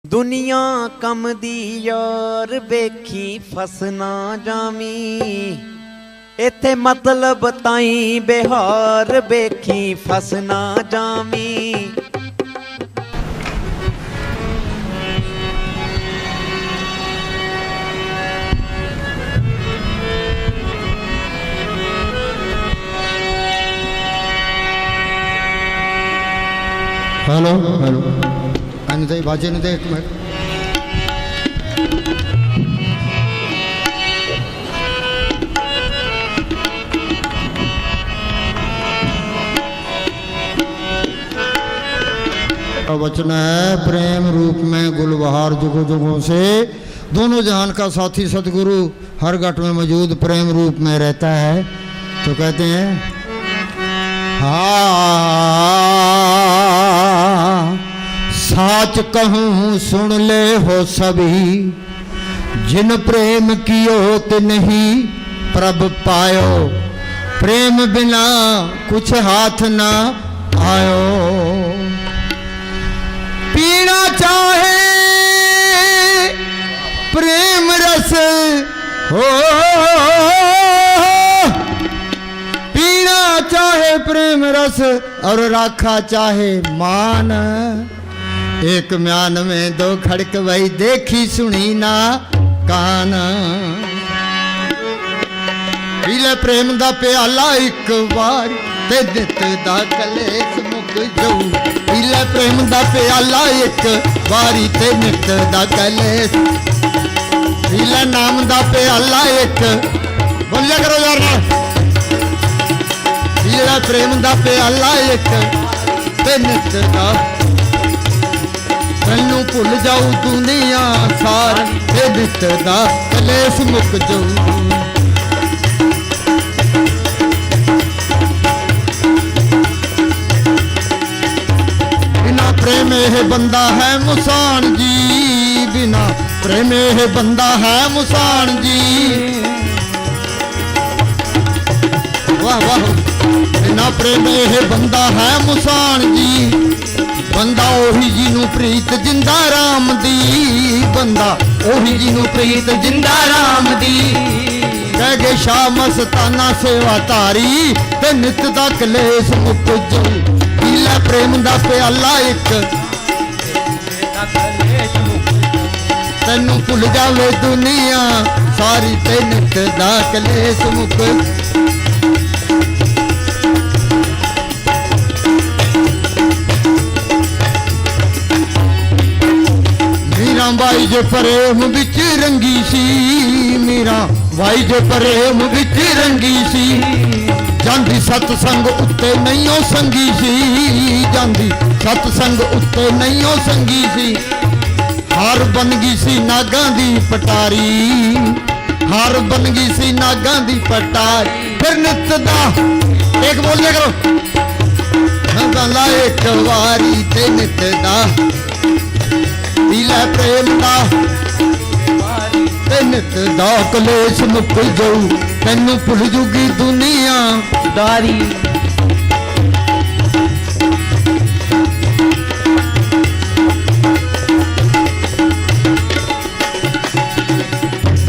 दुनिया कम दी यार बेखी फसना जामी, इत्थे मतलब ताई बिहार बेखी फसना जामी। हेलो हेलो नहीं बाजे नहीं दे एक मिनट। वचन है प्रेम रूप में गुलबहार जुगों जुगों से, दोनों जहान का साथी सतगुरु हर घट में मौजूद प्रेम रूप में रहता है। तो कहते हैं साच कहूँ सुन ले हो सभी, जिन प्रेम कियो ते नहीं प्रभ पायो, प्रेम बिना कुछ हाथ ना आयो। पीना चाहे प्रेम रस हो, पीना चाहे प्रेम रस और राखा चाहे मान, एक म्यान में दो खड़क वही देखी सुनी ना कान। पीले प्रेम दा प्याला एक बार ते दित दा कलेस मुक जाऊ, पीले प्रेम दा प्याला एक बारी ते नित दा कलेस। पीले नाम दा प्याला एक, बोलिया करो यार ना। पीले प्रेम दा प्याला एक ते नित दा, मैनू भुल जाऊ दुनिया सार ते नित दा कलेस मुक जाऊ। प्रेम है बंदा है मुसान जी, बिना प्रेम है बंदा है मुसान जी। वाह वाह, बिना प्रेम है बंदा है मुसान जी। बंदा ओही जिनू प्रीत जिंदा राम दी, बंदा ओही जिनू प्रीत जिंदा राम दी। कह गए शाह मस्ताना सेवा तारी ते नित दा कलेस मुक जाऊ। पीला प्रेम दा प्याला एक, तैनू भुल जावे दुनिया सारी ते नित दा कलेस मुक। मीरा बाई जे प्रेम बिच रंगी सी, मीरा बाई जे प्रेम बिच रंगी सी। जांदी सतसंग उत्ते नहीं हो संगी सी, जांदी सतसंग उत्ते नहीं हो संगी सी। हार बन गई सी नागां दी पटारी, हार बन गई सी नागां दी पटारी। फिर नित दा एक बोलिया करो, गला एक वारी ते नित दा पीला प्रेम दा ते नित दा कलेस मुक जाऊ। तैनू भुल जूगी दुनिया दारी।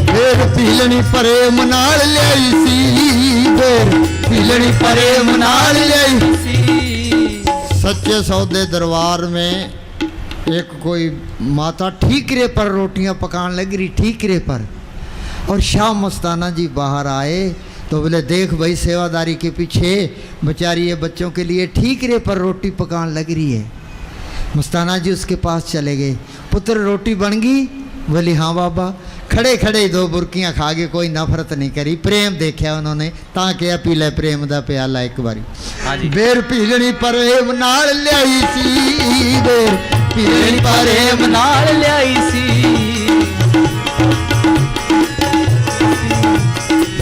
फिर पीलनी प्रेम नाल ल्याई सी, फिर पीलनी प्रेम नाल ल्याई सी। सच्चे सौदे दरबार में एक कोई माता ठीकरे पर रोटियां पकाने लग रही, ठीकरे पर। और शाह मस्ताना जी बाहर आए तो बोले देख भाई सेवादारी के पीछे बेचारी ये बच्चों के लिए ठीकरे पर रोटी पकाने लग रही है। मस्ताना जी उसके पास चले गए, पुत्र रोटी बन गई? बोली हाँ बाबा। खड़े खड़े दो बुरकियां खा गए, कोई नफरत नहीं करी, प्रेम देखा उन्होंने। ता क्या पीले प्रेम दा प्याला एक बारी। बेर पीलनी प्रेम नाल ल्याई सी, बेर पीलनी प्रेम नाल ल्याई सी।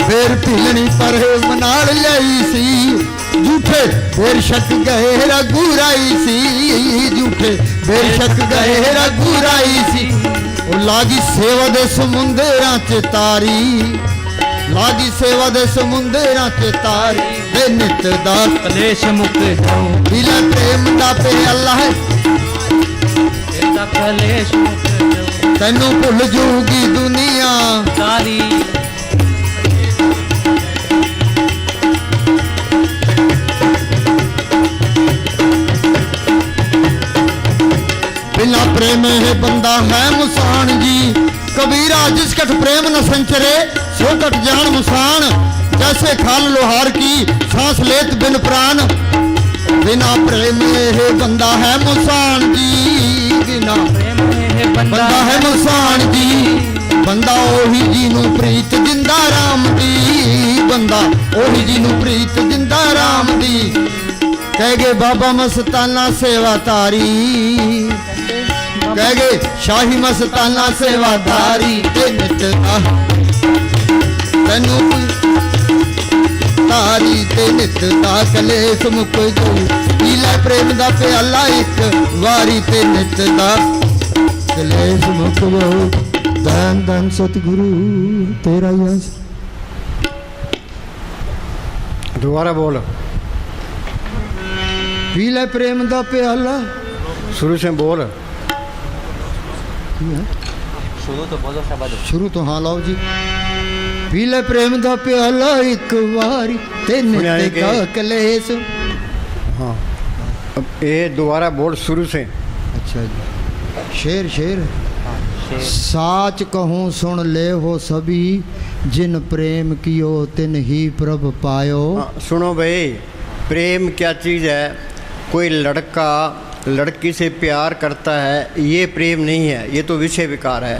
फिर पीलनी प्रेम नाल ल्याई सी। झूठे फिर शक गए रघुराई सी, झूठे फिर शक गए रघुराई सी। ओ लागी सेवा दे समुंदरां च तारी, लागी सेवा दे समुंदरां च तारी ते नित दा कलेश मुक जाऊ। पीला प्रेम दा प्याला है ता कलेश मुक जाओ तैनू भुल जूगी दुनिया सारी बिना प्रेम है बंदा है मुसान जी। कबीरा जिस कट प्रेम न संचरे सो कट जान मुसान। जैसे खाल लोहार की सांस लेत बिन प्राण। बिना प्रेम है बंदा है मुसान जी। बिना प्रेम है बंदा है मुसान जी। बंदा ओही जी नू प्रीत जिंदा राम दी। बंदा ओही जी नू प्रीत जिंदा राम दी। कह गए बाबा मस्ताना सेवा तारी। कह गए शाही मस्ताना सेवाधारी। ते नित्ता तैनू तारी ते नित्ता कलेस मुक जाऊ। पी लै प्रेम दा प्याला एक वारी ते नित्ता कलेस मुक जाऊ। धन धन सतगुरु तेरा यश। दोबारा बोल। पी लै प्रेम दा प्याला। शुरू से बोल। शुरू तो हाँ लाओ जी। पी लै प्रेम दा प्याला एक वारी ते नित्ता कलेस। हाँ अब ये दोबारा बोल शुरू से। अच्छा जी। शेर शेर साच कहूँ सुन ले हो सभी। जिन प्रेम कियो तिन ही प्रभ पायो। हाँ, सुनो भाई, प्रेम क्या चीज़ है। कोई लड़का लड़की से प्यार करता है ये प्रेम नहीं है, ये तो विषय विकार है।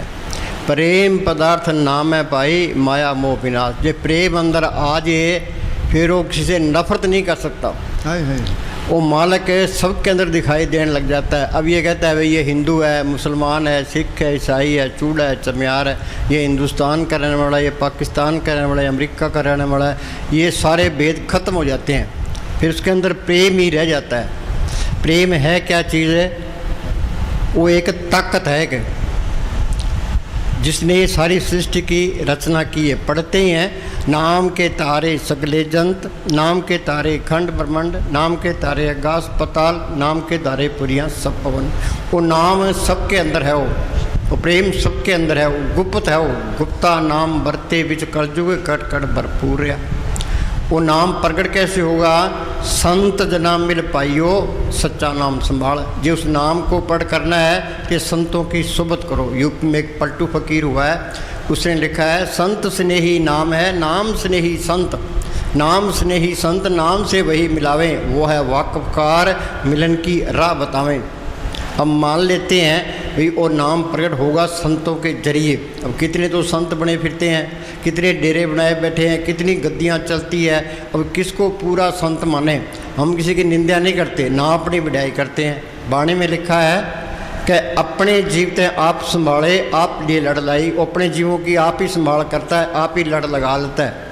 प्रेम पदार्थ नाम है भाई माया मोह विनाश। जो प्रेम अंदर आ जाए फिर वो किसी से नफरत नहीं कर सकता। हाय हाय। वो मालक सबके अंदर दिखाई देने लग जाता है। अब ये कहता है भाई ये हिंदू है, मुसलमान है, सिख है, ईसाई है, चूड़ा है, चमियार है, ये हिंदुस्तान का रहने वाला है, ये पाकिस्तान का रहने वाला है, अमेरिका का रहने वाला है, ये सारे भेद खत्म हो जाते हैं। फिर उसके अंदर प्रेम ही रह जाता है। प्रेम है क्या चीज़ है? वो एक ताकत है कि जिसने ये सारी सृष्टि की रचना की है। पढ़ते ही हैं नाम के तारे सगले जंत, नाम के तारे खंड ब्रह्मांड, नाम के तारे आकाश पताल, नाम के तारे पुरियाँ सब पवन। वो नाम सबके अंदर है। वो प्रेम सबके अंदर है। वो गुप्त है। वो गुप्ता नाम बरते बिच कलजुग कट कट भरपूर है। वो नाम प्रगट कैसे होगा? संत जना मिल पाइयो सच्चा नाम संभाल। जो उस नाम को पढ़ करना है कि संतों की सुबत करो। यूपी में एक पलटू फकीर हुआ है, उसने लिखा है संत स्नेही नाम है, नाम स्नेही संत, नाम स्नेही संत, नाम से वही मिलावें, वो है वाकफकार मिलन की राह बतावें। हम मान लेते हैं भाई वो नाम प्रकट होगा संतों के जरिए। अब कितने तो संत बने फिरते हैं, कितने डेरे बनाए बैठे हैं, कितनी गद्दियाँ चलती है। अब किसको पूरा संत माने? हम किसी की निंदा नहीं करते, ना अपनी बढ़ाई करते हैं। वाणी में लिखा है कि अपने जीवते आप संभाले आप लिए लड़ लाई। अपने जीवों की आप ही संभाल करता है, आप ही लड़ लगा लेता है।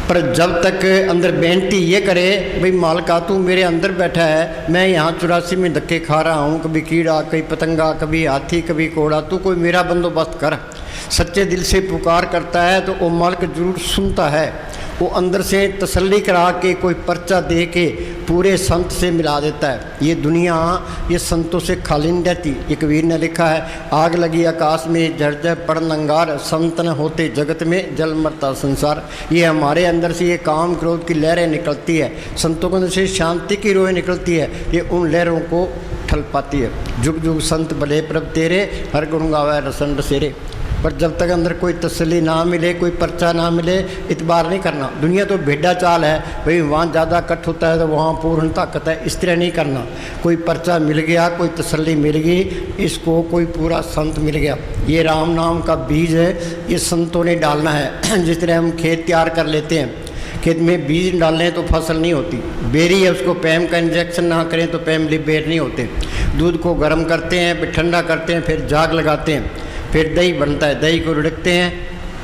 पर जब तक अंदर बेनती ये करे भाई मालका तू मेरे अंदर बैठा है, मैं यहाँ 84 में धक्के खा रहा हूँ, कभी कीड़ा कभी पतंगा कभी हाथी कभी कोड़ा, तू कोई मेरा बंदोबस्त कर। सच्चे दिल से पुकार करता है तो वो मालिक जरूर सुनता है। वो अंदर से तसल्ली करा के कोई पर्चा दे के पूरे संत से मिला देता है। ये दुनिया ये संतों से खाली नहीं रहती। ये कबीर ने लिखा है आग लगी आकाश में झरझर पड़न अंगार, संत न होते जगत में जल मरता संसार। ये हमारे अंदर से ये काम क्रोध की लहरें निकलती है, संतों के अंदर से शांति की रोएं निकलती है, ये उन लहरों को ठल पाती है। जुग जुग संत भले प्रभ तेरे, हर गुण गावे रसन रसेरे। पर जब तक अंदर कोई तसल्ली ना मिले, कोई पर्चा ना मिले, इतबार नहीं करना। दुनिया तो भेड़ा चाल है भाई, वहाँ ज़्यादा कट होता है तो वहाँ पूर्ण ताकत है, इस तरह नहीं करना। कोई पर्चा मिल गया, कोई तसल्ली मिल गई, इसको कोई पूरा संत मिल गया। ये राम नाम का बीज है, ये संतों ने डालना है। जिस तरह हम खेत तैयार कर लेते हैं, खेत में बीज डालें तो फसल नहीं होती। बेरी है, उसको पैम का इंजेक्शन ना करें तो पैम बेर नहीं होते। दूध को गर्म करते हैं, फिर ठंडा करते हैं, फिर जाग लगाते हैं, फिर दही बनता है, दही को रिड़कते हैं,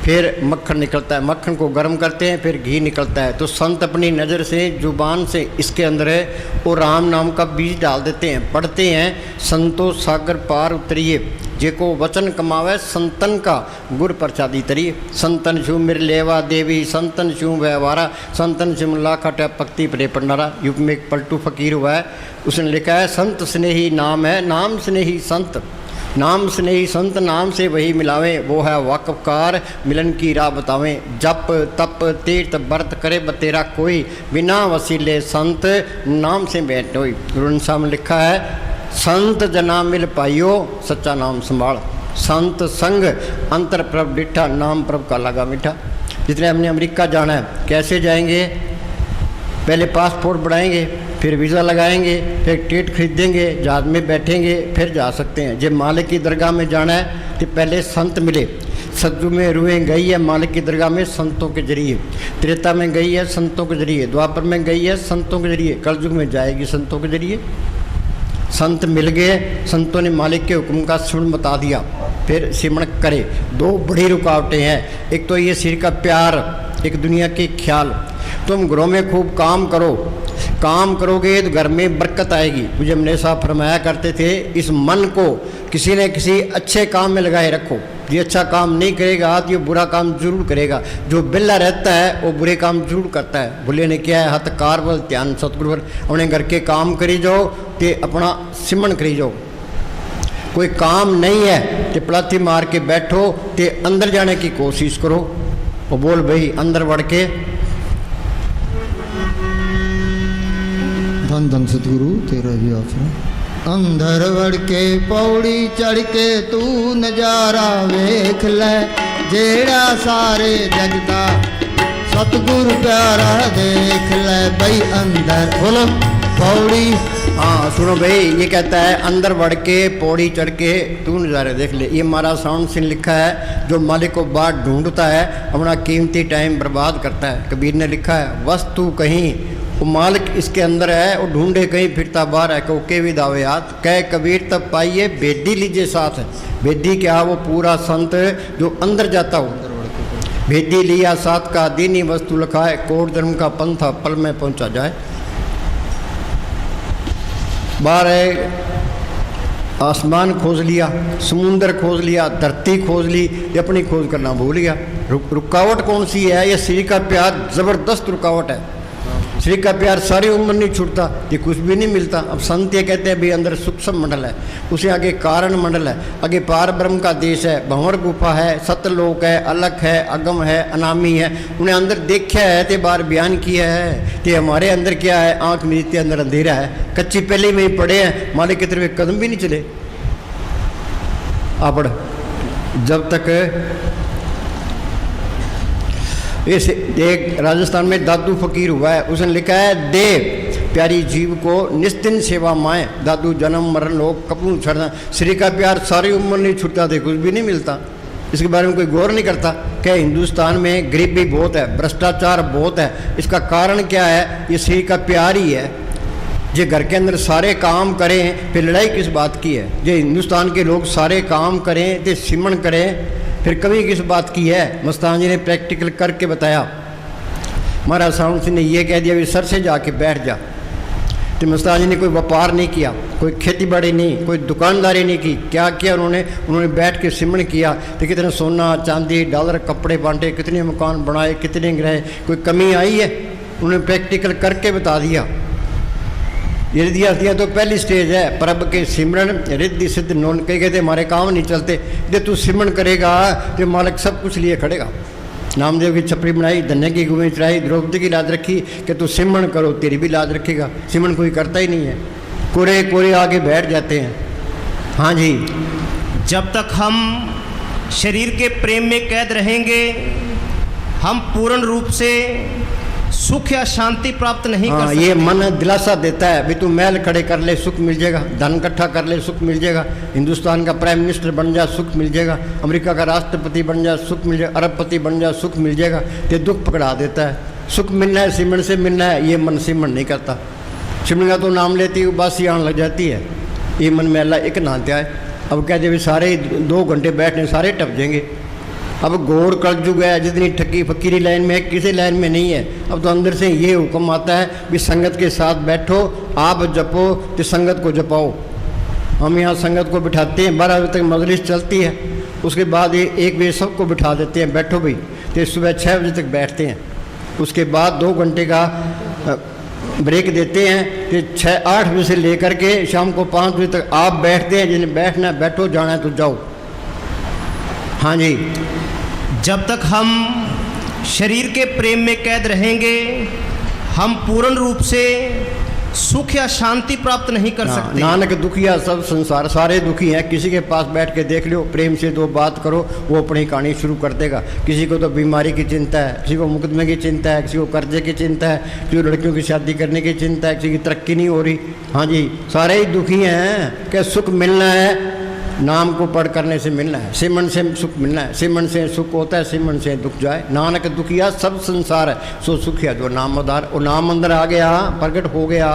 फिर मक्खन निकलता है, मक्खन को गर्म करते हैं, फिर घी निकलता है। तो संत अपनी नज़र से, जुबान से इसके अंदर है वो राम नाम का बीज डाल देते हैं, पढ़ते हैं, संतो सागर पार उतरिए, जेको वचन कमावे संतन का गुर प्रसादी तरिए। संतन छू मिर लेवा देवी, संतन छू व्यवहारा, संतन छू लाखा टैप पक्ति परे पंडारा। यूपी में एक पलटू फकीर हुआ है, उसने लिखा है संत स्नेही नाम है, नाम स्नेही संत, नाम स्नेही संत नाम से वही मिलावें, वो है वाकफकार मिलन की राह बतावें। जप तप तीर्थ व्रत करे बतेरा कोई, बिना वसीले संत नाम से बैठोई। गुरु साहब ने लिखा है संत जना मिल पाइयो, सच्चा नाम संभाल, संत संग अंतर प्रभ डिठा, नाम प्रभ का लगा मीठा। जितने हमने अमेरिका जाना है, कैसे जाएंगे? पहले पासपोर्ट बढ़ाएंगे, फिर वीज़ा लगाएंगे, फिर टिकट खरीदेंगे, जहाज में बैठेंगे, फिर जा सकते हैं। जब मालिक की दरगाह में जाना है तो पहले संत मिले। सत्युग में रूहें गई है मालिक की दरगाह में संतों के जरिए, त्रेता में गई है संतों के जरिए, द्वापर में गई है संतों के जरिए, कलयुग में जाएगी संतों के जरिए। संत मिल गए, संतों ने मालिक के हुक्म का सिमरन बता दिया, फिर सिमरन करे। दो बड़ी रुकावटें हैं, एक तो ये सिर का प्यार, एक दुनिया के ख्याल। तुम घरों में खूब काम करो, काम करोगे तो घर में बरकत आएगी। मुझे हमने साहब फरमाया करते थे, इस मन को किसी न किसी अच्छे काम में लगाए रखो। ये अच्छा काम नहीं करेगा तो ये बुरा काम जरूर करेगा। जो बिल्ला रहता है वो बुरे काम जरूर करता है। बुले ने क्या है, हथ कारवल ध्यान सतगुरु अपने घर के काम करी जाओ ते अपना सिमरन करी जाओ। कोई काम नहीं है तो पलाथी मार के बैठो ते अंदर जाने की कोशिश करो। वो बोल भाई अंदर बढ़ के, धन धन सतगुरु तेरा भी आसरा। अंदर बढ़ के पौड़ी चढ़ के तू नजारा वेख ले, जेड़ा सारे जगदा सतगुरु प्यारा देख ले। भाई अंदर बोलो पौड़ी, हाँ सुनो भाई, ये कहता है अंदर बढ़ के पौड़ी चढ़ के तू नज़ारे देख ले। ये हमारा साउंड सिंह लिखा है, जो मालिक को बात ढूंढता है अपना कीमती टाइम बर्बाद करता है। कबीर ने लिखा है वस्तु कहीं वो मालिक इसके अंदर है, वो ढूंढे कहीं फिरता बाहर है। को के भी दावे याद कह कबीर तब पाइए बेदी लीजिए साथ। बेदी क्या, वो पूरा संत जो अंदर जाता हो। बेदी लिया साथ का दीनी वस्तु लिखा है, कोट धर्म का पंथा पल में पहुंचा जाए। बाहर है आसमान खोज लिया, समुंदर खोज लिया, धरती खोज ली, ये अपनी खोज करना भूल गया। रुकावट कौन सी है? ये श्री का प्यार ज़बरदस्त रुकावट है। श्री का प्यार सारी उम्र नहीं छूटता, ये कुछ भी नहीं मिलता। अब संत ये कहते हैं भाई अंदर सूक्ष्म मंडल है, उसे आगे कारण मंडल है, आगे पार ब्रह्म का देश है, भंवर गुफा है, सतलोक है, अलख है, अगम है, अनामी है। उन्हें अंदर देखा है तो बार बयान किया है कि हमारे अंदर क्या है, आँख मिलती है अंदर अंधेरा है। कच्ची पहले में ही पड़े हैं, मालिक की तरफ कदम भी नहीं चले। आप जब तक इस एक राजस्थान में दादू फकीर हुआ है, उसने लिखा है दे प्यारी जीव को निस्तिन सेवा माए, दादू जन्म मरण लोग कपूर छड़ना। श्री का प्यार सारी उम्र नहीं छूटता थे, कुछ भी नहीं मिलता। इसके बारे में कोई गौर नहीं करता। क्या हिंदुस्तान में गरीबी बहुत है, भ्रष्टाचार बहुत है, इसका कारण क्या है? ये श्री का प्यार ही है। जो घर के अंदर सारे काम करें फिर लड़ाई किस बात की है? जो हिंदुस्तान के लोग सारे काम करें तो सिमरन करें फिर कमी किस बात की है? मस्तान जी ने प्रैक्टिकल करके बताया। महाराज साउंड सिंह ने यह कह दिया भी सर से जाके बैठ जा। तो मस्तान जी ने कोई व्यापार नहीं किया, कोई खेती बाड़ी नहीं, कोई दुकानदारी नहीं की। क्या किया उन्होंने बैठ के सिमरन किया। तो कितने सोना चांदी डॉलर कपड़े बांटे, कितने मकान बनाए, कितने गृह, कोई कमी आई है? उन्होंने प्रैक्टिकल करके बता दिया। ये रिद्धि तो पहली स्टेज है। प्रभ के सिमरन रिद्धि सिद्ध नोन। कई कहते हमारे काम नहीं चलते, जब तू सिमरन करेगा तो मालिक सब कुछ लिए खड़ेगा। नामदेव की छपरी बनाई, धन्य की गुमें चढ़ाई, द्रौपदी की लाज रखी कि तू सिमरन करो तेरी भी लाज रखेगा। सिमरन कोई करता ही नहीं है, कोरे कोरे आगे बैठ जाते हैं। हाँ जी, जब तक हम शरीर के प्रेम में कैद रहेंगे हम पूर्ण रूप से सुख या शांति प्राप्त नहीं कर सकते। ये मन दिलासा देता है भी तू महल खड़े कर ले सुख मिल जाएगा, धन इकट्ठा कर ले सुख मिल जाएगा, हिंदुस्तान का प्राइम मिनिस्टर बन जा सुख मिल जाएगा, अमेरिका का राष्ट्रपति बन जा सुख मिल जाएगा, अरबपति बन जा सुख मिल जाएगा। ये दुख पकड़ा देता है। सुख मिलना है सिमरन से मिलना है, ये मन सिमरन नहीं करता। सिमरन का तो नाम लेती है बासी आने लग जाती है, ये मन में अल्लाह एक नहाते आए। अब कहते भी सारे 2 घंटे बैठने सारे टप जाएंगे। अब घोर कलयुग है, जितनी ठक्की फकीरी लाइन में है किसी लाइन में नहीं है। अब तो अंदर से ये हुक्म आता है भी संगत के साथ बैठो, आप जपो तो संगत को जपाओ। हम यहाँ संगत को बिठाते हैं, 12 बजे तक मजलिस चलती है, उसके बाद ये 1 बजे सबको बिठा देते हैं, बैठो भाई, तो सुबह 6 बजे तक बैठते हैं। उसके बाद 2 घंटे का ब्रेक देते हैं, तो 6-8 बजे से लेकर के शाम को 5 बजे तक आप बैठते हैं। जिन्हें बैठना है बैठो, जाना है तो जाओ। हाँ जी। जब तक हम शरीर के प्रेम में कैद रहेंगे, हम पूर्ण रूप से सुख या शांति प्राप्त नहीं कर सकते। नानक दुखिया सब संसार, सारे दुखी हैं। किसी के पास बैठ के देख लो, प्रेम से 2 बात करो, वो अपनी कहानी शुरू कर देगा। किसी को तो बीमारी की चिंता है, किसी को मुकदमे की चिंता है, किसी को कर्जे की चिंता है, किसी को लड़कियों की शादी करने की चिंता है, किसी की तरक्की नहीं हो रही। हाँ जी, सारे ही दुखी हैं। क्या सुख मिलना है, नाम को पढ़ करने से मिलना है, सिमरन से सुख मिलना है। सिमरन से सुख होता है, सिमरन से दुख जाए। नानक दुखिया सब संसार है, सो सुखिया जो नाम आधार। वो नाम अंदर आ गया, प्रगट हो गया।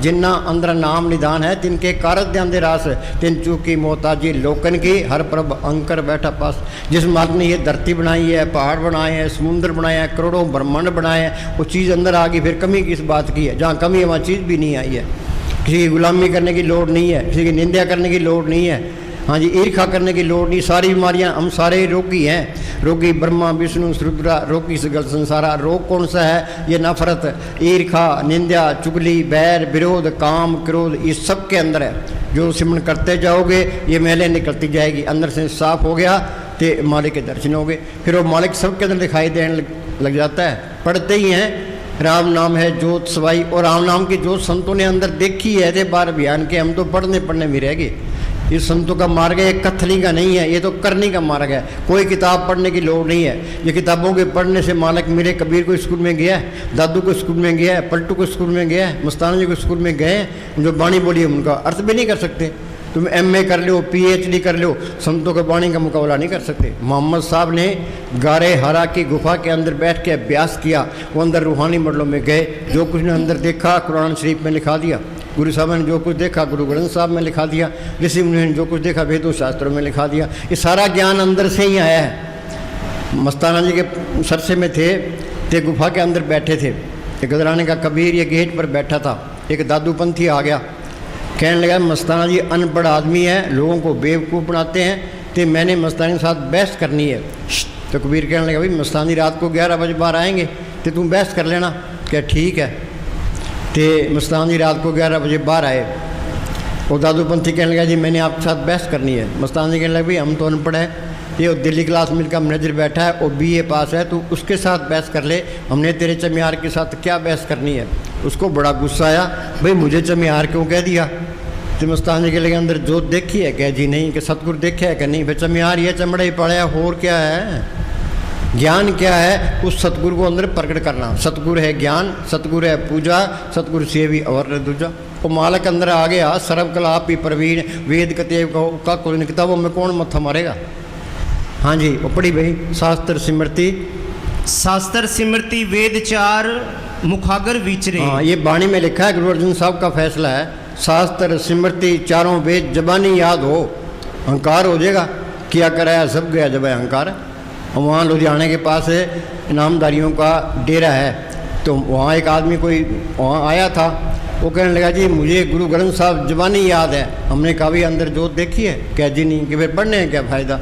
जिन्ना अंदर नाम निदान है, तिनके कारत ध्यान रास, तिन चूकी मोहताजी लोकन की, हर प्रभ अंकर बैठा पास। जिस मालिक ने ये धरती बनाई है, पहाड़ बनाए हैं, समुद्र बनाए हैं, करोड़ों ब्रह्मांड बनाए हैं, वो चीज़ अंदर आ गई। फिर कमी किस बात की है? जहाँ कमी है वहाँ चीज़ भी नहीं आई है। किसी की गुलामी करने की लोड़ नहीं है, किसी की निंदा करने की लोड़ नहीं है। हाँ जी, ईर्खा करने की लोड़ नहीं। सारी बीमारियां, हम सारे रोगी हैं। रोगी ब्रह्मा विष्णु रुद्रा, रोगी सगल संसारा। रोग कौन सा है? ये नफरत, ईर्खा, निंदा, चुगली, बैर, विरोध, काम, क्रोध, ये सब के अंदर है। जो सिमरन करते जाओगे ये मैले निकलती जाएगी। अंदर से साफ हो गया तो मालिक के दर्शन हो गए। फिर वो मालिक सबके अंदर दिखाई देने लग जाता है। पढ़ते ही हैं, राम नाम है जोत सवाई, और राम नाम की जोत संतों ने अंदर देखी है। थे 12 अभियान के, हम तो पढ़ने में रह गए। इस संतों का मार्ग है, कथनी का नहीं है, ये तो करने का मार्ग है। कोई किताब पढ़ने की लोड़ नहीं है। ये किताबों के पढ़ने से मालिक मेरे कबीर को स्कूल में गया है, दादू को स्कूल में गया है, पलटू को स्कूल में गया है, मस्ताना जी को स्कूल में गए हैं। जो बाणी बोली है उनका अर्थ भी नहीं कर सकते। तुम MA कर लो, PhD कर लो, संतों के बाणी का मुकाबला नहीं कर सकते। मोहम्मद साहब ने गारे हरा की गुफा के अंदर बैठ के अभ्यास किया। वो अंदर रूहानी मंडलों में गए, जो कुछ ने अंदर देखा कुरान शरीफ में लिखा दिया। गुरु साहब ने जो कुछ देखा गुरु ग्रंथ साहब में लिखा दिया। ऋषि मुनि ने जो कुछ देखा वेदों शास्त्रों में लिखा दिया। ये सारा ज्ञान अंदर से ही आया है। मस्ताना जी के सरसे में थे, ते गुफा के अंदर बैठे थे। एक गदराने का कबीर ये गेट पर बैठा था। एक दादूपंथी आ गया, कहने लगा मस्ताना जी अनपढ़ आदमी है, लोगों को बेवकूफ़ बनाते हैं, तो मैंने मस्तानी के साथ बहस करनी है। तो कबीर कहने लगा भाई मस्तानी रात को 11 बजे बाहर आएंगे, तो तुम बहस कर लेना। क्या ठीक है। तो मस्तानी रात को 11 बजे बाहर आए। और दादूपंथी कहने लगा जी मैंने आपके साथ बहस करनी है। मस्तानी कहने लगा भाई हम तो अनपढ़ है, ये दिल्ली क्लास मिल का मैनेजर बैठा है और BA पास है, तो उसके साथ बहस कर ले, हमने तेरे चमियार के साथ क्या बहस करनी है। उसको बड़ा गुस्सा आया, भाई मुझे चमियार क्यों कह दिया। तो मस्तानी के लगे अंदर जोत देखी है? कह जी नहीं। कि सतगुरु देखा है? कि नहीं। फिर चमियार ये चमड़े पड़ा और क्या है? ज्ञान क्या है? उस सतगुरु को अंदर प्रकट करना। सतगुरु है ज्ञान, सतगुरु है पूजा, सतगुरु से भी और दूजा। वो मालक अंदर आ गया, सर्वकला आप ही प्रवीण, वेद कतेव का कोई नहीं, किताबों में कौन मत्था मारेगा। हाँ जी, वो पढ़ी भाई शास्त्र सिमरती, शास्त्र सिमरती वेद 4 मुखागर विचरे। हाँ, ये बाणी में लिखा है, गुरु अर्जुन साहब का फैसला है। शास्त्र सिमरती चारों वेद जबानी याद हो, अहंकार हो जाएगा। किया कराया सब गया जब अहंकार। वहाँ लुधियाने के पास इनामदारियों का डेरा है, तो वहाँ एक आदमी कोई वहाँ आया था। वो कहने लगा जी मुझे गुरु ग्रंथ साहब जबानी याद है। हमने कहा भी अंदर जोत देखी है? क्या जी नहीं। कि फिर पढ़ने हैं क्या फ़ायदा।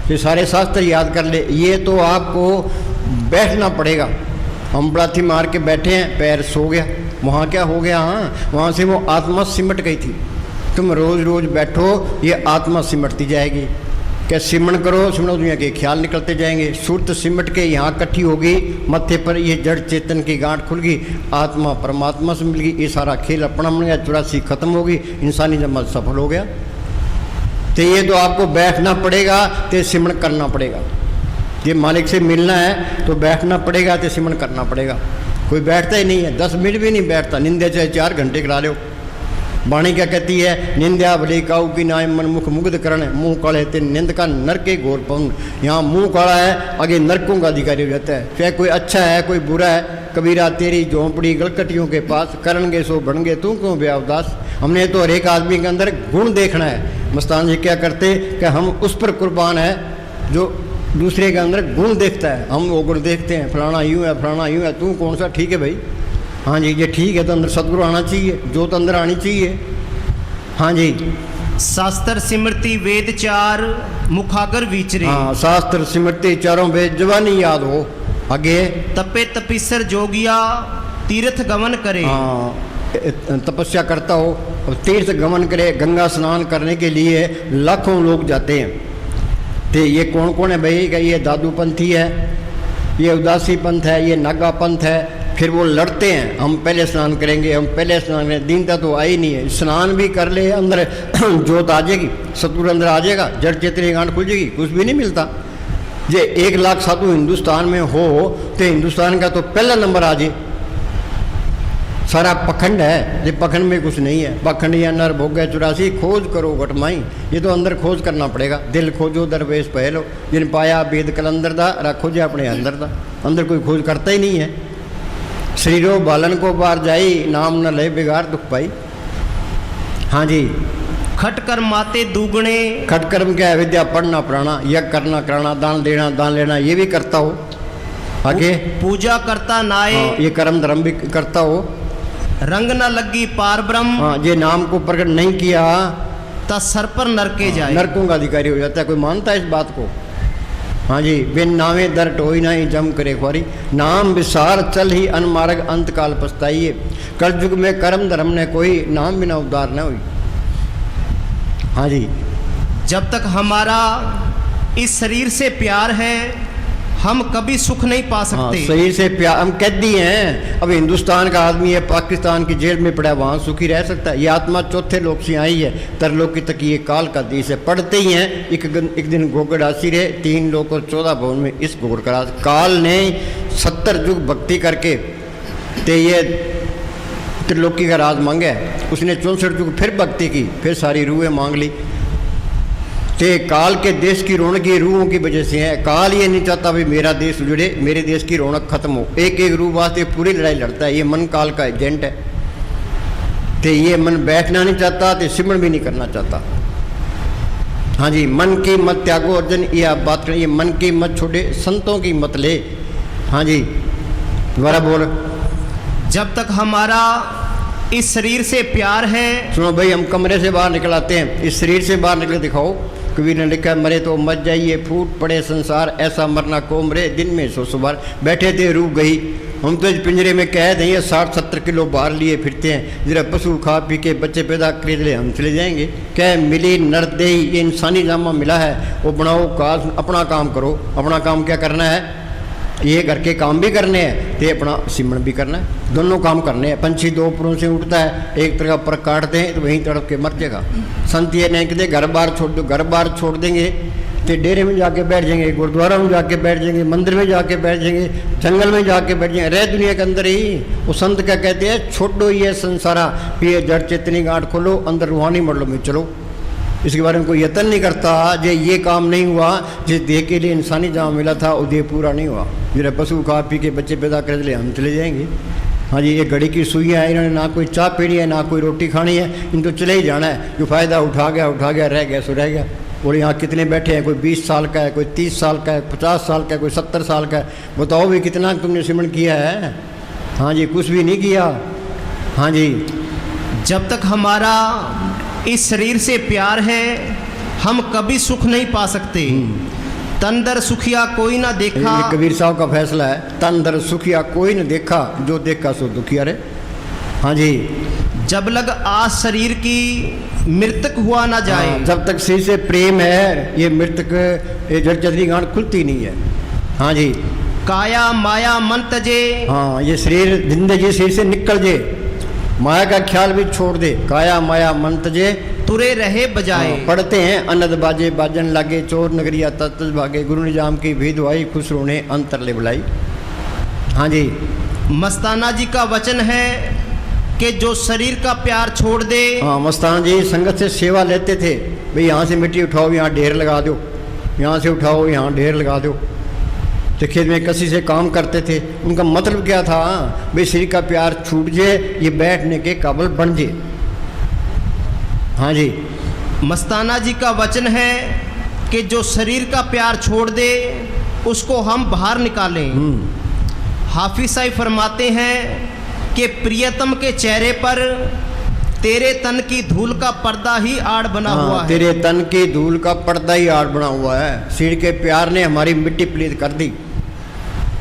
ये सारे शास्त्र याद कर ले। ये तो आपको बैठना पड़ेगा। हम बड़ाथी मार के बैठे हैं, पैर सो गया। वहाँ क्या हो गया? हाँ, वहाँ से वो आत्मा सिमट गई थी। तुम रोज़ रोज़ बैठो, ये आत्मा सिमटती जाएगी। क्या सिमरण करो, सिमरण दुनिया के ख्याल निकलते जाएंगे। सुरत सिमट के यहाँ इकट्ठी होगी, मत्थे पर ये जड़ चेतन की गांठ खुल गई, आत्मा परमात्मा से मिल गई। ये सारा खेल अपना बन गया, 84 खत्म होगी, इंसानी जमात सफल हो गया। तो ये तो आपको बैठना पड़ेगा, तो सिमरण करना पड़ेगा। ये मालिक से मिलना है तो बैठना पड़ेगा, तो सिमरण करना पड़ेगा। कोई बैठता ही नहीं है, 10 मिनट भी नहीं बैठता। निंदा चाहे 4 घंटे करा लो। वाणी क्या कहती है? निंदा भले काऊ की नाय मन मुख मुग्ध करण, मुंह काले ते निंद का नर के घोर पवन। यहाँ मुंह काला है, आगे नरकों का अधिकारी हो जाता है। चाहे कोई अच्छा है कोई बुरा है। कबीरा तेरी झोंपड़ी गलकटियों के पास, करेंगे सो बनगे तू क्यों बेअवदास। हमने तो हर एक आदमी के अंदर गुण देखना है। मस्तान जी क्या करते कि हम उस पर कुर्बान है जो दूसरे के अंदर गुण देखता है, हम वो गुण देखते हैं, फलाना यूँ है, फलाना यूँ है, तू कौन सा ठीक है भाई। हाँ जी, ये ठीक है तो अंदर सदगुरु आना चाहिए, जोत अंदर आनी चाहिए। हाँ जी, शास्त्र सिमरती वेद चार मुखागर विचरे। हाँ, शास्त्र सिमरती चारों वेद जवानी याद हो। आगे तपे तपीसर जोगिया तीर्थ गमन करे। हाँ, तपस्या करता हो और तीर्थ गमन करे, गंगा स्नान करने के लिए लाखों लोग जाते हैं। तो ये कौन कौन है भाई? कि ये दादू पंथी है, ये उदासी पंथ है, ये नागा पंथ है। फिर वो लड़ते हैं, हम पहले स्नान करेंगे, हम पहले स्नान करेंगे। दीनता तो आई नहीं है, स्नान भी कर ले अंदर जोत आ जाएगी, सतगुरु अंदर आ जाएगा, जड़ चेतनी गांठ खुल जाएगी, कुछ भी नहीं मिलता। जे 1 लाख साधु हिंदुस्तान में हो तो हिंदुस्तान का तो पहला नंबर आ जाए। सारा पखंड है, ये पखंड में कुछ नहीं है। पखंड या नर भोग 84 खोज करो घटमाई, ये तो अंदर खोज करना पड़ेगा। दिल खोजो दरवेश पहलो, जिन पाया वेद कलंदर दा रखो जे अपने अंदर दा। अंदर कोई खोज करता ही नहीं है। शरीरो बालन को बार जाई, नाम न ले बिगाड़ दुख पाई। हाँ जी, खटकर माते दुगने। खटकर्म क्या है? विद्या पढ़ना पढ़ाना, यज्ञ करना कराना, दान देना दान लेना, ये भी करता हो। आगे पूजा करता नाए। हाँ, ये कर्म धर्म भी करता हो। रंग न लगी पार ब्रह्म। हाँ, ये नाम को प्रकट नहीं किया ता सर पर नरके जाए। नरकों का अधिकारी हो जाता है। कोई मानता है इस बात को? हाँ जी, बिन नामे दर टोई नहीं जम करे ख्वारी, नाम विसार चल ही अनमार्ग अंत काल पछताइए। कलयुग में कर्म धर्म ने कोई, नाम बिना उद्धार न हुई। हाँ जी, जब तक हमारा इस शरीर से प्यार है हम कभी सुख नहीं पा हाँ, सकते। शरीर से प्यार, हम कैदी हैं। अब हिंदुस्तान का आदमी है, पाकिस्तान की जेल में पड़ा है, वहाँ सुखी रह सकता है? ये आत्मा चौथे लोक से आई है, तरलोक की तक ये काल का देश है। पढ़ते ही हैं, एक दिन गोगड़ आसी रहे, 3 लोक और 14 भवन में इस गोगड़ का राज। काल ने 70 युग भक्ति करके ते ये त्रिलोकी का राज मांगा है। उसने 64 युग फिर भक्ति की, फिर सारी रूहें मांग ली। ते काल के देश की रौनक ये रूहों की वजह से है। काल ये नहीं चाहता भी मेरा देश उजड़े, मेरे देश की रौनक खत्म हो। एक एक रूह वास्ते पूरी लड़ाई लड़ता है। ये मन काल का एजेंट है। तो ये मन बैठना नहीं चाहता, तो सिमरण भी नहीं करना चाहता। हाँ जी, मन की मत त्यागो अर्जुन, ये आप बात करें। ये मन की मत छोड़े, संतों की मत ले। हाँ जी, दोबारा बोल। जब तक हमारा इस शरीर से प्यार है। सुनो भाई, हम कमरे से बाहर निकल आते हैं, इस शरीर से बाहर निकल दिखाओ। कबीर ने लिखा, मरे तो मत जाइए, फूट पड़े संसार, ऐसा मरना को मरे, दिन में 100 बार। बैठे थे रूह गई, हम तो इस पिंजरे में कैद हैं। 60-70 किलो बाहर लिए फिरते हैं। जरा पशु खा पी के बच्चे पैदा कर ले, हम चले जाएंगे। क्या मिली नरदेही, ये इंसानी जामा मिला है, वो बनाओ काज, अपना काम करो। अपना काम क्या करना है? ये घर के काम भी करने हैं, तो अपना सिमरण भी करना है। दोनों काम करने हैं। पंछी 2 पुरों से उठता है, एक तरह पर काटते हैं तो वहीं तड़प के मर जाएगा। संत ये नहीं कहते घर बार छोड़ दो। घर बार छोड़ देंगे तो डेरे में जाके बैठ जाएंगे, गुरुद्वारा में जाके बैठ जाएंगे, मंदिर में जाके बैठ जाएंगे, जंगल में जाके बैठ जाएंगे, रह दुनिया के अंदर ही। वो संत क्या कहते हैं? छोड़ो ये संसारा, ये जड़ चेतनी गांठ खोलो, अंदर रूहानी मरलो में चलो। इसके बारे में कोई यत्न नहीं करता। जो ये काम नहीं हुआ, जिस देह के लिए इंसानी जहाँ मिला था वो देह पूरा नहीं हुआ। जरा पशु खा पी के बच्चे पैदा कर ले, हम चले जाएंगे। हाँ जी, ये घड़ी की सुइयाँ हैं, इन्होंने ना कोई चाय पीनी है ना कोई रोटी खानी है, इन तो चले ही जाना है। जो फ़ायदा उठा गया, रह गया सो रह गया। और यहाँ कितने बैठे हैं? कोई 20 साल का है, कोई 30 साल का है, 50 साल का है, कोई 70 साल का है। बताओ भी कितना तुमने सिमरण किया है? हाँ जी, कुछ भी नहीं किया। हाँ जी, जब तक हमारा इस शरीर से प्यार है हम कभी सुख नहीं पा सकते। तन दर सुखिया कोई ना देखा। ये कबीर साहब का फैसला है। तन दर सुखिया कोई न देखा, जो देखा सो दुखिया रे। हाँ जी, जब लग आस शरीर की मृतक हुआ ना जाए। हाँ, जब तक शरीर से प्रेम है, ये मृतक ये जड़ चतरी गांठ खुलती नहीं है। हाँ जी, काया माया मन तजे। हाँ, ये शरीर जिंदगी शरीर से निकल जे, माया का ख्याल भी छोड़ दे। काया माया मन तजे, तुरे रहे बजाए। हाँ, पढ़ते हैं अनद बाजे बाजन लागे, चोर नगरिया तत्त भागे, गुरु निजाम की भी दुआई, खुश रोने अंतर ले बुलाई। हाँ जी, मस्ताना जी का वचन है कि जो शरीर का प्यार छोड़ दे। हाँ, मस्ताना जी संगत से सेवा लेते थे। भाई यहाँ से मिट्टी उठाओ, यहाँ ढेर लगा दो, यहाँ से उठाओ, यहाँ ढेर लगा दो। तो खेत में कसी से काम करते थे। उनका मतलब क्या था? भाई शरीर का प्यार छूट जाए, ये बैठने के काबिल बन जाए। हाँ जी, मस्ताना जी का वचन है कि जो शरीर का प्यार छोड़ दे उसको हम बाहर निकालें। हाफिज साहब फरमाते हैं कि प्रियतम के चेहरे पर तेरे तन की धूल का पर्दा ही आड़ बना हुआ है। तेरे तन की धूल का पर्दा ही आड़ बना हुआ है। सिर के प्यार ने हमारी मिट्टी पलीत कर दी।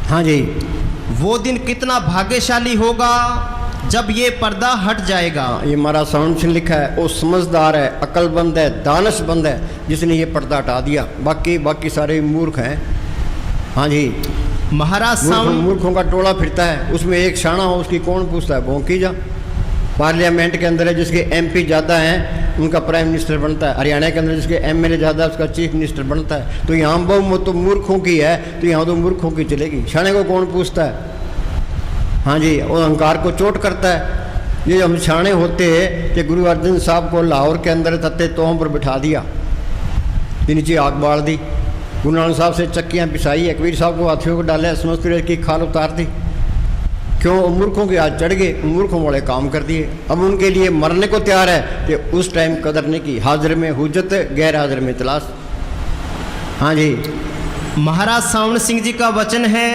हाँ जी, वो दिन कितना भाग्यशाली होगा जब ये पर्दा हट जाएगा। ये महाराज साउंड सिंह लिखा है, वो समझदार है, अक्लमंद है, दानशमंद है, जिसने ये पर्दा हटा दिया। बाकी सारे मूर्ख हैं। हाँ जी, महाराज साउंड मूर्खों का टोला फिरता है, उसमें एक शाना हो उसकी कौन पूछता है। भोंकी जा पार्लियामेंट के अंदर है, जिसके एमपी ज़्यादा हैं उनका प्राइम मिनिस्टर बनता है। हरियाणा के अंदर जिसके एमएलए ज़्यादा उसका चीफ मिनिस्टर बनता है। तो यहाँ बहुमत तो मूर्खों की है, तो यहाँ तो मूर्खों की चलेगी। शाने को कौन पूछता है। हाँ जी, वो अहंकार को चोट करता है। ये हम शाने होते कि गुरु अर्जन साहब को लाहौर के अंदर तत्ते तोहों पर बिठा दिया, नीचे आग बाल दी। गुरु नानक साहब से चक्कियाँ पिसाई, कबीर साहब को हाथियों को डाला, समझते की खाल उतार दी। क्यों? मूर्खों के आज चढ़ गए, मूर्खों वाले काम कर दिए। अब उनके लिए मरने को तैयार है कि उस टाइम कदर नहीं की। हाजिर में हुज्जत, गैर हाजिर में तलाश। हाँ जी, महाराज सावण सिंह जी का वचन है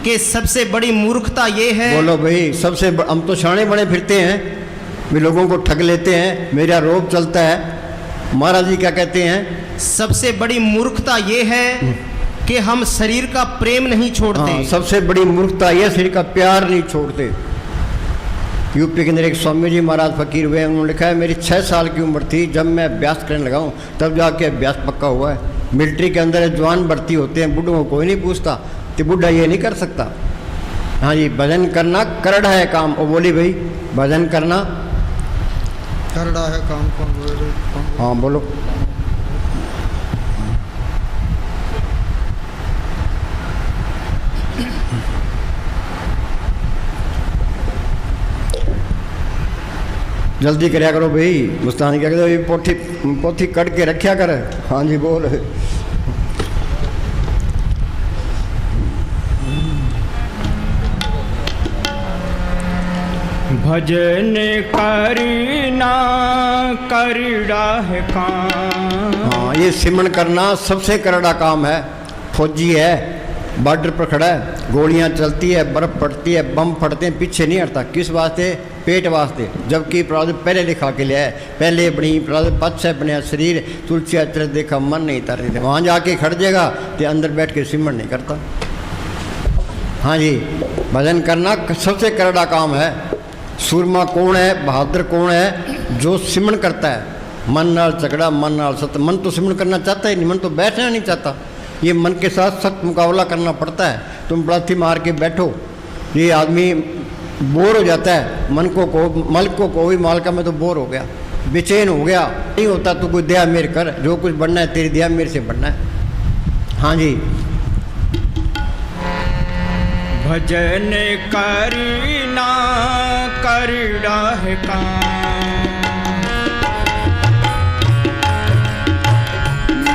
कि सबसे बड़ी मूर्खता ये है। बोलो भाई, हम तो शाणे बने फिरते हैं, वे लोगों को ठग लेते हैं, मेरा रोब चलता है। महाराज जी क्या कहते हैं? सबसे बड़ी मूर्खता ये है कि हम शरीर का प्रेम नहीं छोड़ते। हाँ, सबसे बड़ी मूर्खता यह शरीर का प्यार नहीं छोड़ते। यूपी के अंदर एक स्वामी जी महाराज फकीर हुए, उन्होंने लिखा है, मेरी 6 साल की उम्र थी जब मैं अभ्यास करने लगा हूँ, तब जाके अभ्यास पक्का हुआ है। मिलिट्री के अंदर जवान भर्ती होते हैं, बुढ़ों को कोई नहीं पूछता, तो बुढ़ा ये नहीं कर सकता। हाँ जी, भजन करना करड़ा है काम। और बोली भाई, भजन करना करड़ा है काम। कौन? हाँ बोलो। जल्दी करया करो भाई, मुस्तानी क्या कहते पोथी कट के रखा कर। हाँ जी बोल। भजन करना करड़ा है काम। हाँ, ये सिमरन करना सबसे करड़ा काम है। फौजी है, बॉर्डर पर खड़ा है, गोलियां चलती है, बर्फ पड़ती है, बम फटते हैं, पीछे नहीं हटता। किस वास्ते? पेट वास्ते। जबकि प्रारब्ध पहले लिखा के लिया है, पहले बनी प्रारब्ध पच्छ बनिया शरीर, तुलसी अचरज देखा मन नहीं तरते। वहाँ जाके खड़ जाएगा तो अंदर बैठ के सिमरन नहीं करता। हाँ जी, भजन करना सबसे करड़ा काम है। सूरमा कौन है, बहादुर कौन है? जो सिमरन करता है। मन नाल झगड़ा, मन नाल सत्य। मन तो सिमरन करना चाहता ही नहीं, मन तो बैठना नहीं चाहता। ये मन के साथ सख्त मुकाबला करना पड़ता है। तुम बड़ाथी मार के बैठो, ये आदमी बोर हो जाता है। मन को भी माल का मैं तो बोर हो गया, बेचैन हो गया। नहीं होता तो कोई दया मेरे कर, जो कुछ बनना है तेरी दया मेरे से बनना है। हाँ जी, भजन करना करड़ा है काम।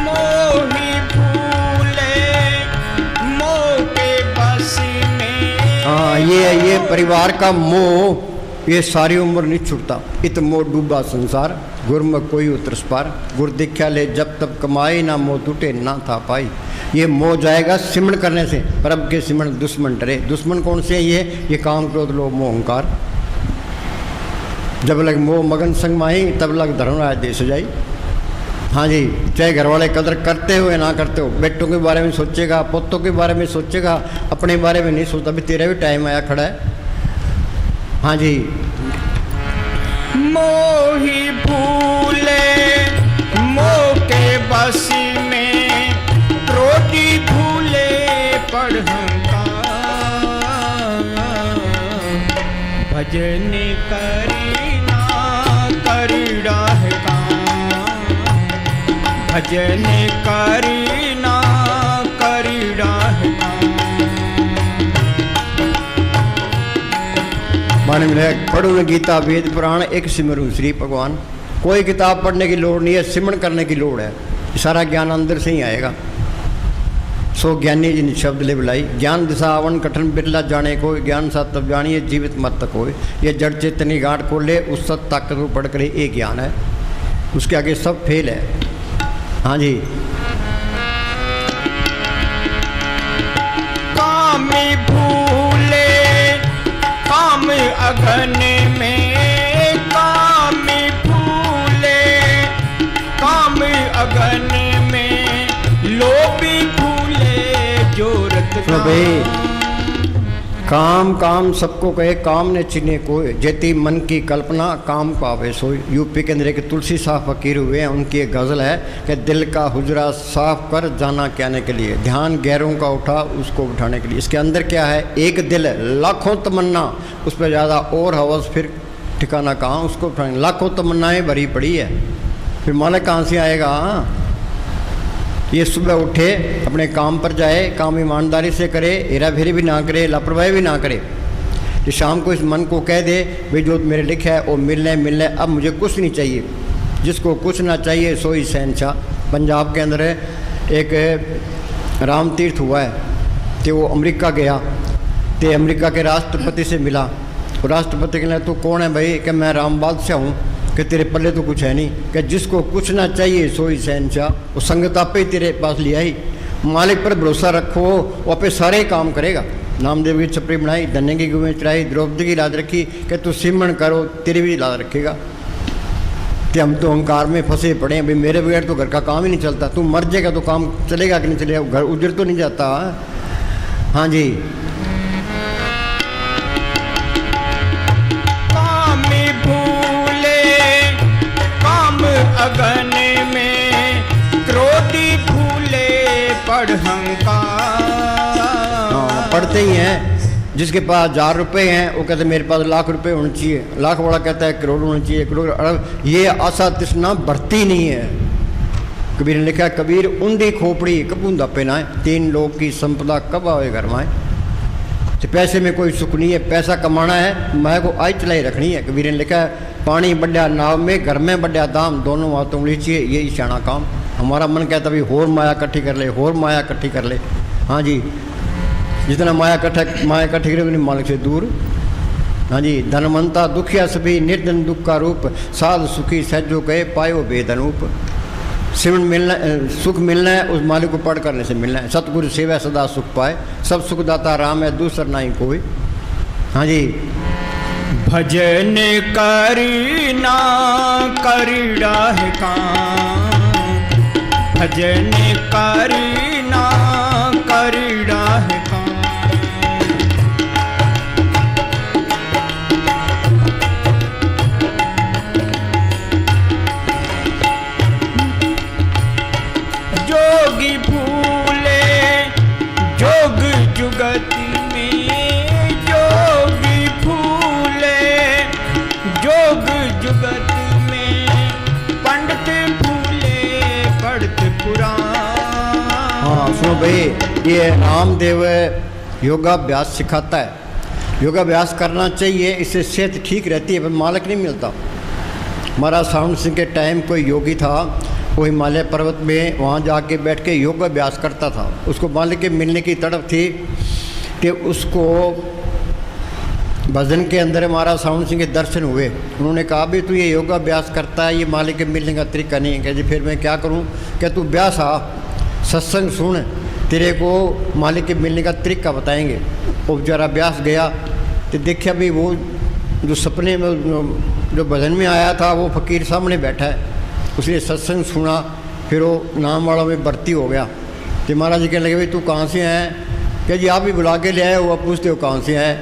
मोही भूले मोह के बस में। हाँ, ये परिवार का मोह ये सारी उम्र नहीं छूटता। इत मोह डूबा संसार, गुरमुख कोई उतरस पार। गुर दीक्षा ले जब तब कमाई, ना मोह टूटे ना था पाई। ये मोह जाएगा सिमरन करने से। पर अब के सिमरन दुश्मन डरे। दुश्मन कौन से? ये काम क्रोध लोभ मोह अहंकार। जब लग मोह मगन संग माही, तब लग धर्मराज देश जाई। हाँ जी, चाहे घर वाले कदर करते हो या ना करते हो, बेटों के बारे में सोचेगा, पोतों के बारे में सोचेगा, अपने बारे में नहीं सोचता। अभी तेरा भी टाइम आया खड़ा है। हाँ जी, मोही भूले मोह के बस में, रोटी भूले पढ़का। भजन करना करड़ा है काम। भजन करना करड़ा है काम। माने मिले पढ़ो न गीता वेद पुराण, एक सिमरू श्री भगवान। कोई किताब पढ़ने की लोड़ नहीं है, सिमरन करने की लोड़ है। सारा ज्ञान अंदर से ही आएगा। सो ज्ञानी जिन शब्द ले बुलाई, ज्ञान दिशा आवन कठिन बिरला जाने को, ज्ञान सा तब जानिए जीवित मत तक होए। ये जड़ चेतनी गांठ को ले, उस सत ताकत को पढ़ करे, ये ज्ञान है। उसके आगे सब फेल है। हाँ जी, अगन में काम फूले, काम अगन में लोभी फूले जोरत सुनो भाई, काम काम सबको कहे, काम ने चिन्हे कोई, जेती मन की कल्पना काम पावे सोई। यूपी के अंदर एक तुलसी साहब फकीर हुए हैं, उनकी एक गज़ल है कि दिल का हुजरा साफ कर जाना कहने के लिए, ध्यान गैरों का उठा उसको उठाने के लिए। इसके अंदर क्या है, एक दिल लाखों तमन्ना, उस पर ज़्यादा और हवस, फिर ठिकाना कहाँ उसको उठाने। लाखों तमन्नाएँ भरी पड़ी है, फिर मालिक कहाँ से आएगा। ये सुबह उठे, अपने काम पर जाए, काम ईमानदारी से करे, हेरा फेरी भी ना करे, लापरवाही भी ना करे। कि शाम को इस मन को कह दे भाई जो मेरे लिखा है वो मिलने, अब मुझे कुछ नहीं चाहिए। जिसको कुछ ना चाहिए सोई शहंशाह। पंजाब के अंदर एक राम तीर्थ हुआ है, तो वो अमेरिका गया, तो अमेरिका के राष्ट्रपति से मिला। और राष्ट्रपति के लिए तू कौन है भाई, कि मैं राम बादशाह हूँ, कि तेरे पल्ले तो कुछ है नहीं, कि जिसको कुछ ना चाहिए सोई शहंशाह। वो संगत आपे ही तेरे पास लिया ही। मालिक पर भरोसा रखो, वो आपे सारे काम करेगा। नामदेव की छपरी बनाई, धन्य की गुमें चढ़ाई, द्रौपदी की लाज रखी कि तू सिमरण करो, तेरी भी लाज रखेगा। कि हम तो अहंकार में फंसे पड़े हैं भाई, मेरे बगैर तो घर का काम ही नहीं चलता, तू मर जाएगा तो काम चलेगा कि नहीं चलेगा, घर उजड़ तो नहीं जाता। हाँ जी, अगन में क्रोधी फूले पढ़हंकार। हाँ, पढ़ते ही हैं। जिसके पास 1000 रुपये हैं वो कहते मेरे पास लाख रुपए होने चाहिए, लाख वाला कहता है करोड़ होने चाहिए, करोड़। अरब ये आशा तृष्णा बढ़ती नहीं है। कबीर ने लिखा है, कबीर उंधी खोपड़ी कबूंदा पहनाए, 3 लोग की संपदा कब आवे घर माए। तो पैसे में कोई सुख नहीं है, पैसा कमाना है, मैं को आई चलाई रखनी है। कबीर ने लिखा है, पानी बढ़िया नाव में, घर में बढ़िया दाम, दोनों हाथों में चाहिए, ये ईशाना काम। हमारा मन कहता भाई होर माया इकट्ठी कर ले, होर माया इकट्ठी कर ले। हाँ जी, जितना माया इकट्ठी करे मालिक से दूर। हाँ जी, धनवंता दुखिया सभी, निर्धन दुख का रूप, साध सुखी सहजो कहे पायो बेदनूप। सिमरण मिलना, सुख मिलना है उस मालिक को पढ़ करने से मिलना है। सतगुरु सेवा सदा सुख पाए, सब सुखदाता राम है, दूसरा नहीं कोई। हाँ जी, भजन करी ना करीड़ा है काम, भजन करी ना करीड़ा है काम। जोगी फूले जोग जुगत में, जोगी फूले जोग जुगत में, पंडित फूले पढ़त पुराण। हाँ सुनो भाई, ये रामदेव योगाभ्यास सिखाता है। योगाभ्यास करना चाहिए, इससे सेहत ठीक रहती है, पर मालिक नहीं मिलता। महाराज सावंत सिंह के टाइम कोई योगी था, वो हिमालय पर्वत में वहाँ जाके बैठ के योगाभ्यास करता था। उसको मालिक के मिलने की तड़प थी कि उसको भजन के अंदर महाराज सावंत सिंह के दर्शन हुए। उन्होंने कहा भी तू ये योगाभ्यास करता है, ये मालिक के मिलने का तरीका नहीं है। कह जी फिर मैं क्या करूँ? क्या तू ब्यास आ, सत्संग सुन, तेरे को मालिक के मिलने का तरीका बताएंगे। वो बेचारा ब्यास गया तो देखा भी वो जो सपने में जो भजन में आया था वो फकीर सामने बैठा है। उसने सत्संग सुना, फिर वो नाम वालों में भर्ती हो गया। तो महाराज जी कहने लगे भाई तू कहाँ से है? क्या जी आप भी बुला के ले आए हो, आप पूछते हो कहाँ से हैं?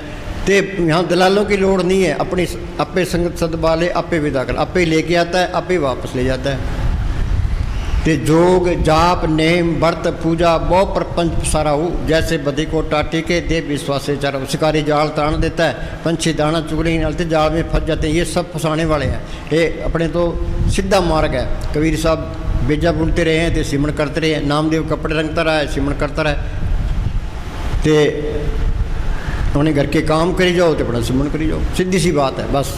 तो यहाँ दलालों की लोड़ नहीं है, अपनी आपे संगत सदबाले आपे विदा कर, आपे लेके आता है, आपे वापस ले जाता है। ते जोग जाप नेम व्रत पूजा बहु प्रपंच सारा हो, जैसे बदी को टाटी के दे विश्वास से चारा। शिकारी जाल तान देता है, पंछी दाना चुगली डालते जाल में फंस जाते हैं। ये सब फंसाने वाले हैं, ये अपने तो सीधा मार्ग है। कबीर साहब बेजा बुनते रहे हैं तो सिमरण करते रहे, नामदेव कपड़े रंगता रहा है, सिमरण करता रहा। तो उन्हें घर के काम करी जाओ तो अपना सिमरण करी जाओ, सीधी सी बात है। बस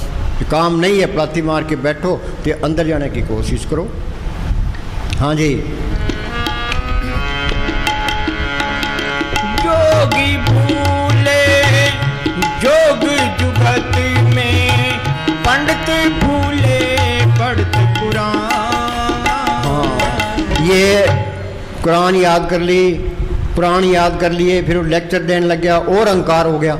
काम नहीं है प्लाती मार के बैठो, तो अंदर जाने की कोशिश करो। हाँ जी, जोगी भूले जोग जुगत में, पंडित भूले पढ़त पुराण। हाँ ये कुरान याद कर ली, पुराण याद कर लिए, फिर वो लेक्चर देने लग गया और अहंकार हो गया।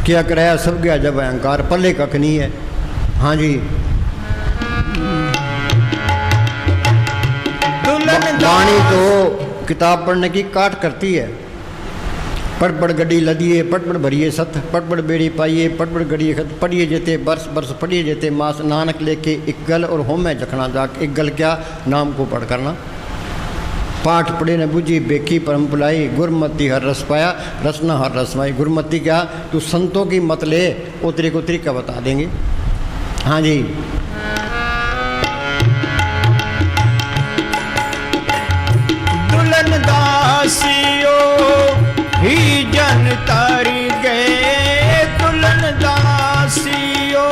क्या कराया सब गया जब अहंकार पल्ले कख नहीं है। हाँ जी, वाणी तो किताब पढ़ने की काट करती है। पड़ गड्डी लदिए पड़ भरिए सत पड़ बेड़ी पाइए पड़ गड़िए खत पढ़िए जेते बरस बरस पढ़िए जेते मास नानक लेके इक्गल और होमे जखना जाक। इक्गल क्या? नाम को पढ़ करना। पाठ पढ़े न बुझी बेखी परम बुलाई गुरमती हर रस पाया रसना हर रस पाई। गुरमती क्या? तू संतों की मत ले, वो तेरे को तरीका बता देंगे। हाँ जी, दुल्हन दासियो ही जन तर गए, दुल्हन दासियो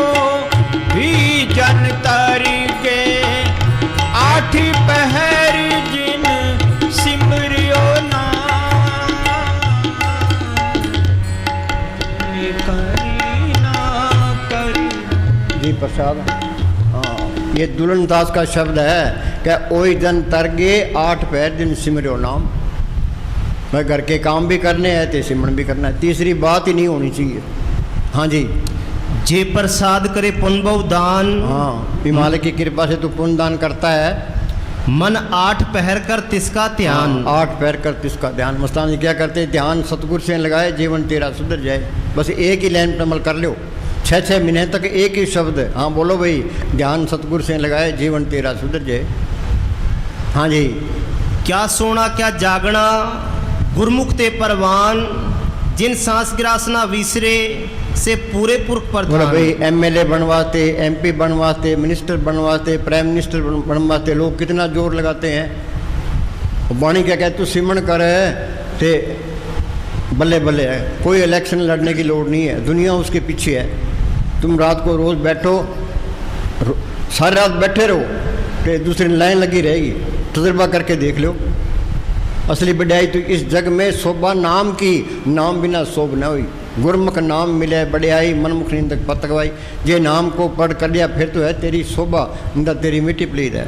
ही जन तर गए। आठी पहर जिन सिमरियो नाम, करी ना करी। जी प्रसाद। हाँ, ये दुल्हन दास का शब्द है कि ओई जन तरगे 8 पैर दिन सिमरियो नाम। मैं घर के काम भी करने हैं तो सिमरन भी करना है। तीसरी बात ही नहीं होनी चाहिए। हाँ जी, जे प्रसाद करे पुण्य दान। हाँ, हिमालय की कृपा से तू पुण्य दान करता है। मन 8 पहर कर तिसका ध्यान। 8 पैर कर तिसका ध्यान। मस्तान जी क्या करते? ध्यान सतगुरु से लगाए जीवन तेरा सुधर जाए। बस एक ही लाइन पर अमल कर लो, 6-6 महीने तक एक ही शब्द। हाँ बोलो भाई, ध्यान सतगुरु से लगाए जीवन तेरा सुधर जाए। हाँ जी, क्या सोना क्या जागना गुरमुख ते परवान, जिन सांस गिरासना विसरे से पूरे पुरख पर बोलो भाई, MLA बनवाते, MP बनवाते, मिनिस्टर बनवाते, प्राइम मिनिस्टर बनवाते, लोग कितना जोर लगाते हैं। वाणी क्या कहते? तू सिमरन कर ते बल्ले बल्ले है। कोई इलेक्शन लड़ने की लोड़ नहीं है, दुनिया उसके पीछे है। तुम रात को रोज़ बैठो, सारी रात बैठे रहो कि दूसरी लाइन लगी रहेगी। तजुर्बा करके देख लो। असली बढ़ाई तो इस जग में शोभा नाम की, नाम बिना शोभ न हुई। गुरमुख नाम मिले बढ़ियाई मनमुख निंदक पतकवाई। जे नाम को पढ़ कर लिया फिर तो है तेरी शोभा, निंदा तेरी मिट्टी प्लीद है।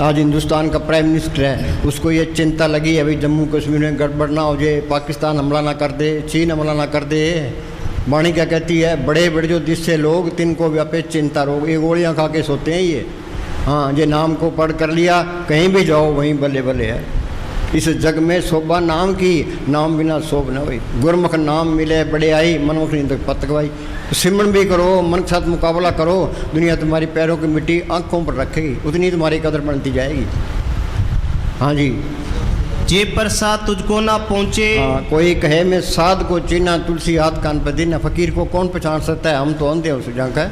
आज हिंदुस्तान का प्राइम मिनिस्टर है, उसको ये चिंता लगी है भाई जम्मू कश्मीर में गड़बड़ ना हो जाए, पाकिस्तान हमला ना कर दे, चीन हमला ना कर दे। वाणी क्या कहती है? बड़े बड़े जो जिससे लोग तिनको व्यापे चिंता रोग, ये गोलियाँ खा के सोते हैं ये। हाँ, ये नाम को पढ़ कर लिया कहीं भी जाओ वहीं बल्ले बल्ले है। इस जग में शोभा नाम की, नाम बिना शोभ न हुई। गुरमुख नाम मिले बढ़ियाई मनमुख निंदक पतकवाई। सिमरन भी करो, मन के साथ मुकाबला करो, दुनिया तुम्हारी पैरों की मिट्टी आंखों पर रखेगी, उतनी तुम्हारी कदर बनती जाएगी। हाँ जी, जे प्रसाद तुझको ना पहुँचे। हाँ, कोई कहे मैं साध को चीना तुलसी हाथ कान पर देना। फकीर को कौन पहचान सकता है? हम तो अंधे उस जंग है।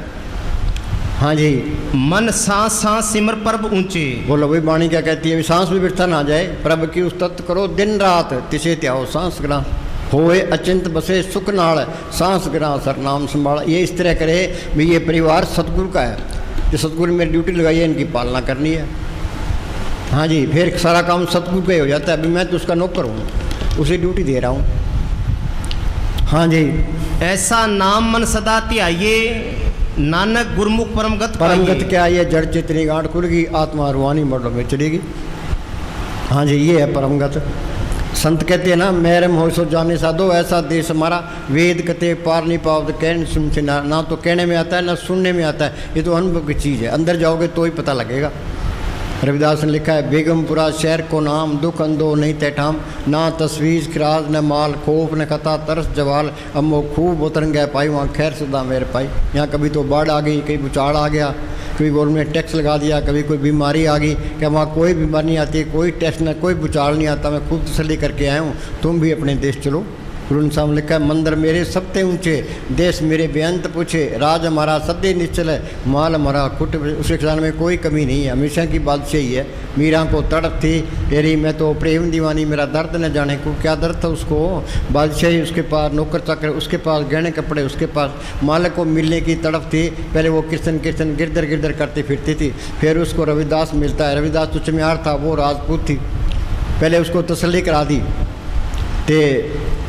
हाँ जी, मन सांस सांस सिमर प्रभ ऊंचे। बोलो भाई, वाणी क्या कहती है? सांस भी व्यर्थ ना जाए, प्रभ की उस्तत करो दिन रात, तिसे त्याओ सांस ग्रह होए अचिंत बसे सुख नाल, सांस ग्रह सर नाम संभाला। ये इस तरह करे भी ये परिवार सतगुरु का है, जो सतगुरु मेरी ड्यूटी लगाई है, इनकी पालना करनी है। हाँ जी, फिर सारा काम सतगुरु का ही हो जाता है। अभी मैं तो उसका नौकर हूँ, उसे ड्यूटी दे रहा हूँ। हाँ जी, ऐसा नाम मन सदा त्याइए, नानक गुरमुख परमगत परमगत क्या? ये जड़ चितनी गांठ खुलगी, आत्मा रुहानी मर्डों में चलेगी। हाँ जी, ये है परमगत। संत कहते हैं ना, मैरम हो सो जाने साधो, ऐसा देश हमारा वेद कते पार नहीं पाओ। तो कहने सुन से ना तो कहने में आता है ना सुनने में आता है, ये तो अनुभव की चीज़ है। अंदर जाओगे तो ही पता लगेगा। रविदास ने लिखा है, बेगमपुरा शहर को नाम, दुख अंदो नहीं तैठाम, ना तस्वीर खराज न माल, खौफ न खता तरस जवाल, अम्मो खूब उतरन गए पाई, वहाँ खैर सदा मेरे पाई। यहाँ कभी तो बाढ़ आ गई, कभी भूचाड़ आ गया, कभी गवर्नमेंट ने टैक्स लगा दिया, कभी कोई बीमारी आ गई। क्या वहाँ कोई बीमारी नहीं आती, कोई टैक्स न, कोई भूचाड़ नहीं आता। मैं खूब तसल्ली करके आया हूँ, तुम भी अपने देश चलो। गुरु साहब लिखा है, मंदिर मेरे सबते ऊंचे, देश मेरे बेअंत पूछे, राज हमारा सदे निश्चल है, माल हमारा कुट। उस खजाने में कोई कमी नहीं है, हमेशा की बादशाही है। मीरा को तड़प थी तेरी, मैं तो प्रेम दीवानी, मेरा दर्द न जाने को। क्या दर्द था उसको? बादशाही उसके पास, नौकर चाकर उसके पास, गहने कपड़े उसके पास, मालिक को मिलने की तड़प थी। पहले वो कीर्तन कीर्तन गिरदर गिरदर करती फिरती थी। फिर उसको रविदास मिलता है, रविदास तो चमियार था, वो राजपूत थी। पहले उसको तसल्ली करा दी, ते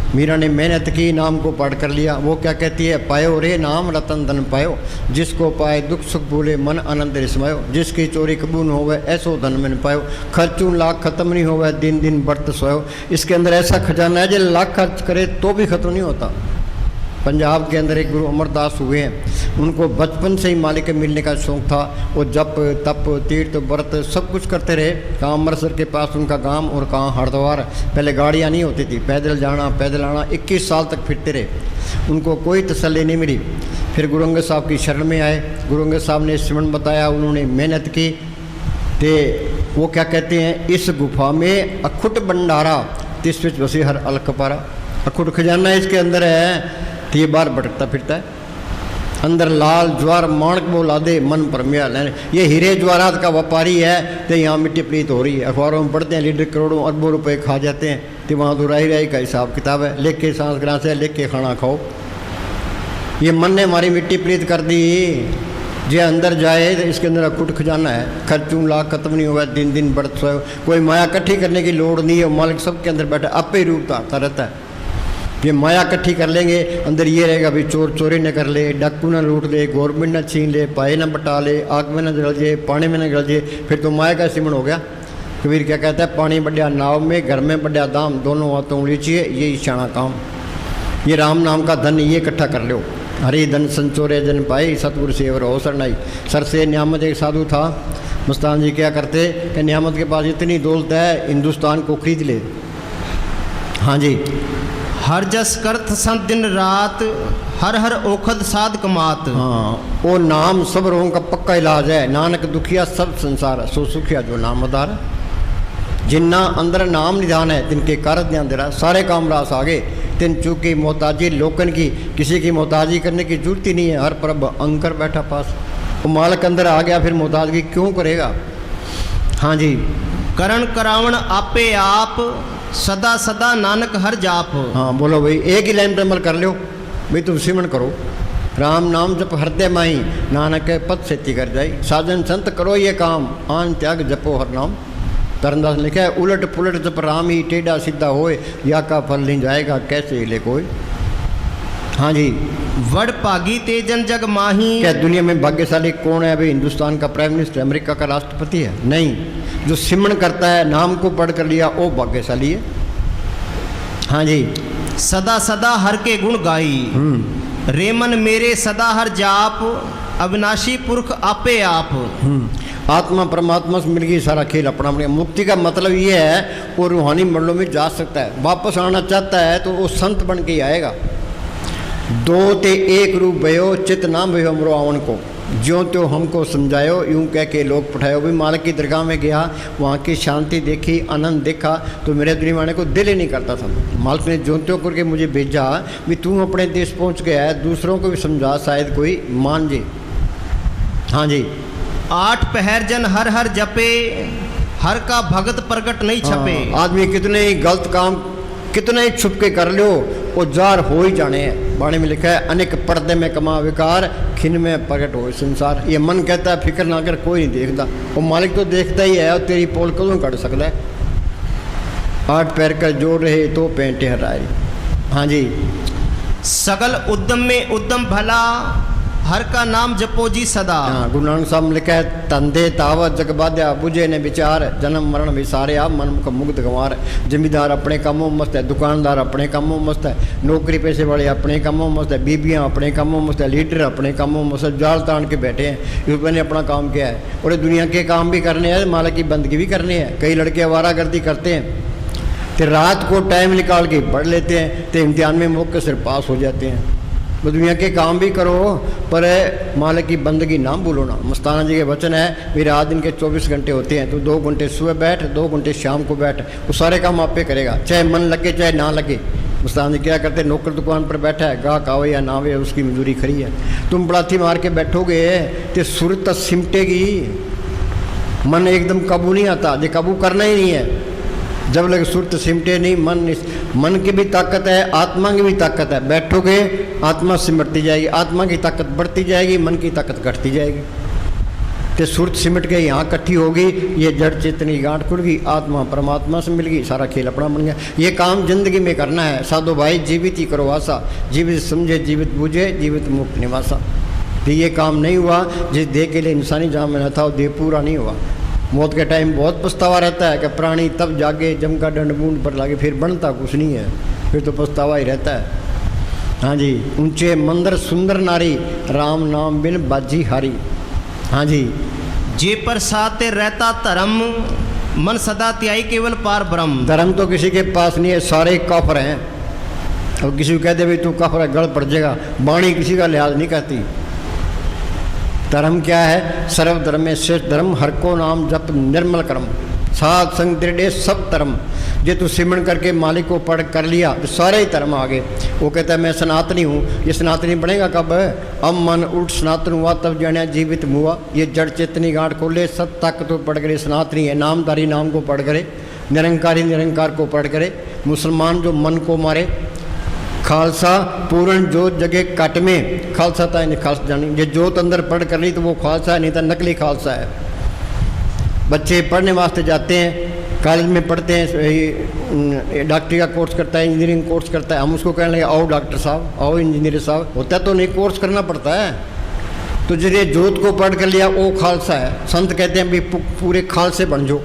मीरा ने मेहनत की, नाम को पढ़ कर लिया। वो क्या कहती है? पायो रे नाम रतन धन पायो, जिसको पाए दुख सुख भूले मन आनंद रिसमायो, जिसकी चोरी कबूल होवे ऐसो धन में पायो, खर्चूं लाख खत्म नहीं होवे दिन दिन बढ़त सोयो। इसके अंदर ऐसा खजाना है जो लाख खर्च करे तो भी खत्म नहीं होता। पंजाब के अंदर एक गुरु अमरदास हुए हैं, उनको बचपन से ही मालिक के मिलने का शौक़ था। वो जप तप तीर्थ व्रत सब कुछ करते रहे। कहाँ अमृतसर के पास उनका गांव और कहाँ हरिद्वार। पहले गाड़ियाँ नहीं होती थी, पैदल जाना पैदल आना, 21 साल तक फिरते रहे। उनको कोई तसल्ली नहीं मिली। फिर गुरु अंगद साहब की शरण में आए। गुरु अंगद साहब ने सिमरन बताया, उन्होंने मेहनत की। तो वो क्या कहते हैं, इस गुफा में अखुट भंडारा तिस विच बसी हर अलकपारा। अखुट खजाना इसके अंदर है, तो ये बाहर भटकता फिरता है। अंदर लाल ज्वार माणक बोला दे मन परमिया लेने। ये हीरे ज्वारात का व्यापारी है, तो यहाँ मिट्टी प्रीत हो रही है। अखबारों में पढ़ते हैं लीडर करोड़ों अरबों रुपए खा जाते हैं, तो वहाँ तो राही राही का हिसाब किताब है। लेख के सांस ग्रास है, लेख के खाना खाओ। ये मन ने हमारी मिट्टी प्रीत कर दी। जो अंदर जाए तो इसके अंदर अखुट खजाना है, खर्चूं लाख खत्म नहीं होगा, दिन दिन बढ़त सोए। कोई माया इकट्ठी करने की लोड़ नहीं है, मालिक सबके अंदर बैठा आपे ही रूप धारता रहता है। ये माया इकट्ठी कर लेंगे, अंदर ये रहेगा भी चोर चोरी न कर ले, डाकू न लूट ले, गवर्नमेंट न छीन ले, पाए न बटा ले, आग में न जल जाए, पानी में न गल जाए, फिर तो माया का सिमरण हो गया। कबीर क्या कहता है, पानी बढ़िया नाव में, घर में बढ़िया दाम, दोनों हाथों लीजिए ये शाना काम। ये राम नाम का धन ये इकट्ठा कर लो। हरि धन संचोरे जन पाई, सतगुरु सेवर हो शरणाई। सर से न्यामत एक साधु था, मुस्तान जी क्या करते कि न्यामत के पास इतनी दौलत है, हिंदुस्तान को खरीद ले। हाँ जी, हर जस करत संत दिन रात, हर हर ओखद साध कमात। हाँ, वो नाम सब रोगों का पक्का इलाज है। नानक दुखिया सब संसार, सो सुखिया जो नाम अदार। जिन्ना अंदर नाम निधान है, तिनके कार्य ध्यान दे रहा, सारे काम रास आगे। तिन चूकी मोहताजी लोकन की, किसी की मोहताजी करने की जरूरत ही नहीं है। हर परब अंकर बैठा पास, वो मालिक अंदर आ गया, फिर मोहताजगी क्यों करेगा। हाँ जी, करण करावण आपे आप, सदा सदा नानक हर जाप। हाँ बोलो भाई, एक ही लाइन पर अमल कर लो भाई, तुम सिमरन करो। राम नाम जप हृदय माही, नानक के पद सेती कर जाई। साजन संत करो ये काम, आन त्याग जपो हर नाम। तरनदास ने लिखा है, उलट पुलट जप राम ही, टेढ़ा सीधा होए, या का फल नहीं जाएगा कैसे ले कोई। हाँ जी, वड पागी तेजन जग माही। क्या दुनिया में भाग्यशाली कौन है? अभी हिंदुस्तान का प्राइम मिनिस्टर, अमेरिका का राष्ट्रपति है? नहीं, जो सिमरन करता है, नाम को पढ़ कर लिया, वो भाग्यशाली है। हाँ जी, सदा सदा हर के गुण गाई, रेमन मेरे सदा हर जाप, अविनाशी पुरख आपे आप। आत्मा परमात्मा से मिल गई, सारा खेल अपना अपना। मुक्ति का मतलब ये है, वो रूहानी मंडलों में जा सकता है। वापस आना चाहता है तो वो संत बन के ही आएगा। दो ते एक रूप भयो, चित नाम भयो हमरो आवन को, ज्यों त्यों हमको समझायो, यूं कह के लोग पठायो। भी मालिक की दरगाह में गया, वहाँ की शांति देखी, आनंद देखा, तो मेरे दुनिया आने को दिल ही नहीं करता था। मालिक ने ज्यों त्यों करके मुझे भेजा भी तू अपने देश पहुँच गया है, दूसरों को भी समझा, शायद कोई मान जे। हाँ जी, आठ पहर जन हर हर जपे, हर का भगत प्रगट नहीं छपे। आदमी कितने ही गलत काम कितने ही छुप के कर लो, वो जार हो ही जाने हैं। बाणी में लिखा है, अनेक पर्दे में कमा विकार, खिन में प्रगट हो संसार। ये मन कहता है फिक्र ना कर, कोई नहीं देखता, वो मालिक तो देखता ही है। और तेरी पोल कदों कट सकता है। आठ पैर कर जोड़ रहे तो पेंटे हराए। हाँ जी, सगल उद्यम में उद्यम भला, हर का नाम जपो जी सदा। हाँ, गुरु नानक साहब ने लिखा है, तंदे तावत जग बाध्या, बुझे ने विचार, जन्म मरण विसारे आप, मन मुख मुग्ध गंवार। जमींदार अपने कामों मस्त है, दुकानदार अपने कामों मस्त है, नौकरी पैसे वाले अपने कामों मस्त है, बीबियाँ अपने कामों मस्त है, लीडर अपने कामों मस्त है, जाल तान के बैठे हैं। यूपी ने अपना काम किया है, और दुनिया के काम भी करने हैं, मालिक की बंदगी भी करनी है। कई लड़के आवारागर्दी करते हैं, तो रात को टाइम निकाल के पढ़ लेते हैं, तो इम्तिहान में मौके से पास हो जाते हैं। वो दुनिया के काम भी करो, पर मालिक की बंदगी ना भूलो ना। मस्ताना जी के वचन है, मेरे रात दिन के 24 घंटे होते हैं, तो 2 घंटे सुबह बैठ, 2 घंटे शाम को बैठ, वो सारे काम आप पे करेगा, चाहे मन लगे चाहे ना लगे। मस्ताना जी क्या करते, नौकर दुकान पर बैठा है, गाहक आवे या ना आवे, उसकी मजदूरी खरी है। तुम बड़ाथी मार के बैठोगे तो सूरत सिमटेगी, मन एकदम काबू नहीं आता। जो काबू करना ही नहीं है, जब लगे सूरत सिमटे नहीं। मन की भी ताकत है, आत्मा की भी ताकत है। बैठोगे आत्मा सिमटती जाएगी, आत्मा की ताकत बढ़ती जाएगी, मन की ताकत घटती जाएगी। तो सूरत सिमट के यहाँ इकट्ठी होगी, ये जड़ चेतनी गांठ खुल गई, आत्मा परमात्मा से मिल गई, सारा खेल अपना बन गया। ये काम जिंदगी में करना है साधो भाई, जीवित ही करो आशा, जीवित समझे जीवित बूझे, जीवित मुक्त निवासा। तो ये काम नहीं हुआ, जिस देह के लिए इंसानी जान में न था, वो देह पूरा नहीं हुआ। मौत के टाइम बहुत पछतावा रहता है कि प्राणी तब जागे जम का दंड बूंद पर लागे, फिर बनता कुछ नहीं है, फिर तो पछतावा ही रहता है। हाँ जी, ऊंचे मंदिर सुंदर नारी, राम नाम बिन बाजी हारी। हाँ जी, जे प्रसाद ते रहता धर्म, मन सदा त्याई केवल पार ब्रह्म। धर्म तो किसी के पास नहीं है, सारे काफर हैं। और किसी को कह दे भाई तू काफर है, गल पड़ जाएगा। वाणी किसी का लिहाज नहीं करती। धर्म क्या है? सर्व धर्म में श्रेष्ठ धर्म, हर को नाम जप निर्मल कर्म, साध संग दृढ़ सब धर्म। जे तू सिमरन करके मालिक को पढ़ कर लिया तो सारे ही धर्म आ गए। वो कहता है मैं सनातनी हूँ। ये सनातनी बनेगा कब? अब मन उठ सनातन हुआ तब जाने जीवित हुआ। ये जड़ चेतनी गांठ खोले, सब तक तो पढ़ करे सनातनी है। नामधारी नाम को पढ़ करे, निरंकारी निरंकार को पढ़ करे। मुसलमान जो मन को मारे, खालसा पूर्ण जोत जगे कट में, खालसा था इन्हें खास जानी। जे जोत अंदर पढ़ कर ली तो वो खालसा है, नहीं तो नकली खालसा है। बच्चे पढ़ने वास्ते जाते हैं, कॉलेज में पढ़ते हैं, डॉक्टरी का कोर्स करता है, इंजीनियरिंग कोर्स करता है। हम उसको कहने लगे आओ डॉक्टर साहब, आओ इंजीनियर साहब। होता तो नहीं, कोर्स करना पड़ता है। तो जिन्हें जोत को पढ़ कर लिया वो खालसा है। संत कहते हैं भी पूरे खालसे बन जाओ।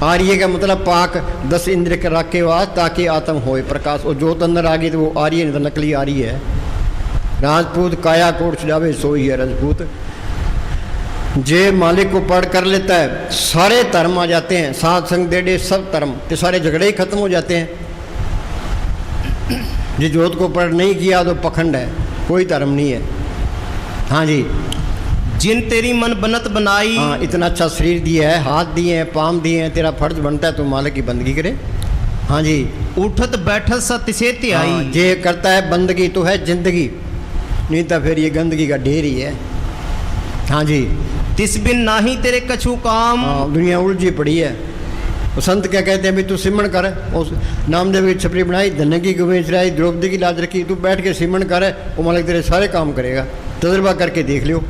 आर्य का मतलब पाक 10 इंद्र के रख के वास, ताकि आत्म होए प्रकाश। और जोत अंदर आ गई तो वो आर्य नहीं तो नकली आर्य है। राजपूत काया कोट छुड़ावे सोई है राजपूत। जे मालिक को पढ़ कर लेता है सारे धर्म आ जाते हैं, साध संग देड़े सब धर्म, तो सारे झगड़े ही खत्म हो जाते हैं। जे जोत को पढ़ नहीं किया तो पखंड है, कोई धर्म नहीं है। हाँ जी, जिन तेरी मन बनत बनाई। हाँ, इतना अच्छा शरीर दिया है, हाथ दिए हैं, पाम दिए हैं, तेरा फर्ज बनता है तो मालिक की बंदगी करे। हाँ जी, उठत बैठत सत्य से त्याई। हाँ, जे करता है बंदगी तो है जिंदगी, नहीं तो फिर ये गंदगी का ढेर ही है। हाँ जी, तिस बिन नाही तेरे कछु काम। हाँ, दुनिया उलझी पड़ी है। तो संत क्या कहते हैं भी तू सिमरन कर। उस नामदेव की छपरी बनाई, धन की गुमेश चढ़ाई, द्रौपदी की लाज रखी, तू बैठ के सिमरन कर, वो मालिक तेरे सारे काम करेगा। तजुर्बा करके देख लियो,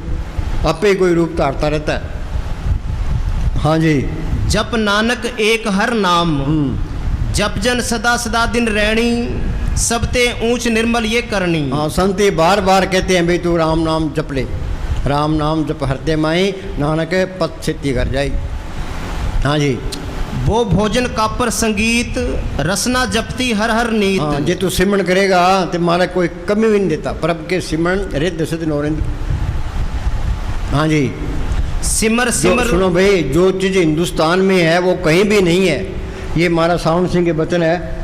आपे ही कोई रूप धारता रहता है। हाँ जी, जप नानक एक हर नाम, जप जन सदा सदा दिन रैणी, सबते ऊंच निर्मल ये करनी। हाँ, संत ही बार बार कहते हैं भाई तू राम नाम जप ले, राम नाम जप हरते माई, नानक पद सिद्धि कर जाई। हाँ जी, वो भोजन कापर संगीत, रसना जपती हर हर नीत। हाँ, जे तू सिमरन करेगा तो मारा कोई कमी भी नहीं देता। प्रभ के सिमरन रिद्ध सिद्ध नौरिंद। हाँ जी, सिमर सिमर। सुनो भाई, जो चीज़ हिंदुस्तान में है वो कहीं भी नहीं है। ये हमारा सावन सिंह के वचन है।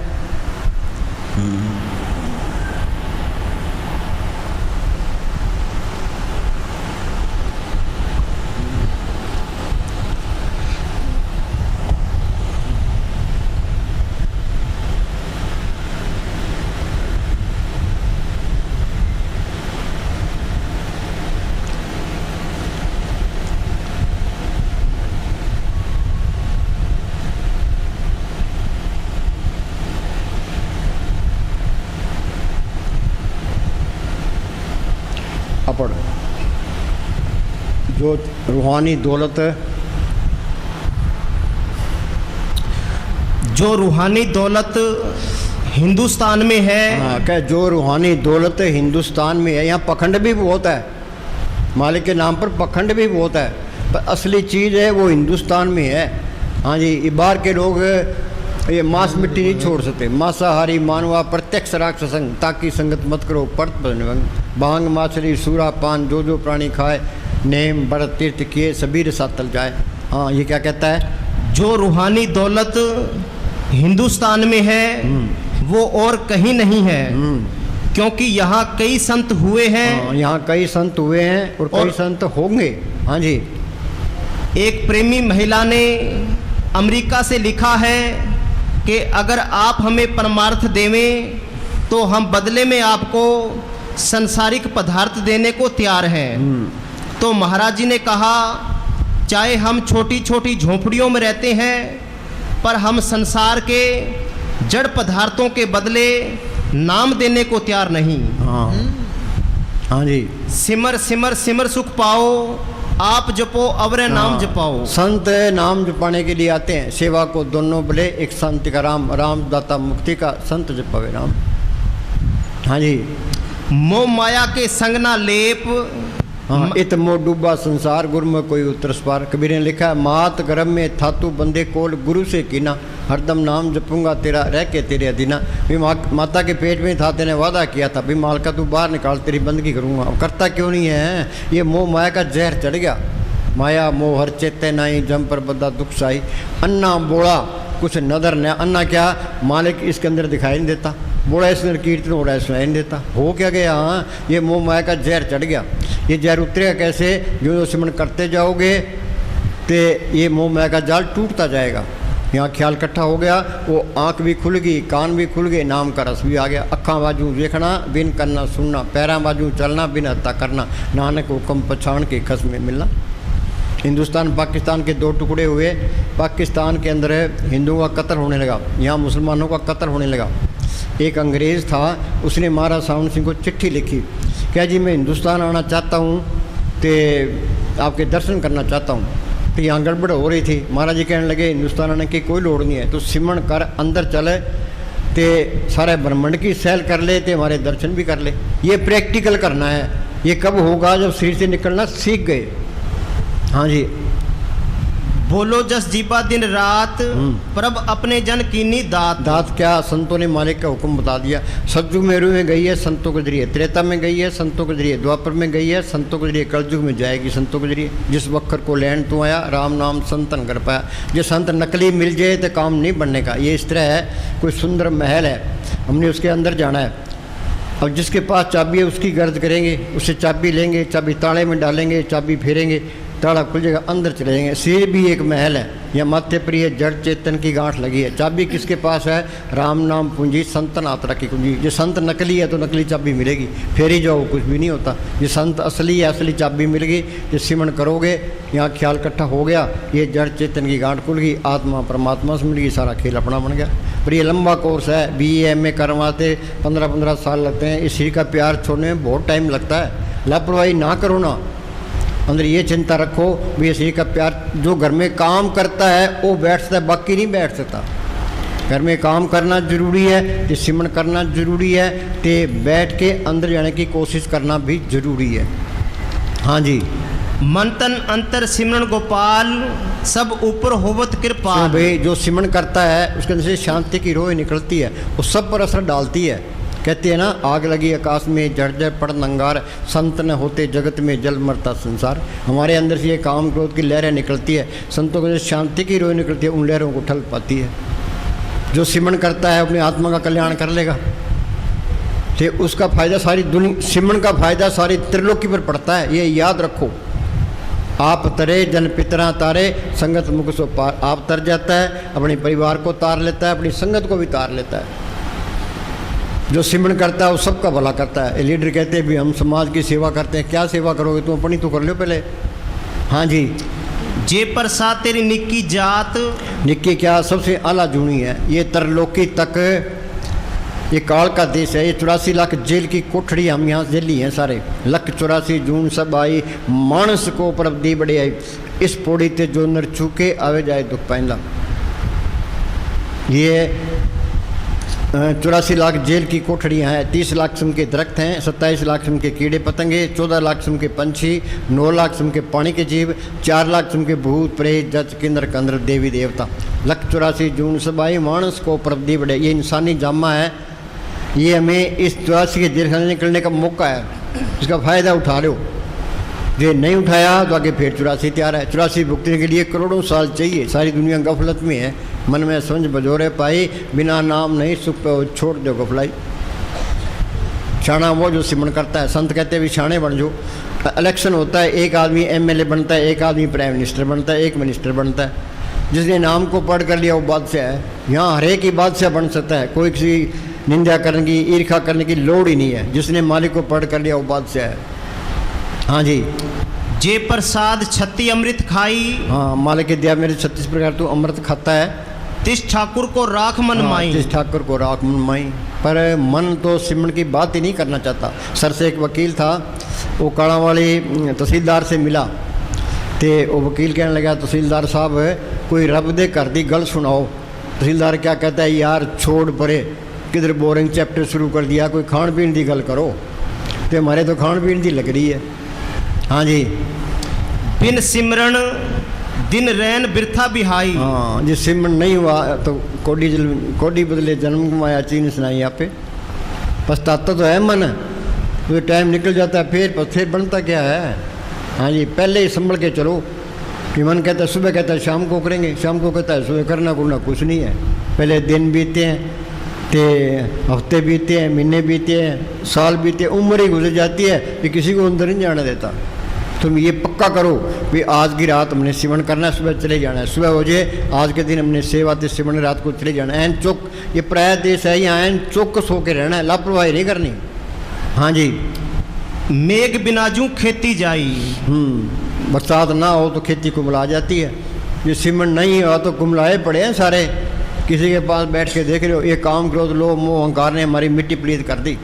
अपड़ जो रूहानी दौलत, जो रूहानी दौलत हिंदुस्तान में है। हाँ, क्या जो रूहानी दौलत हिंदुस्तान में है। यहाँ पखंड भी बहुत है, मालिक के नाम पर पखंड भी बहुत है, पर असली चीज़ है वो हिंदुस्तान में है। हाँ जी, ये बाहर के लोग ये मांस मिट्टी नहीं छोड़ सकते। मांसाहारी मानवा प्रत्यक्ष राक्षसंग, ताकि संगत मत करो परत भंग। भांग माछली सूरा पान जो जो प्राणी खाए, नेम व्रत तीर्थ किए सबीर सातल जाए। हाँ, ये क्या कहता है? जो रूहानी दौलत हिंदुस्तान में है वो और कहीं नहीं है, क्योंकि यहाँ कई संत हुए हैं। हाँ, यहाँ कई संत हुए हैं और कई संत होंगे। हाँ जी, एक प्रेमी महिला ने अमेरिका से लिखा है कि अगर आप हमें परमार्थ देवें तो हम बदले में आपको संसारिक पदार्थ देने को तैयार हैं। तो महाराज जी ने कहा, चाहे हम छोटी छोटी झोंपड़ियों में रहते हैं, पर हम संसार के जड़ पदार्थों के बदले नाम देने को तैयार नहीं। हाँ हाँ जी, सिमर सिमर सिमर सुख पाओ, आप जपो अवरे नाम जपाओ। संत नाम जपाने के लिए आते हैं। सेवा को दोनों बोले, एक संत का राम, राम दाता मुक्ति का, संत जपावे राम। हाँ जी, मोह माया के संग ना लेप। हाँ, इत मोह डूबा संसार, गुरु में कोई उत्तर पार। कबीर ने लिखा है, मात गर्भ में थातु बंदे कोल, गुरु से कीना। हरदम नाम जपूंगा तेरा रह के तेरे अधीना। भी माता के पेट में था, तेने वादा किया था भी मालका तू बाहर निकाल, तेरी बंदगी करूँगा। अब करता क्यों नहीं है? ये मोह माया का जहर चढ़ गया। माया मोह हर चेते नाई, जम पर बद्दा दुख साई। अन्ना बोला कुछ नदर न, अन्ना क्या मालिक इसके अंदर दिखाई नहीं देता, बोला इसके अंदर कीर्तन हो रहा है सुनाई नहीं देता। हो क्या गया? हाँ, ये मोह माया का जहर चढ़ गया। ये जहर उतरेगा कैसे? जो सिमरन करते जाओगे तो ये मोह माया का जाल टूटता जाएगा। यहाँ ख्याल इकट्ठा हो गया, वो आँख भी खुल गई, कान भी खुल गए, नाम का रस भी आ गया। अक्खां बाजू देखना बिन करना सुनना, पैरां बाजू चलना बिन हत्ता करना, नानक हुक्म पछाण के खस में मिलना। हिंदुस्तान पाकिस्तान के दो टुकड़े हुए। पाकिस्तान के अंदर हिंदुओं का कत्ल होने लगा, यहाँ मुसलमानों का कत्ल होने लगा। एक अंग्रेज़ था, उसने महाराज सावन सिंह को चिट्ठी लिखी, क्या जी मैं हिंदुस्तान आना चाहता हूँ तो आपके दर्शन करना चाहता हूँ। तो यहाँ गड़बड़ हो रही थी। महाराज जी कहने लगे हिंदुस्तान आने की कोई लोड़ नहीं है, तो सिमरन कर अंदर चले तो सारे ब्रह्मांड की सैल कर ले, तो हमारे दर्शन भी कर ले। ये प्रैक्टिकल करना है। ये कब होगा? जब शरीर से निकलना सीख गए। हाँ जी, बोलो जस जीपा दिन रात, प्रभ अपने जन कीनी दात। दात क्या? संतों ने मालिक का हुक्म बता दिया। सतयुग में रू में गई है, संतों के जरिए। त्रेता में गई है, संतों के जरिए। द्वापर में गई है, संतों के जरिए। कलयुग में जाएगी, संतों के जरिए। जिस वक्र को लैंड तू आया, राम नाम संतन कर पाया। जो संत नकली मिल जाए तो काम नहीं बनने का। ये इस तरह है, कोई सुंदर महल है, हमने उसके अंदर जाना है। अब जिसके पास चाबी है उसकी गर्ज करेंगे, उससे चाबी लेंगे, चाबी ताले में डालेंगे, चाबी फेरेंगे, ताला खुल जाएगा, अंदर चले जाएंगे। शरीर भी एक महल है, यह माथे पर ये जड़ चेतन की गांठ लगी है। चाबी किसके पास है? राम नाम पूंजी संतन आत्रा की कुंजी। जो संत नकली है तो नकली चाबी मिलेगी, फेरी जाओ कुछ भी नहीं होता। ये संत असली है, असली चाबी मिल गई। जो सिमरन करोगे, यहाँ ख्याल इकट्ठा हो गया, ये जड़ चेतन की गांठ खुल गई, आत्मा परमात्मा से मिल गई, सारा खेल अपना बन गया। पर ये लंबा कोर्स है, BA MA करवाते 15-15 साल लगते हैं। इस शरीर का प्यार छोड़ने में बहुत टाइम लगता है। लापरवाही ना करो ना, अंदर ये चिंता रखो भी शरीर का प्यार। जो घर में काम करता है वो बैठ सकता है, बाकी नहीं बैठ सकता। घर में काम करना जरूरी है, तो सिमरन करना जरूरी है, तो बैठ के अंदर जाने की कोशिश करना भी जरूरी है। हाँ जी, मन तन अंतर सिमरन गोपाल, सब ऊपर होवत कृपाल। तो भाई जो सिमरन करता है उसके अंदर से शांति की रोह निकलती है, वो सब पर असर डालती है। कहते हैं ना, आग लगी आकाश में जड़ जड़ पड़ नंगार, संत न होते जगत में जल मरता संसार। हमारे अंदर से ये काम क्रोध की लहरें निकलती है, संतों को शांति की रोह निकलती है, उन लहरों को ठल पाती है। जो सिमरन करता है अपनी आत्मा का कल्याण कर लेगा, तो उसका फायदा सारी दुनिया, सिमरन का फायदा सारी त्रिलोकी पर पड़ता है। ये याद रखो। आप तरे जन पितरा तारे, संगत मुख सो पार। आप तर जाता है, अपने परिवार को तार लेता है, अपनी संगत को भी तार लेता है। जो सिमरन करता है वो सबका भला करता है। लीडर कहते हैं भी हम समाज की सेवा करते हैं। क्या सेवा करोगे तुम? अपनी तो कर लो पहले। हाँ जी, जे प्रसाद तेरी निक्की जात। निक्की क्या? सबसे आला जूनी है। ये तरलोकी तक, ये काल का देश है। ये 84 लाख जेल की कोठड़ी हम यहाँ जेली हैं सारे। 184 जून सब आई, मानस को उपलब्धि बड़े आई। इस पौड़ी ते जो नर चूके आवे जाए दुख पहला। ये 84 लाख जेल की कोठड़ियाँ हैं। 30 लाख किस्म के दरख्त हैं, 27 लाख किस्म के कीड़े पतंगे, 14 लाख किस्म के पंछी, 9 लाख किस्म के पानी के जीव, 4 लाख किस्म के भूत प्रेत जच किन्नर कंदर देवी देवता। 184 जून सबाई मानस को उपलब्धि बढ़े। ये इंसानी जामा है, ये हमें इस 84 के जेल खाने निकलने का मौका है, इसका फ़ायदा उठा लो। ये नहीं उठाया तो आगे फिर 84 तैयार है। 84 भुगतने के लिए करोड़ों साल चाहिए। सारी दुनिया गफलत में है, मन में समझ बजोरे पाई, बिना नाम नहीं सुख पे छोड़ दो गफलाई। शाना वो जो सिमरन करता है। संत कहते हैं भी शाने बन जो। इलेक्शन होता है, एक आदमी MLA बनता है, एक आदमी प्राइम मिनिस्टर बनता है, एक मिनिस्टर बनता है। जिसने नाम को पढ़ कर लिया वो बादशाह है। यहाँ हर एक ही बादशाह बन सकता है, कोई किसी निंदा करने की, ईर्खा करने की लोड़ ही नहीं है। जिसने मालिक को पढ़ कर लिया वो बादशाह है। हाँ जी, जे प्रसाद 36 अमृत खाई। हाँ, मालिक की दया मेरे 36 प्रकार तू अमृत खाता है। तिस ठाकुर को राख मन माई। तिस ठाकुर को राख मन माई। पर मन तो सिमरन की बात ही नहीं करना चाहता। सर से एक वकील था, वो काड़ा वाली तहसीलदार से मिला, तो वो वकील कहने लगा तहसीलदार साहब कोई रब दे घर दी गल सुनाओ। तहसीलदार क्या कहता है, यार छोड़ परे, किधर बोरिंग चैप्टर शुरू कर दिया, कोई खान पीन की गल करो। तो हमारे तो खान पीन की लग रही है। हाँ जी, बिन सिमरन दिन रैन बिरथा बिहाई। हाँ, जिस सिमरण नहीं हुआ तो कोडी बदले जन्म कमाया चीन सुनाई यहाँ पे। पछताता तो है मन, तो टाइम निकल जाता है, फिर बनता क्या है। हाँ जी, पहले ही संभल के चलो कि मन कहता है सुबह, कहता है शाम को करेंगे, शाम को कहता है सुबह, करना कुछ नहीं है। पहले दिन बीते हैं, ते हफ्ते बीते हैं, महीने बीते हैं, साल बीते, उम्र ही गुजर जाती है कि किसी को अंदर नहीं जाने देता। तुम ये पक्का करो भी आज की रात हमने सिमरण करना है, सुबह चले जाना है, सुबह हो जाए आज के दिन हमने सेवा ते सिमरण, रात को चले जाना है। एन चौक, ये प्राय देश है, यहाँ एन चौकस होकर रहना है, लापरवाही नहीं करनी। हाँ जी। मेघ बिनाजू खेती जाई। बरसात ना हो तो खेती कुमला जाती है। ये सिमरण नहीं हुआ तो कुमलाए पड़े हैं सारे। किसी के पास बैठ के देख रहे हो, ये काम क्रोध लोभ मोह अहंकार ने हमारी मिट्टी पलीत कर दी।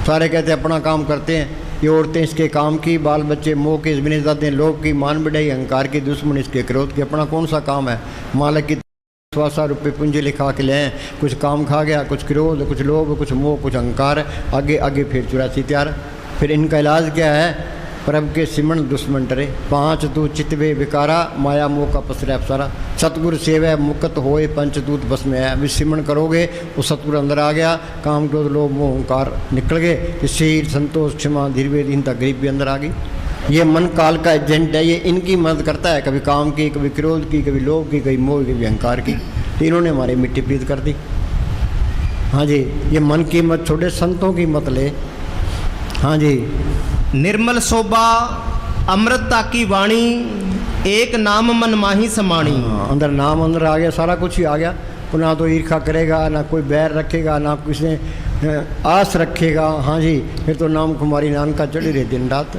सारे कहते हैं अपना काम करते हैं, ये औरतें इसके काम की, बाल बच्चे मोह के, बिनेजाते लोभ की, मान बढ़ाई अहंकार की, दुश्मन इसके क्रोध की। अपना कौन सा काम है? मालिक की 100 रुपये पूंजी लिखा के ले, कुछ काम खा गया, कुछ क्रोध, कुछ लोभ, कुछ मोह, कुछ अहंकार, आगे आगे फिर 84 तैयार। फिर इनका इलाज क्या है? प्रभ के सिमरण दुश्मन डरे, 5 तू चितवे विकारा, माया मोह का पसरे अफसारा। सतगुरु सेवा मुक्त होए, पंचदूत बस में है। अभी सिमरण करोगे वो सतगुरु अंदर आ गया, काम क्रोध लोभ मोह अहंकार निकल गए, शील संतोष क्षमा धीरवे दीनता गरीब भी अंदर आ गई। ये मन काल का एजेंट है, ये इनकी मदद करता है, कभी काम की, कभी क्रोध की, कभी लोभ की, कभी मोह की, कभी अहंकार की। तो इन्होंने हमारी मिट्टी पलीत कर दी। हाँ जी, ये मन की मत छोड़े, संतों की मत ले। हाँ जी। निर्मल शोभा अमृता की वाणी, एक नाम मन माही समाणी। अंदर नाम अंदर आ गया, सारा कुछ ही आ गया। तो ना तो ईर्खा करेगा, ना कोई बैर रखेगा, ना किसी ने आस रखेगा। हाँ जी, फिर तो नाम कुमारी नानका चढ़ी रहे दिन रात।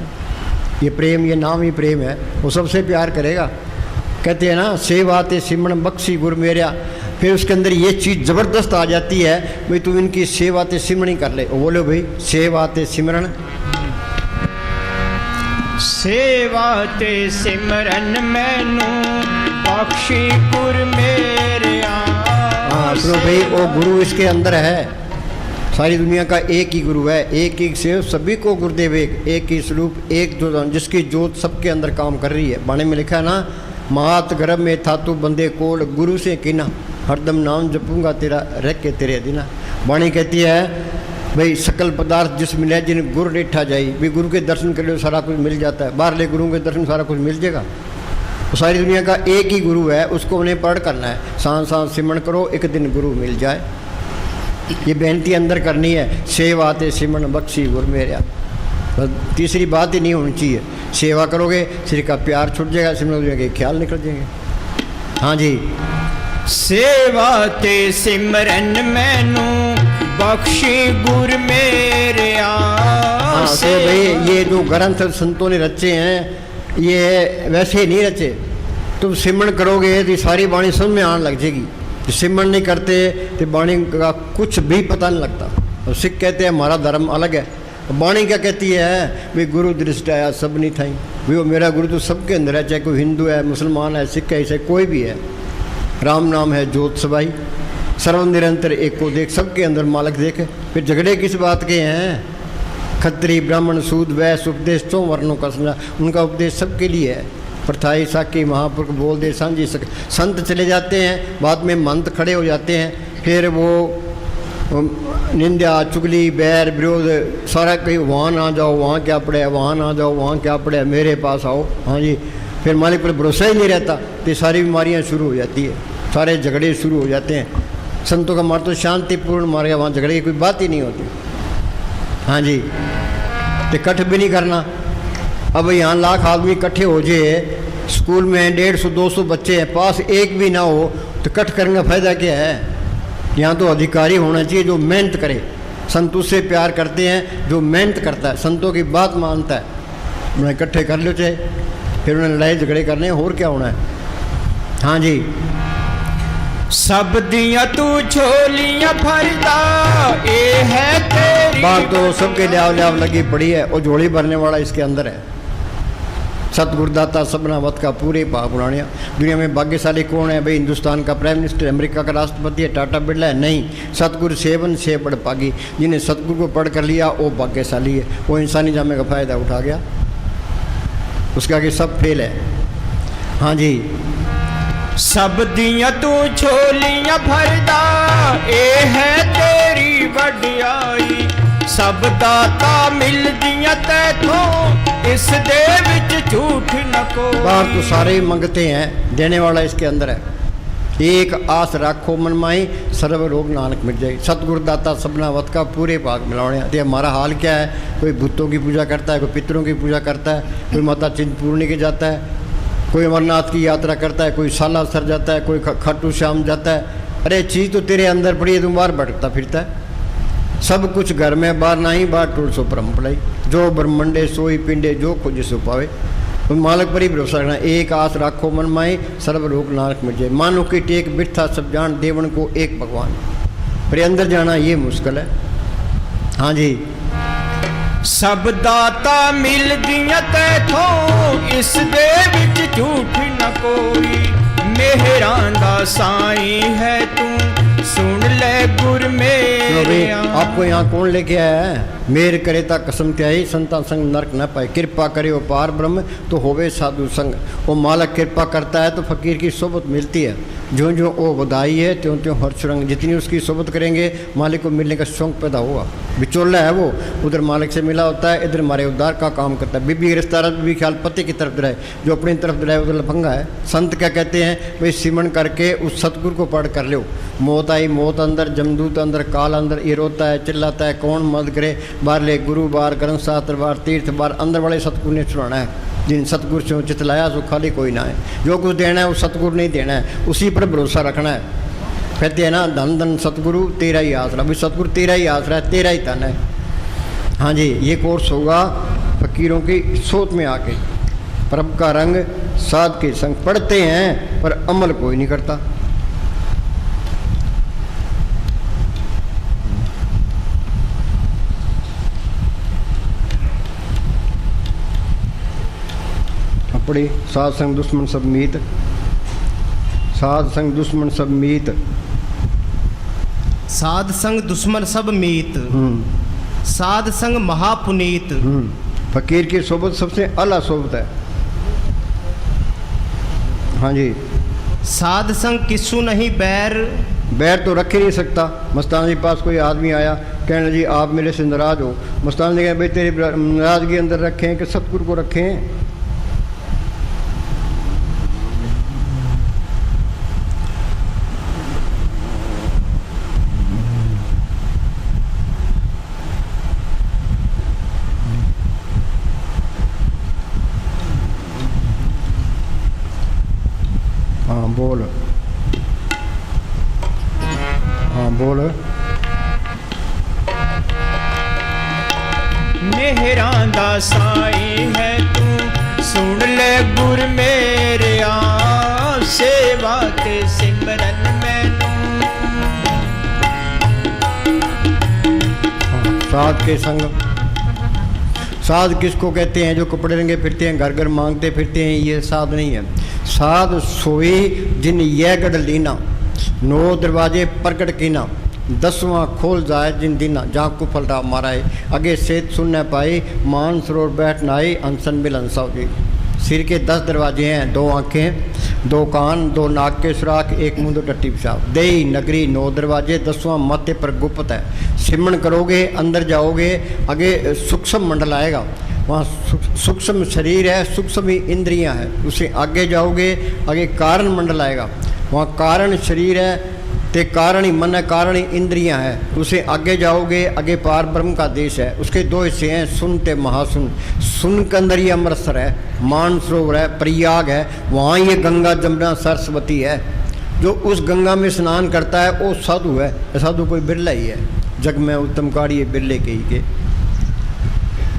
ये प्रेम, ये नाम ही प्रेम है, वो सबसे प्यार करेगा। कहते हैं ना, सेवाते सिमरण बख्शी गुर मेरा। फिर उसके अंदर ये चीज़ ज़बरदस्त आ जाती है, भाई तू इनकी सेवाते सिमरण ही कर ले। वो बोलो भाई सेवाते सिमरण, सेवा ते सिमरन मैनू बख्शी गुर मेरे। हाँ सुनो भाई, वो गुरु इसके अंदर है। सारी दुनिया का एक ही गुरु है, एक ही सेव सभी को गुरुदेव एक ही स्वरूप, एक जो जिसकी जोत सबके अंदर काम कर रही है। बाणी में लिखा है ना, मात गर्भ में था तू बंदे कोल, गुरु से किना हरदम नाम जपूंगा तेरा रह के तेरे दिना। बाणी कहती है भाई सकल पदार्थ जिस मिले जिन गुरु रेठा जाई, भी गुरु के दर्शन कर लो सारा कुछ मिल जाता है। बाहरले गुरु के दर्शन सारा कुछ मिल जाएगा। तो सारी दुनिया का एक ही गुरु है, उसको उन्हें पढ़ करना है। सांस सांस सिमरण करो, एक दिन गुरु मिल जाए। ये बेनती अंदर करनी है, सेवाते सिमरण बख्शी गुर मेरा। बस तीसरी बात ही नहीं होनी चाहिए। सेवा करोगे श्री का प्यार छूट जाएगा, सिमरण के ख्याल निकल जाएंगे। हाँ जी। सेवा ते सिमरन मैनू बख्शी गुर मेरे। हाँ तो भाई ये जो ग्रंथ संतों ने रचे हैं ये वैसे ही नहीं रचे। तुम सिमरण करोगे तो सारी वाणी समझ में आने लग जाएगी। सिमरण नहीं करते तो वाणी का कुछ भी पता नहीं लगता। और सिख कहते हैं हमारा धर्म अलग है। वाणी क्या कहती है? भाई गुरु दृष्टि आया सब नहीं था। भाई वो मेरा गुरु तो सबके अंदर है, चाहे कोई हिंदू है, मुसलमान है, सिख है, इसे कोई भी है। राम नाम है ज्योत सबाई, सर्व निरंतर एक को देख, सबके अंदर मालिक देख। फिर झगड़े किस बात के हैं? खत्री ब्राह्मण सूद वैश्य उपदेश 4 वर्णों का समझा, उनका उपदेश सबके लिए है। प्रथाई साकी महापुरुष बोल दे सांझी सक। संत चले जाते हैं, बाद में महंत खड़े हो जाते हैं, फिर वो निंदा चुगली बैर विरोध सारा कहीं, वहाँ ना जाओ वहाँ क्या पड़े है, वहाँ ना जाओ वहाँ क्या पड़े है, मेरे पास आओ। हाँ जी। फिर मालिक पर भरोसा ही नहीं रहता तो सारी बीमारियाँ शुरू हो जाती है, सारे झगड़े शुरू हो जाते हैं। संतों का मार्ग तो शांतिपूर्ण मार्ग है, वहाँ झगड़े की कोई बात ही नहीं होती। हाँ जी। तो इकट्ठ भी नहीं करना। अब यहाँ लाख आदमी इकट्ठे हो जाए, स्कूल में 150-200 बच्चे हैं, पास एक भी ना हो तो इकट्ठ करने का फायदा क्या है? यहाँ तो अधिकारी होना चाहिए जो मेहनत करे। संत उससे प्यार करते हैं जो मेहनत करता है, संतों की बात मानता है। उन्हें इकट्ठे कर लो चाहे, फिर उन्हें लड़ाई झगड़े करने और क्या होना है। हाँ जी। सब दिया तू झोलियां भरदा, ए है तेरी बात तो सबके लियाव लगी पड़ी है, और झोली भरने वाला इसके अंदर है। सतगुरुदाता सबना वत का पूरे पाप उड़ानिया। दुनिया में भाग्यशाली कौन है? भाई हिंदुस्तान का प्राइम मिनिस्टर, अमेरिका का राष्ट्रपति है, टाटा बिरला है? नहीं। सतगुरु सेवन से पढ़ पागी, जिन्हें सतगुरु को पढ़ कर लिया वो भाग्यशाली है। वो इंसानी जामे का फायदा उठा गया, उसके आगे सब फेल है। हाँ जी। सब दियां तू झोलियां भरदा, ए है तेरी वडियाई। सब दाता मिलदियां तैथों, इस दे विच झूठ न कोई। बाहर तो सारे ही मंगते हैं, देने वाला इसके अंदर है। एक आस राखो मन माई, सर्व रोग नानक मिट जाए। सतगुरु दाता सबना वत का पूरे भाग मिलाने। तो हमारा हाल क्या है? कोई भूतों की पूजा करता है, कोई पितरों की पूजा करता है, कोई माता चिंतपूर्णी की जाता है, कोई अमरनाथ की यात्रा करता है, कोई सालासर जाता है, कोई खाटू श्याम जाता है। अरे चीज़ तो तेरे अंदर पड़ी है, तुम बाहर भटकता फिरता है। सब कुछ घर में, बाहर नहीं, बाहर टूट सो परम पड़ाई। जो ब्रह्मंडे सोई पिंडे, जो खोजे सो पावे। तो मालक पर ही भरोसा रखना। एक आस राखो मन माई, सर्व रोग नानक मिट जाए। मानो की टेक बिरथा सब जान, देवन को एक भगवान। पर अंदर जाना ये मुश्किल है। हाँ जी। सब दाता मिलदियां तैथों, इस दे विच झूठ न कोई। मेहरां दा साईं है तू, सुन ले गुर मेरे। आपको यहाँ कौन लेके आया है? मेर करे ता कसम त्याई, संता संग नरक न पाए। कृपा करे वो पार ब्रह्म, तो होवे साधु संग। वो मालक कृपा करता है तो फकीर की सोबत मिलती है। जो जो वो बधाई है, त्यों त्यों हर सुरंग। जितनी उसकी सोबत करेंगे, मालिक को मिलने का शौक पैदा होगा। बिचौला है वो, उधर मालिक से मिला होता है, इधर हमारे उद्धार का काम करता है। बीबी गिरफ्तार, बीबी ख्याल पति की तरफ दराए, जो अपनी तरफ दराए उधर लफंगा है। संत क्या कहते हैं? भाई सिमरण करके उस सतगुरु को पढ़ कर लो। मौत आई, मौत अंदर, जमदूत अंदर, काल अंदर। ये रोता है, चिल्लाता है, कौन मदद करे? बार ले गुरु बार, ग्रंथ शास्त्र बार, तीर्थ बार। अंदर वाले सतगुरु ने छुड़ाना है। जिन सतगुरु से चितलाया सो खाली कोई ना है। जो कुछ देना है वो सतगुरु नहीं देना है, उसी पर भरोसा रखना है। कहते हैं ना, धन धन सतगुरु तेरा ही आसरा। भाई सतगुरु तेरा ही आसरा है, तेरा ही धन है। हाँ जी। ये कोर्स होगा फकीरों की सोच में आके। प्रभ का रंग साध के संग। पढ़ते हैं पर अमल कोई नहीं करता। पढ़े साध संग दुश्मन सब मीत, साध संग दुश्मन सब मीत। साध संग दुश्मन सब मीत, साध संग महापुनीत। फकीर की सोबत सबसे अला सोबत है। हाँ जी। साध संग किसु नहीं बैर, बैर तो रख ही नहीं सकता। मस्तान जी पास कोई आदमी आया, कहने जी आप मेरे से नाराज हो। मस्तान जी कहे भाई तेरी नाराजगी अंदर रखें कि सतगुरु को रखें? हाँ बोल, हाँ बोल। मेहरां दा साईं है तू, सुन ले गुर मेरे। सेवा ते सिमरन मैनू। साध के संग। साध किसको कहते हैं? जो कपड़े रंगे फिरते हैं, घर घर मांगते फिरते हैं, ये साध नहीं है। साध सोई जिन यह गढ़ लीना, 9 दरवाजे प्रकट कीना। 10वां खोल जाए जिन दीना, जहाँ कुफल राव माराए। आगे सेत सुनने पाई, मान सरोवर बैठ नाई। अनसन मिलन साव जी। सिर के 10 दरवाजे हैं, 2 आँखें, 2 कान, 2 नाक के सुराख, 1 मुंह, 2 टट्टी पेशाब। देई नगरी 9 दरवाजे, 10वां माथे पर गुप्त है। सिमरण करोगे, अंदर जाओगे, आगे सूक्ष्म मंडल आएगा। वहाँ सूक्ष्म शरीर है, सूक्ष्म ही इंद्रियाँ हैं। उसे आगे जाओगे, आगे कारण मंडल आएगा। वहाँ कारण शरीर है, ते कारण ही मन है, कारण ही इंद्रियां हैं। उसे आगे जाओगे, आगे पार ब्रह्म का देश है। उसके 2 हिस्से हैं, सुन ते महासुन। सुन के अंदर ही अमृतसर है, मानसरोवर है, प्रयाग है। वहाँ ये गंगा जमुना सरस्वती है। जो उस गंगा में स्नान करता है वो साधु है। साधु कोई बिरला ही है, जग में उत्तम कार्य बिरले के ही के।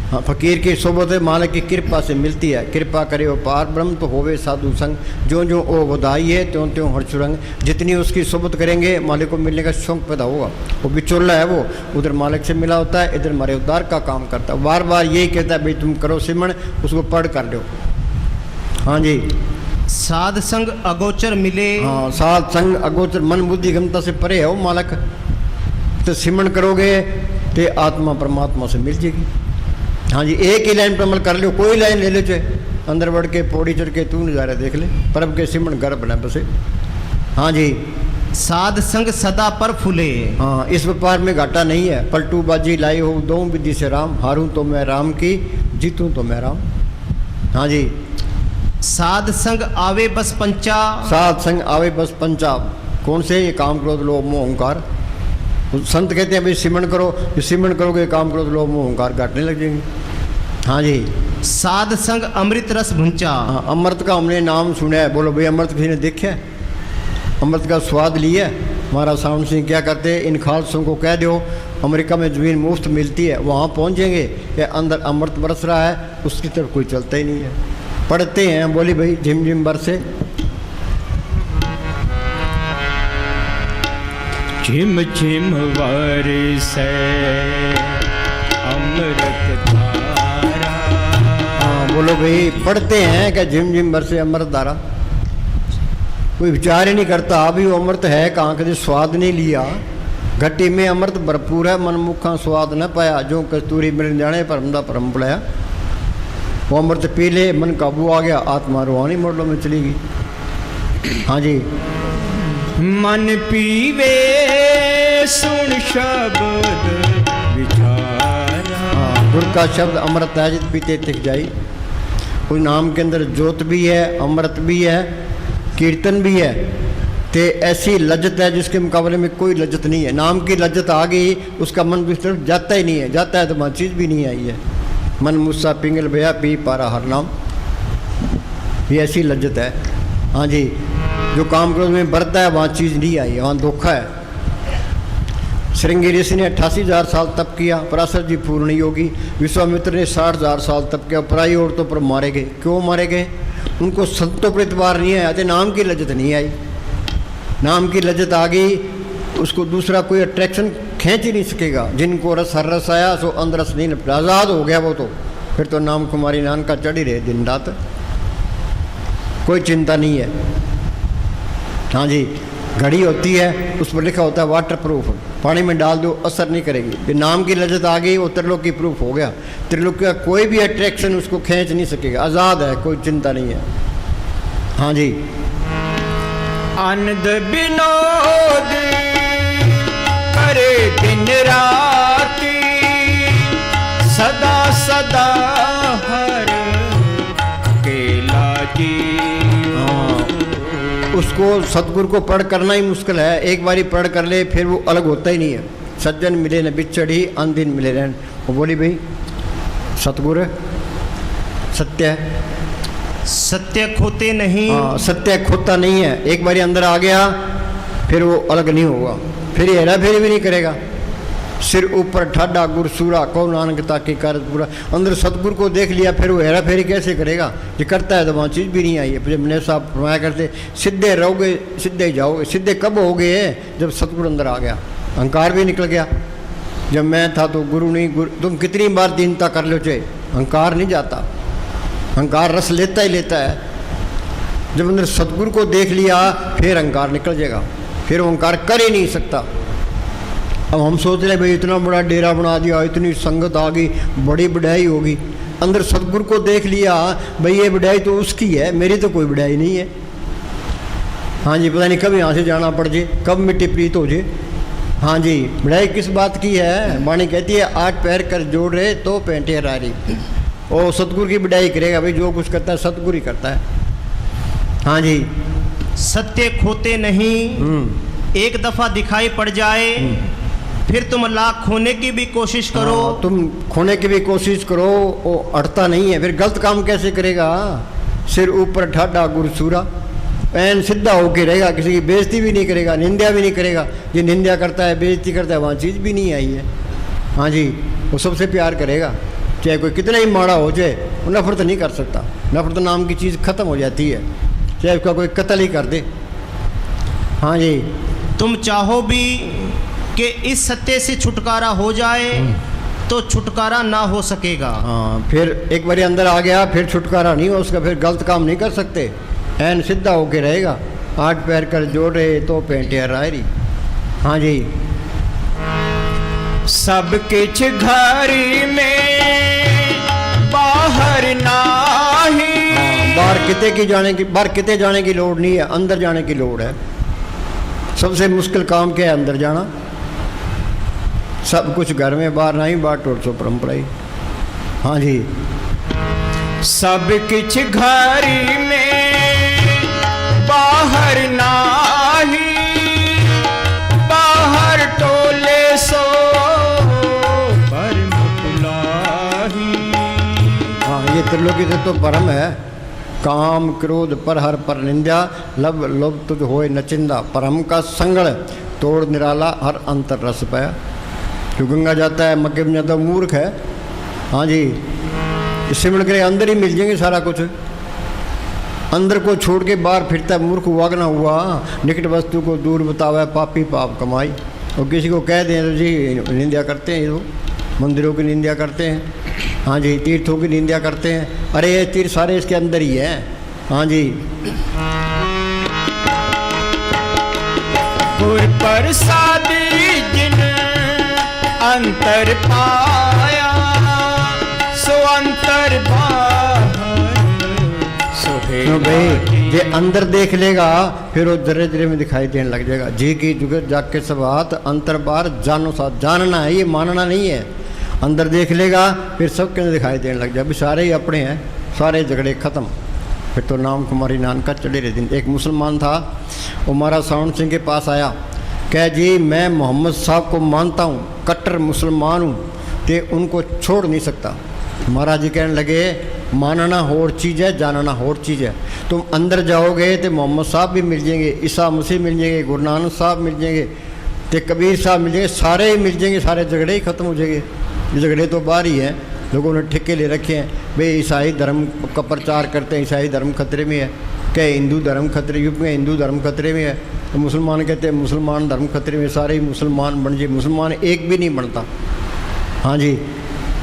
हाँ, फकीर की सोबत मालिक की कृपा से मिलती है। कृपा करे वो पार ब्रह्म, तो होवे साधु संग। जो जो वो बधाई है, त्यों त्यों हर सुरंग। जितनी उसकी सोबत करेंगे, मालिक को मिलने का शौक पैदा होगा। वो बिचौला है, वो उधर मालिक से मिला होता है, इधर हमारे उद्धार का काम करता है। बार बार यही कहता है भाई तुम करो सिमरण, उसको पढ़ कर लो। हाँ जी। साध संग अगोचर मिले। हाँ, साध संग अगोचर, मन बुद्धि गमता से परे है वो मालिक। तो सिमरण करोगे तो आत्मा परमात्मा से मिल जाएगी। हाँ जी। एक ही लाइन पर अमल कर लो, कोई लाइन ले लो चाहे, अंदर बढ़ के पौड़ी चढ़ के तू नज़ारा देख ले, परब के सिमण घर बना बसे। हाँ जी, साध संग सदा पर फूले। हाँ, इस व्यापार में घाटा नहीं है। पलटू बाजी लाई हो दो विधि से राम, हारूं तो मैं राम की, जीतूं तो मैं राम। हाँ जी, साध संग आवे बस पंचा। साध संग आवे बस पंचा। कौन से? ये काम क्रोध लोभ मोह अहंकार। संत कहते हैं भाई सिमरण करो, ये सिमरण करोगे काम क्रोध लोभ मोह अहंकार घटने लग जाएंगे। हाँ जी, साध संग अमृत रस भुंचा। हाँ, अमृत का हमने नाम सुना है। बोलो भाई अमृत किसी ने देखा है? अमृत का स्वाद लिया है? महाराज सावन सिंह क्या करते हैं, इन खालसों को कह दो अमेरिका में ज़मीन मुफ्त मिलती है, वहाँ पहुँचेंगे कि अंदर अमृत बरस रहा है, उसकी तरफ कोई चलता ही नहीं है। पढ़ते हैं, बोली भाई झिम झिम बरसे, झिम झिम बरसे अमृत धारा। हाँ बोलो भाई, पढ़ते हैं कि झिम झिम बरसे अमृत धारा। कोई विचार ही नहीं करता अभी वो अमृत है कहाँ, कभी स्वाद नहीं लिया। घटी में अमृत भरपूर है, मन मुखा स्वाद न पाया, जो कस्तूरी मिल जाने परमदा परम पड़ाया। वो अमृत पी ले, मन काबू आ गया, आत्मा रूहानी मोडलों में चली गई। हाँ जी, मन पीवे सुन शब्द विचारा। हाँ, गुरु का शब्द अमृत है, जित पीते तिक जाई। उस नाम के अंदर ज्योत भी है, अमृत भी है, कीर्तन भी है। ते ऐसी लज्जत है जिसके मुकाबले में कोई लज्जत नहीं है। नाम की लज्जत आ गई, उसका मन दूसरी तरफ जाता ही नहीं है। जाता है तो वहाँ चीज़ भी नहीं आई है। मन मुस्सा पिंगल भया पी पारा हर नाम, ये ऐसी लज्जत है। हाँ जी, जो काम क्रोध में बढ़ता है वहाँ चीज़ नहीं आई है, वहाँ धोखा है। श्रृंगी ऋषि ने 88,000 साल तप किया, पराशर जी पूर्ण योगी, विश्वामित्र ने 60,000 साल तप किया, पराई औरतों पर मारे गए। क्यों मारे गए? उनको संतों पर इतबार नहीं आया, नाम की लज्जत नहीं आई। नाम की लज्जत आ गई, उसको दूसरा कोई अट्रैक्शन खींच ही नहीं सकेगा। जिनको रस हर रस आया सो अंदर रस नहीं लपटा, आज़ाद हो गया वो तो। फिर तो नाम कुमारी नान का चढ़ी रहे दिन रात, कोई चिंता नहीं है। हाँ जी, घड़ी होती है उस पर लिखा होता है वाटर प्रूफ, पानी में डाल दो असर नहीं करेगी। फिर नाम की लज्जत आ गई, वो त्रिलोकी प्रूफ हो गया। त्रिलोकी का कोई भी अट्रैक्शन उसको खींच नहीं सकेगा, आज़ाद है, कोई चिंता नहीं है। हाँ जी, आनंद विनोद करे दिन राती, सदा सदा हर केला जी। उसको सतगुरु को पढ़ करना ही मुश्किल है। एक बारी पढ़ कर ले फिर वो अलग होता ही नहीं है। सज्जन मिले न बिछड़ी, अन दिन मिले रहन। वो बोली भाई सतगुरु सत्य है, सत्य खोते नहीं। हाँ, सत्य खोता नहीं है। एक बारी अंदर आ गया फिर वो अलग नहीं होगा, फिर हेरा फेरी भी नहीं करेगा। सिर ऊपर ठाडा गुरसूरा को नानक ताकि कर पूरा। अंदर सतगुरु को देख लिया फिर वो हेरा फेरी कैसे करेगा? ये करता है तो वहाँ चीज़ भी नहीं आई है। जब मैंने साहब फरमाया करते सीधे रहोगे सीधे ही जाओगे। सीधे कब हो गए? जब सतगुरु अंदर आ गया, अहंकार भी निकल गया। जब मैं था तो गुरु नहीं, गुरु तुम कितनी बार दीनता कर लो चाहे, अहंकार नहीं जाता। अहंकार रस लेता ही लेता है। जब अंदर सतगुरु को देख लिया फिर अहंकार निकल जाएगा, फिर वो अहंकार कर ही नहीं सकता। अब हम सोच रहे भाई इतना बड़ा डेरा बना दिया, इतनी संगत आ गई, बड़ी बढ़ाई होगी। अंदर सतगुरु को देख लिया भाई ये बढ़ाई तो उसकी है, मेरी तो कोई बढ़ाई नहीं है। हाँ जी, पता नहीं कब यहाँ से जाना पड़ जाए, कब मिट्टी प्रीत हो जाए। हाँ जी, बढ़ाई किस बात की है? वाणी कहती है 8 पैर कर जोड़ रहे तो पेंटे हरा रही। और सतगुरु की बढ़ाई करेगा भाई, जो कुछ करता है सतगुरु ही करता है। हाँ जी, सत्य खोते नहीं। एक दफा दिखाई पड़ जाए फिर तुम लाख खोने की भी कोशिश करो। हाँ, तुम खोने की भी कोशिश करो, वो अड़ता नहीं है। फिर गलत काम कैसे करेगा? सिर ऊपर ठाडा गुरसूरा, पैन सीधा होके रहेगा, किसी की बेइज्जती भी नहीं करेगा, निंदा भी नहीं करेगा। ये निंदा करता है, बेइज्जती करता है, वहाँ चीज़ भी नहीं आई है। हाँ जी, वो सबसे प्यार करेगा, चाहे कोई कितना ही माड़ा हो जाए, वो नफरत नहीं कर सकता। नफरत नाम की चीज़ खत्म हो जाती है, चाहे उसका कोई कत्ल ही कर दे। हाँ जी, तुम चाहो भी कि इस सत्य से छुटकारा हो जाए तो छुटकारा ना हो सकेगा। हाँ, फिर एक बारी अंदर आ गया फिर छुटकारा नहीं हो उसका, फिर गलत काम नहीं कर सकते। ऐन सीधा होके रहेगा। 8 पैर कर जोड़ रहे तो पेंटे हरायरी। हाँ जी, सब किछ घर में बाहर नाही। बाहर किते जाने की लोड़ नहीं है, अंदर जाने की लोड़ है। सबसे मुश्किल काम क्या है? अंदर जाना। सब कुछ घर में, बाहर नहीं, बाहर टोट सो परंपरा ही। हाँ जी। सब किछ घरी में बाहर नाही, बाहर टोले सो परम पुलाही। हाँ, ये त्रिलोकी से तो परम है। काम क्रोध पर हर पर निंदा, लब लोभ तुझ होए नचिंदा। परम का संगड़ तोड़ निराला, हर अंतर रस पाया। जो गंगा जाता है मक्के में जाता मूर्ख है। हाँ जी, इससे मिल कर अंदर ही मिल जाएंगे सारा कुछ। अंदर को छोड़ के बाहर फिरता है मूर्ख हुआ कि ना हुआ। निकट वस्तु को दूर बतावा, पापी पाप कमाई। और किसी को कह दें तो जी निंदा करते हैं, ये मंदिरों की निंदा करते हैं। हाँ जी, तीर्थों की निंदा करते हैं। अरे ये तीर्थ सारे इसके अंदर ही है। हाँ जी। गुर प्रसादी जिन अंतर पाया, सो अंतर बाहर सोहे। तो भाई ये अंदर देख लेगा फिर वो धीरे धीरे में दिखाई देने लग जाएगा। जी की जुगत जाग के सब हाथ, अंतर बार जानो साथ। जानना है, ये मानना नहीं है। अंदर देख लेगा फिर सबके अंदर दिखाई देने लग जाए। सारे ही अपने हैं, सारे झगड़े ख़त्म। फिर तो नाम कुमारी नानका चढ़े रहे दिन। एक मुसलमान था, वो महाराज सावण सिंह के पास आया, कह जी मैं मोहम्मद साहब को मानता हूँ, कट्टर मुसलमान हूँ, तो उनको छोड़ नहीं सकता। महाराज जी कहने लगे मानना और चीज़ है, जानना और चीज़ है। तुम अंदर जाओगे तो मोहम्मद साहब भी मिल जाएंगे, ईसा मसीह मिल जाएंगे, गुरु नानक साहब मिल जाएंगे, तो कबीर साहब मिल जाएंगे, सारे ही मिल जाएंगे। सारे झगड़े ही ख़त्म हो जाएंगे। ये झगड़े तो बाहर ही हैं, लोगों ने ठेके ले रखे हैं। भाई ईसाई धर्म का प्रचार करते हैं, ईसाई धर्म खतरे में है। क्या हिंदू धर्म खतरे, यूपी में हिंदू धर्म खतरे में है, तो मुसलमान कहते हैं मुसलमान धर्म खतरे में। सारे ही मुसलमान बन जाए, मुसलमान एक भी नहीं बनता। हाँ जी,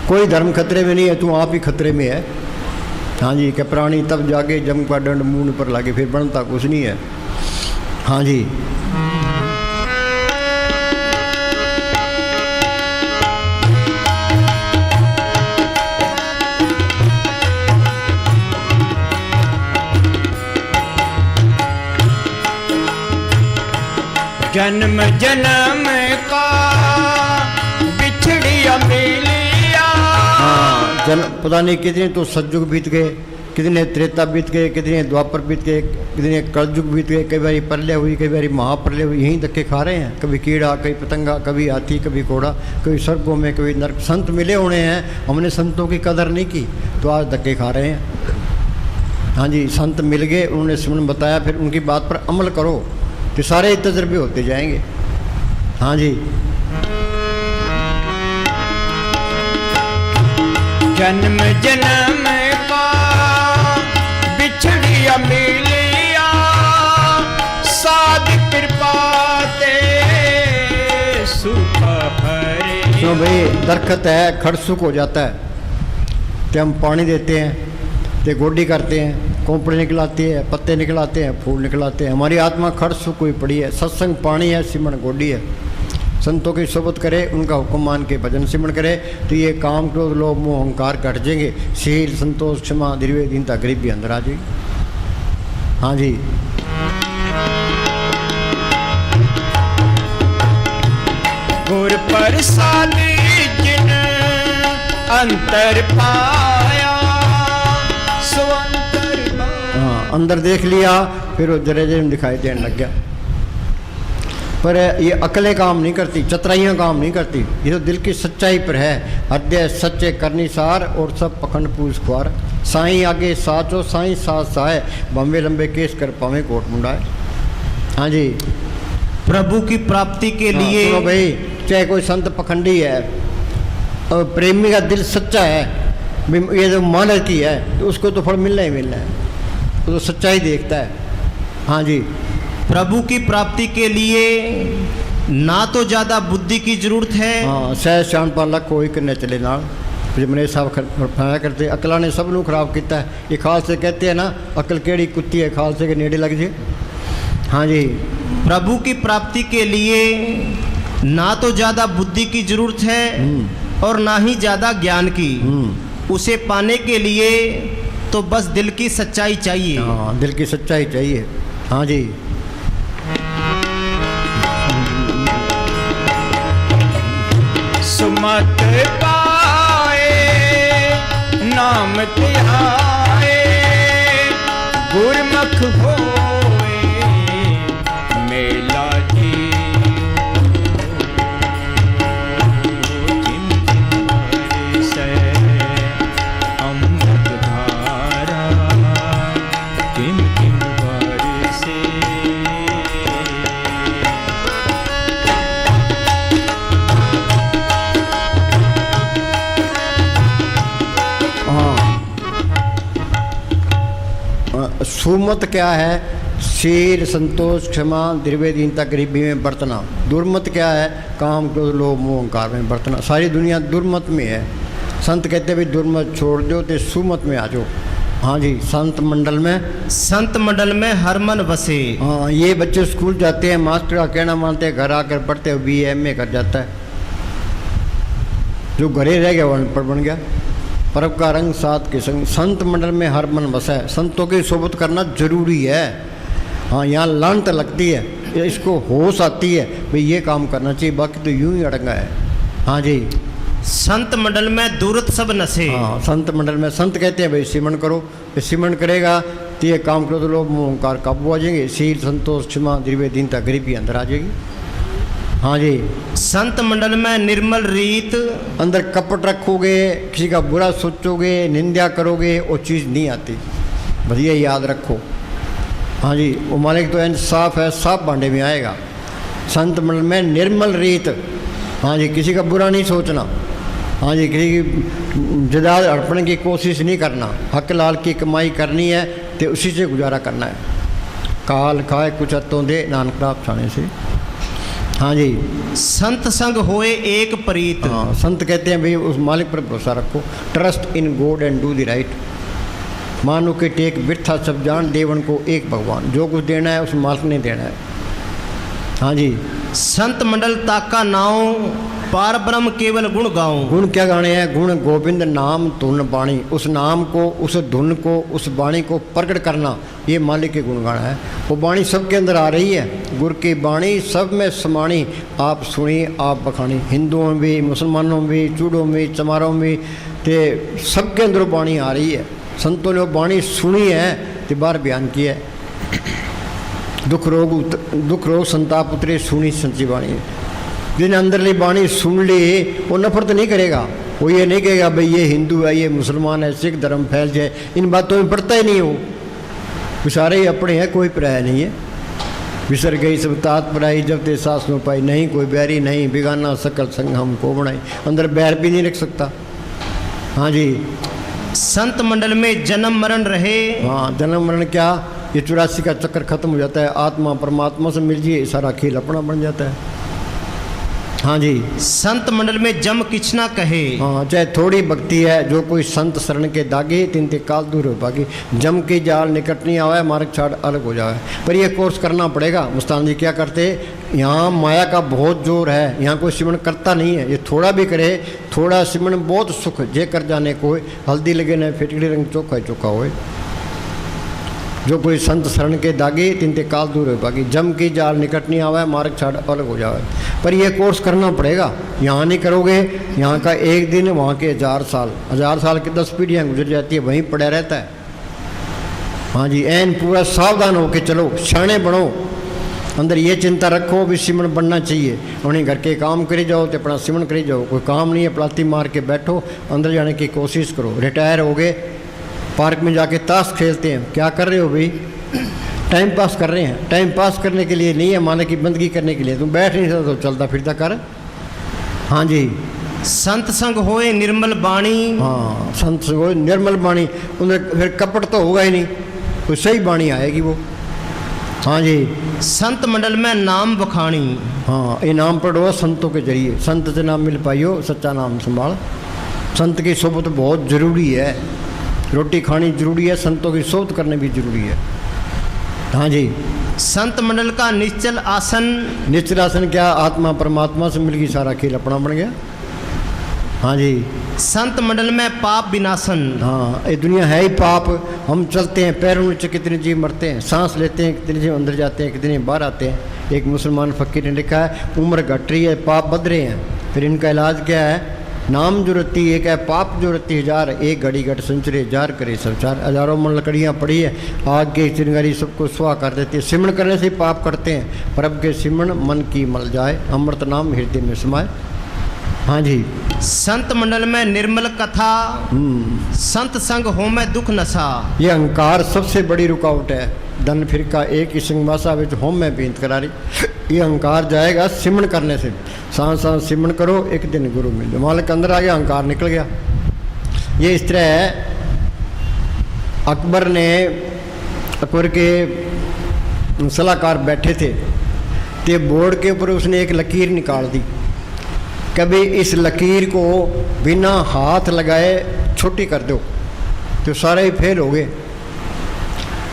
कोई धर्म खतरे में नहीं है, तू आप ही खतरे में है। हाँ जी, क्या प्राणी तब जाके जम का दंड मुंह पर लागे, फिर बनता कुछ नहीं है। हाँ जी। जन्म जन्म का बिछड़िया मिलिया। हाँ, पता नहीं कितने तो सतयुग बीत गए, कितने त्रेता बीत गए, कितने द्वापर बीत गए, कितने कलयुग बीत गए। कई बारी प्रलय हुई, कई बारी महाप्रलय हुई, यहीं धक्के खा रहे हैं। कभी कीड़ा, कभी पतंगा, कभी हाथी, कभी घोड़ा, कभी स्वर्गों में, कभी नरक। संत मिले होने हैं, हमने संतों की कदर नहीं की तो आज धक्के खा रहे हैं। हाँ जी, संत मिल गए, उन्होंने सिमरन बताया, फिर उनकी बात पर अमल करो तो सारे तजर्बे होते जाएंगे। हाँ जी। जन्म जन्म का बिछड़िया मिलिया, साध कृपा ते सुख हरे। क्यों भाई, दरख्त है, खड़ सूख हो जाता है तो हम पानी देते हैं, तो गोडी करते हैं, कोंपड़े निकलाते हैं, पत्ते निकलाते हैं, फूल निकलाते हैं। हमारी आत्मा खड़ सूख हुई पड़ी है। सत्संग पानी है, सिमरन गोडी है। संतों की सोबत करे, उनका हुक्म मान के भजन सिमरन करे तो ये काम, क्रोध, लोभ, मोह, अहंकार कट जाएंगे। शील, संतोष, क्षमा, दीर्घ, दीनता, गरीबी अंदर आ जाएगी। हाँ जी। गुर प्रसादी जिन अंतर पाया, सो अंतर पाया। हाँ, अंदर देख लिया फिर वो जरे जरे में दिखाई देने लग गया। पर ये अकलें काम नहीं करती, चतुराइयाँ काम नहीं करती। ये तो दिल की सच्चाई पर है। अध्यय सच्चे करनी सार, और सब पखंड पूछ खुआर। साईं आगे साचो, साईं साथ साए, बम्बे लंबे केस कर पावे कोट मुंडाए। हाँ जी। प्रभु की प्राप्ति के लिए सुनो भाई, चाहे कोई संत पखंडी है और प्रेमी का दिल सच्चा है, ये जो मानव की है तो उसको तो फल मिलना ही मिलना है, तो सच्चाई देखता है। हाँ जी। प्रभु की प्राप्ति के लिए ना तो ज़्यादा बुद्धि की जरूरत है। हाँ, सहज शान पाला कोई करने चले नाल। जमने साहब फरमाया करते, अकला ने सब नू खराब किया है। ये खालसे कहते हैं ना, अकल केड़ी कुत्ती है, खालसे के नेड़े लग जाए। हाँ जी। प्रभु की प्राप्ति के लिए ना तो ज़्यादा बुद्धि की जरूरत है और ना ही ज़्यादा ज्ञान की। उसे पाने के लिए तो बस दिल की सच्चाई चाहिए। हाँ, दिल की सच्चाई चाहिए। हाँ जी। सुमत पाए नाम ध्याए गुरमुख होए मेला सुमत क्या है? शील, संतोष, क्षमा, निर्वेदीनता, गरीबी में बरतना। दुर्मत क्या है? काम, क्रोध, लोभ, मोह, अहंकार में बरतना। सारी दुनिया दुर्मत में है। संत कहते भी दुर्मत छोड़ दो तो सुमत में आ जाओ। हाँ जी। संत मंडल में हर मन बसे। हाँ, ये बच्चे स्कूल जाते हैं, मास्टर का कहना मानते हैं, घर आकर पढ़ते हैं, BA MA कर जाता है। जो घरे रह गया वो अनपढ़ बन गया। पर्व का रंग साथ के संग, संत मंडल में हर मन बसा है। संतों की सोबत करना जरूरी है। हाँ, यहाँ लानत लगती है, इसको होश आती है भाई ये काम करना चाहिए, बाकी तो यूं ही अड़ंगा है। हाँ जी। संत मंडल में दूरत सब नशे। हाँ, संत मंडल में संत कहते हैं भाई सिमरन करो, सिमरन करेगा तो ये काम करो तो लोग मोह अहंकार काबू आ जाएंगे। शील, संतोष, क्षमा, निर्वेदीनता, गरीबी अंदर आ जाएगी। हाँ जी। संत मंडल में निर्मल रीत। अंदर कपट रखोगे, किसी का बुरा सोचोगे, निंदा करोगे, वो चीज़ नहीं आती। बस ये याद रखो। हाँ जी। वो मालिक तो इंसाफ है, साफ भांडे में आएगा। संत मंडल में निर्मल रीत। हाँ जी। किसी का बुरा नहीं सोचना। हाँ जी। किसी की जदाद हड़पने की कोशिश नहीं करना। हक लाल की कमाई करनी है तो उसी से गुजारा करना है। काल खाए कुछ हत्तों दे, नानक प्राप्त छाने से। हाँ जी। संत संग होए एक प्रीत। हाँ, संत कहते हैं भाई उस मालिक पर भरोसा रखो। Trust in God and do the right. मानो के टेक बिरथा सब जान, देवन को एक भगवान। जो कुछ देना है उस मालिक ने देना है। हाँ जी। संत मंडल ताका नाव, पार ब्रह्म केवल गुण गाऊं। गुण क्या गाने हैं? गुण गोविंद नाम धुन बाणी। उस नाम को, उस धुन को, उस बाणी को प्रकट करना, ये मालिक के गुण गाना है। वो बाणी सबके अंदर आ रही है। गुर की बाणी सब में समाणी, आप सुनी आप बखानी। हिंदुओं में भी, मुसलमानों में भी, चूड़ों में, चमारों में, तो सबके अंदर वो बाणी आ रही है। संतों ने वो बाणी सुनी है तो बाहर बयान किया है। दुख रोग संताप उतरे, सुनी संची बाणी। जिन अंदरली बाणी सुन ली वो नफरत नहीं करेगा। वो ये नहीं कहेगा भाई ये हिंदू है, ये मुसलमान है, सिख धर्म फैल जाए, इन बातों में पड़ता ही नहीं हो। बेचारे ही अपने हैं, कोई पराया नहीं है। विसर गई सब तात पराई, जब ते सास नो पाई। नहीं कोई बैरी नहीं, बेगाना सकल संग हमको बनाई। अंदर बैर भी नहीं रख सकता। हाँ जी। संत मंडल में जन्म मरण रहे। हाँ, जन्म मरण क्या? ये 84 का चक्कर खत्म हो जाता है। आत्मा परमात्मा से मिल जाए, सारा खेल अपना बन जाता है। हाँ जी। संत मंडल में जम किछ ना कहे। हाँ, चाहे थोड़ी भक्ति है, जो कोई संत शरण के दागे, तीन ते काल दूर हो पागी। जम की जाल निकट नहीं आवे, मार्ग छाड़ अलग हो जाए। पर ये कोर्स करना पड़ेगा। मुस्तान जी क्या करते? यहाँ माया का बहुत जोर है, यहाँ कोई सिमरन करता नहीं है। ये थोड़ा भी करे, थोड़ा सिमरन बहुत सुख जे कर जाने को। हल्दी लगे न फिटकड़ी रंग चोखा चोखा होए। जो कोई संत शरण के दागे, तीन ते काल दूर हो पागी। जम की जाल निकट नहीं आवे, मार्ग छाड़ अलग हो जाए। पर यह कोर्स करना पड़ेगा। यहाँ नहीं करोगे, यहाँ का एक दिन, वहाँ के 1000 साल, 1000 साल की 10 पीढ़ियाँ गुजर जाती है, वहीं पड़ा रहता है। हाँ जी। एन पूरा सावधान होके चलो, शाणे बनो। अंदर ये चिंता रखो भी सिमरन बनना चाहिए। उन्हें घर के काम करी जाओ तो अपना सिमरन करी जाओ। कोई काम नहीं है, प्लाती मार के बैठो, अंदर जाने की कोशिश करो। रिटायर हो गए, पार्क में जाके ताश खेलते हैं, क्या कर रहे हो भाई? टाइम पास कर रहे हैं। टाइम पास करने के लिए नहीं है, माने की बंदगी करने के लिए। तुम बैठ नहीं सकते तो चलता फिरता कर। हाँ जी। संत संग होए निर्मल बाणी। हाँ, संत संग होए निर्मल बाणी। उन्हें फिर कपट तो होगा ही नहीं, कोई सही बाणी आएगी वो। हाँ जी। संत मंडल में नाम बखानी। हाँ, ये नाम पढ़ो संतों के जरिए। संत से नाम मिल पाइयो, सच्चा नाम संभाल। संत की सोबत बहुत जरूरी है। रोटी खानी जरूरी है, संतों की सोबत करने भी जरूरी है। हाँ जी। संत मंडल का निश्चल आसन। निश्चल आसन क्या? आत्मा परमात्मा से मिल गई, सारा खेल अपना बन गया। हाँ जी। संत मंडल में पाप विनाशन। हाँ, ये दुनिया है ही पाप। हम चलते हैं, पैरों नीचे कितने जीव मरते हैं, सांस लेते हैं कितने जीव अंदर जाते हैं, कितने बाहर आते हैं। एक मुसलमान फकीर ने लिखा है, उम्र घट रही है, पाप बढ़ रहे हैं, फिर इनका इलाज क्या है? नाम जो रत्ती एक है, पाप जो रत्ती हजार, एक घड़ी घट संचरे हजार करे सब चार। हजारों मन लकड़ियाँ पड़ी है, आग की चिंगारी सबको सुहा कर देती है। सिमरण करने से ही पाप करते हैं। प्रभु के सिमरण मन की मल जाए, अमृत नाम हृदय में समाए। हाँ जी। संत मंडल में निर्मल कथा, संत संग हो में दुख नशा। ये अहंकार सबसे बड़ी रुकावट है। धन फिर का एक ही संगवासा विच होम में बींत करारी। ये अहंकार जाएगा सिमरण करने से। सांस सांस सिमरण करो, एक दिन गुरु मिल जाए। मालिक अंदर आ गया, अहंकार निकल गया। ये इस तरह है। अकबर के सलाहकार बैठे थे, तो बोर्ड के ऊपर उसने एक लकीर निकाल दी। कभी इस लकीर को बिना हाथ लगाए छोटी कर दो तो सारे ही फेल हो गए।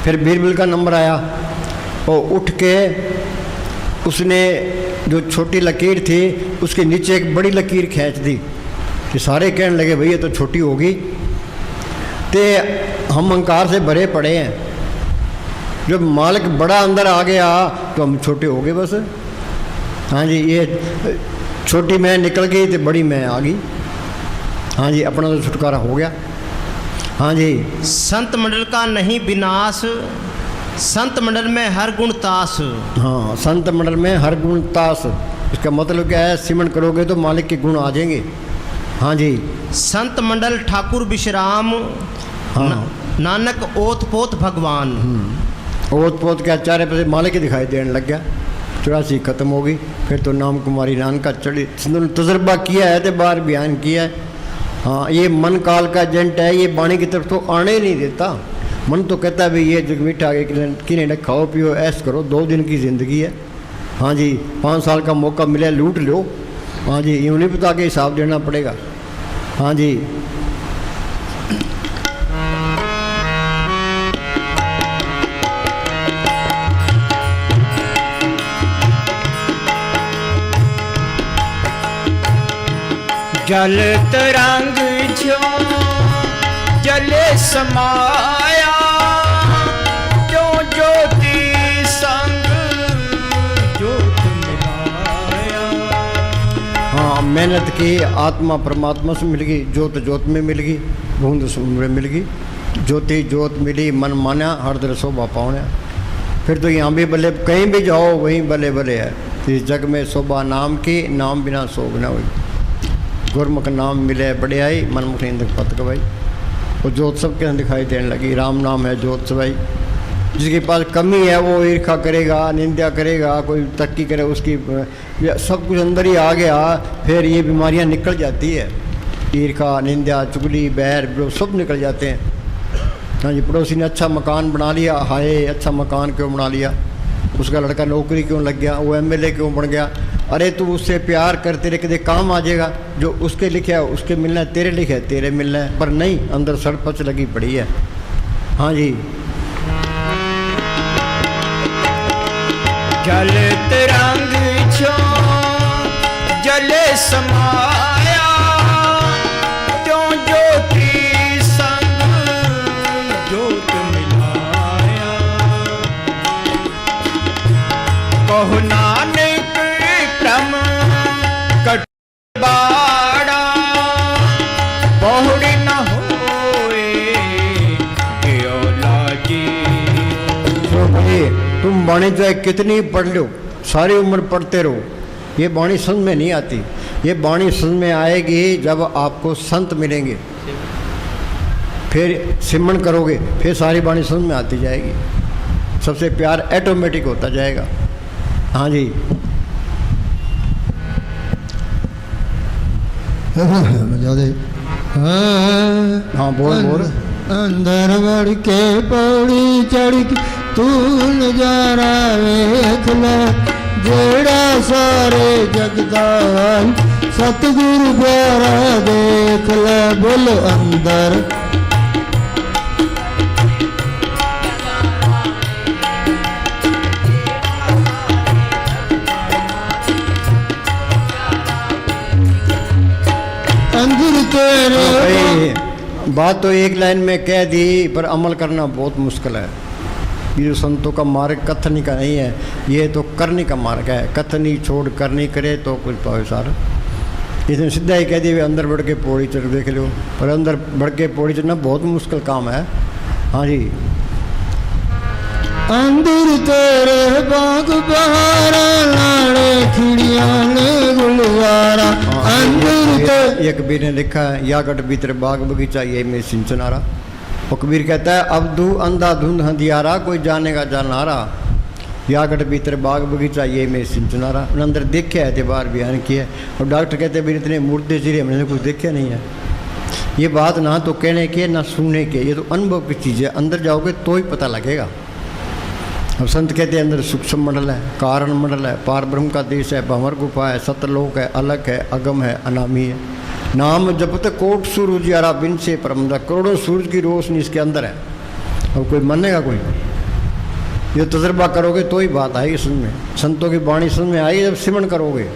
फिर बीरबल का नंबर आया, और उठ के उसने जो छोटी लकीर थी उसके नीचे एक बड़ी लकीर खींच दी। कि सारे कहने लगे भाई ये तो छोटी होगी, ते हम अहंकार से भरे पड़े हैं। जब मालिक बड़ा अंदर आ गया तो हम छोटे हो गए बस। हाँ जी, ये छोटी मैं निकल गई तो बड़ी मैं आ गई। हाँ जी, अपना तो छुटकारा हो गया। हाँ जी। संत मंडल का नहीं विनाश, संत मंडल में हर गुण तास। हाँ, संत मंडल में हर गुण तास। इसका मतलब क्या है? सिमरण करोगे तो मालिक के गुण आ जाएंगे। हाँ जी। संत मंडल ठाकुर विश्राम, हाँ। नानक ओत पोत भगवान। ओत पोत के चारे पे मालिक ही दिखाई देने लग गया। 84 खत्म हो गई, फिर तो नाम कुमारी नानक का चढ़ी। तजर्बा किया है तो बार बयान किया है। हाँ, ये मन काल का एजेंट है, ये बाणी की तरफ तो आने ही नहीं देता। मन तो कहता है भाई ये जग मीठा किने न खाओ पियो ऐश करो, 2 दिन की ज़िंदगी है। हाँ जी, 5 साल का मौका मिला लूट लो। हाँ जी, यूँ नहीं बता के हिसाब देना पड़ेगा। हाँ जी। जल तरंग जो जले समाया, जो ज्योति संग ज्योत मिलाया। हाँ, मेहनत की, आत्मा परमात्मा से मिल गई, ज्योत ज्योत में मिल गई, बूंद समुद्र में मिल गई। ज्योति ज्योत मिली, मन माना, हर दर शोभा पाउण्या। फिर तो यहाँ भी भले, कहीं भी जाओ वहीं भले भले है। इस जग में शोभा नाम की, नाम बिना शोभ न हुई। गुरमुख नाम मिले बढ़ियाई, मनमुख इंद्र पत गवाई। वो ज्योत सबके अंदर दिखाई देने लगी। राम नाम है ज्योत सवाई। जिसके पास कमी है वो ईर्खा करेगा, निंदा करेगा, कोई तरक्की करे उसकी, सब कुछ अंदर ही आ गया। फिर ये बीमारियां निकल जाती है। ईर्खा, निंदा, चुगली, बैर विरोध सब निकल जाते हैं। हाँ जी। पड़ोसी ने अच्छा मकान बना लिया, हाय अच्छा मकान क्यों बना लिया, उसका लड़का नौकरी क्यों लग गया, वो MLA क्यों बन गया। अरे तू उससे प्यार कर, तेरे कदे काम आ जाएगा। जो उसके लिखे है उसके मिलना है, तेरे लिखे है तेरे मिलना है। पर नहीं, अंदर सड़पच लगी पड़ी है। हाँ जी। जल तरंग जो जले समाया, त्यों ज्योति संग ज्योत मिलाया। कहो नानक क्रम कटबाड़ा, बहुड़ी न होए गयो लाजी। तो भाई तुम बाणी चाहे कितनी पढ़ लो, सारी उम्र पढ़ते रहो, ये बाणी समझ में नहीं आती। ये बाणी समझ में आएगी जब आपको संत मिलेंगे, फिर सिमरण करोगे, फिर सारी बाणी समझ में आती जाएगी। सबसे प्यार ऑटोमेटिक होता जाएगा। हाँ जी। हाँ बोल बोल। अंदर बढ़ के पौड़ी चढ़ के तू नजारा वेख ले, जेड़ा सारे जगदा सतगुरु प्यारा देख ले। बोल अंदर अंदर तेरे भाई बात तो एक लाइन में कह दी, पर अमल करना बहुत मुश्किल है। ये जो संतों का मार्ग कथनी का नहीं है, ये तो करने का मार्ग है। कथनी छोड़ करनी करे तो कुछ पावे सारा। इसने सीधा ही कह दिया अंदर बढ़ के पौड़ी चढ़ देख लो, पर अंदर बढ़ के पौड़ी चढ़ना बहुत मुश्किल काम है। हाँ जी। अंदर तेरे बाग बहारा लाड़े खिड़ियां ने गुलवारा। अंदर तेरे ये कबीर ने लिखा है, या गट भीतर बाग बगीचा ये में सिंचनारा। और कबीर कहता है अब दू अंधा धुंध हंधियारा, कोई जानेगा जानहारा। या गट भीतर बाग बगीचा ये में सिंचनारा। अंदर देखा है, बार बयान किया। और डॉक्टर कहते हैं इतने मुर्दे चिरे हमने कुछ देखा नहीं है। ये बात ना तो कहने के ना सुनने के, ये तो अनुभव की चीज़ है। अंदर जाओगे तो ही पता लगेगा। अब संत कहते हैं अंदर सूक्ष्म मंडल है, कारण मंडल है, पार ब्रह्म का देश है, भंवर गुफा है, सतलोक है, अलग है, अगम है, अनामी है। नाम जपते कोट सूरज यारा बिन से परमदा, करोड़ों सूरज की रोशनी इसके अंदर है। अब कोई मानेगा कोई? ये तजर्बा करोगे तो ही बात आएगी समझ में। संतों की वाणी समझ में आएगी जब सिमरण करोगे।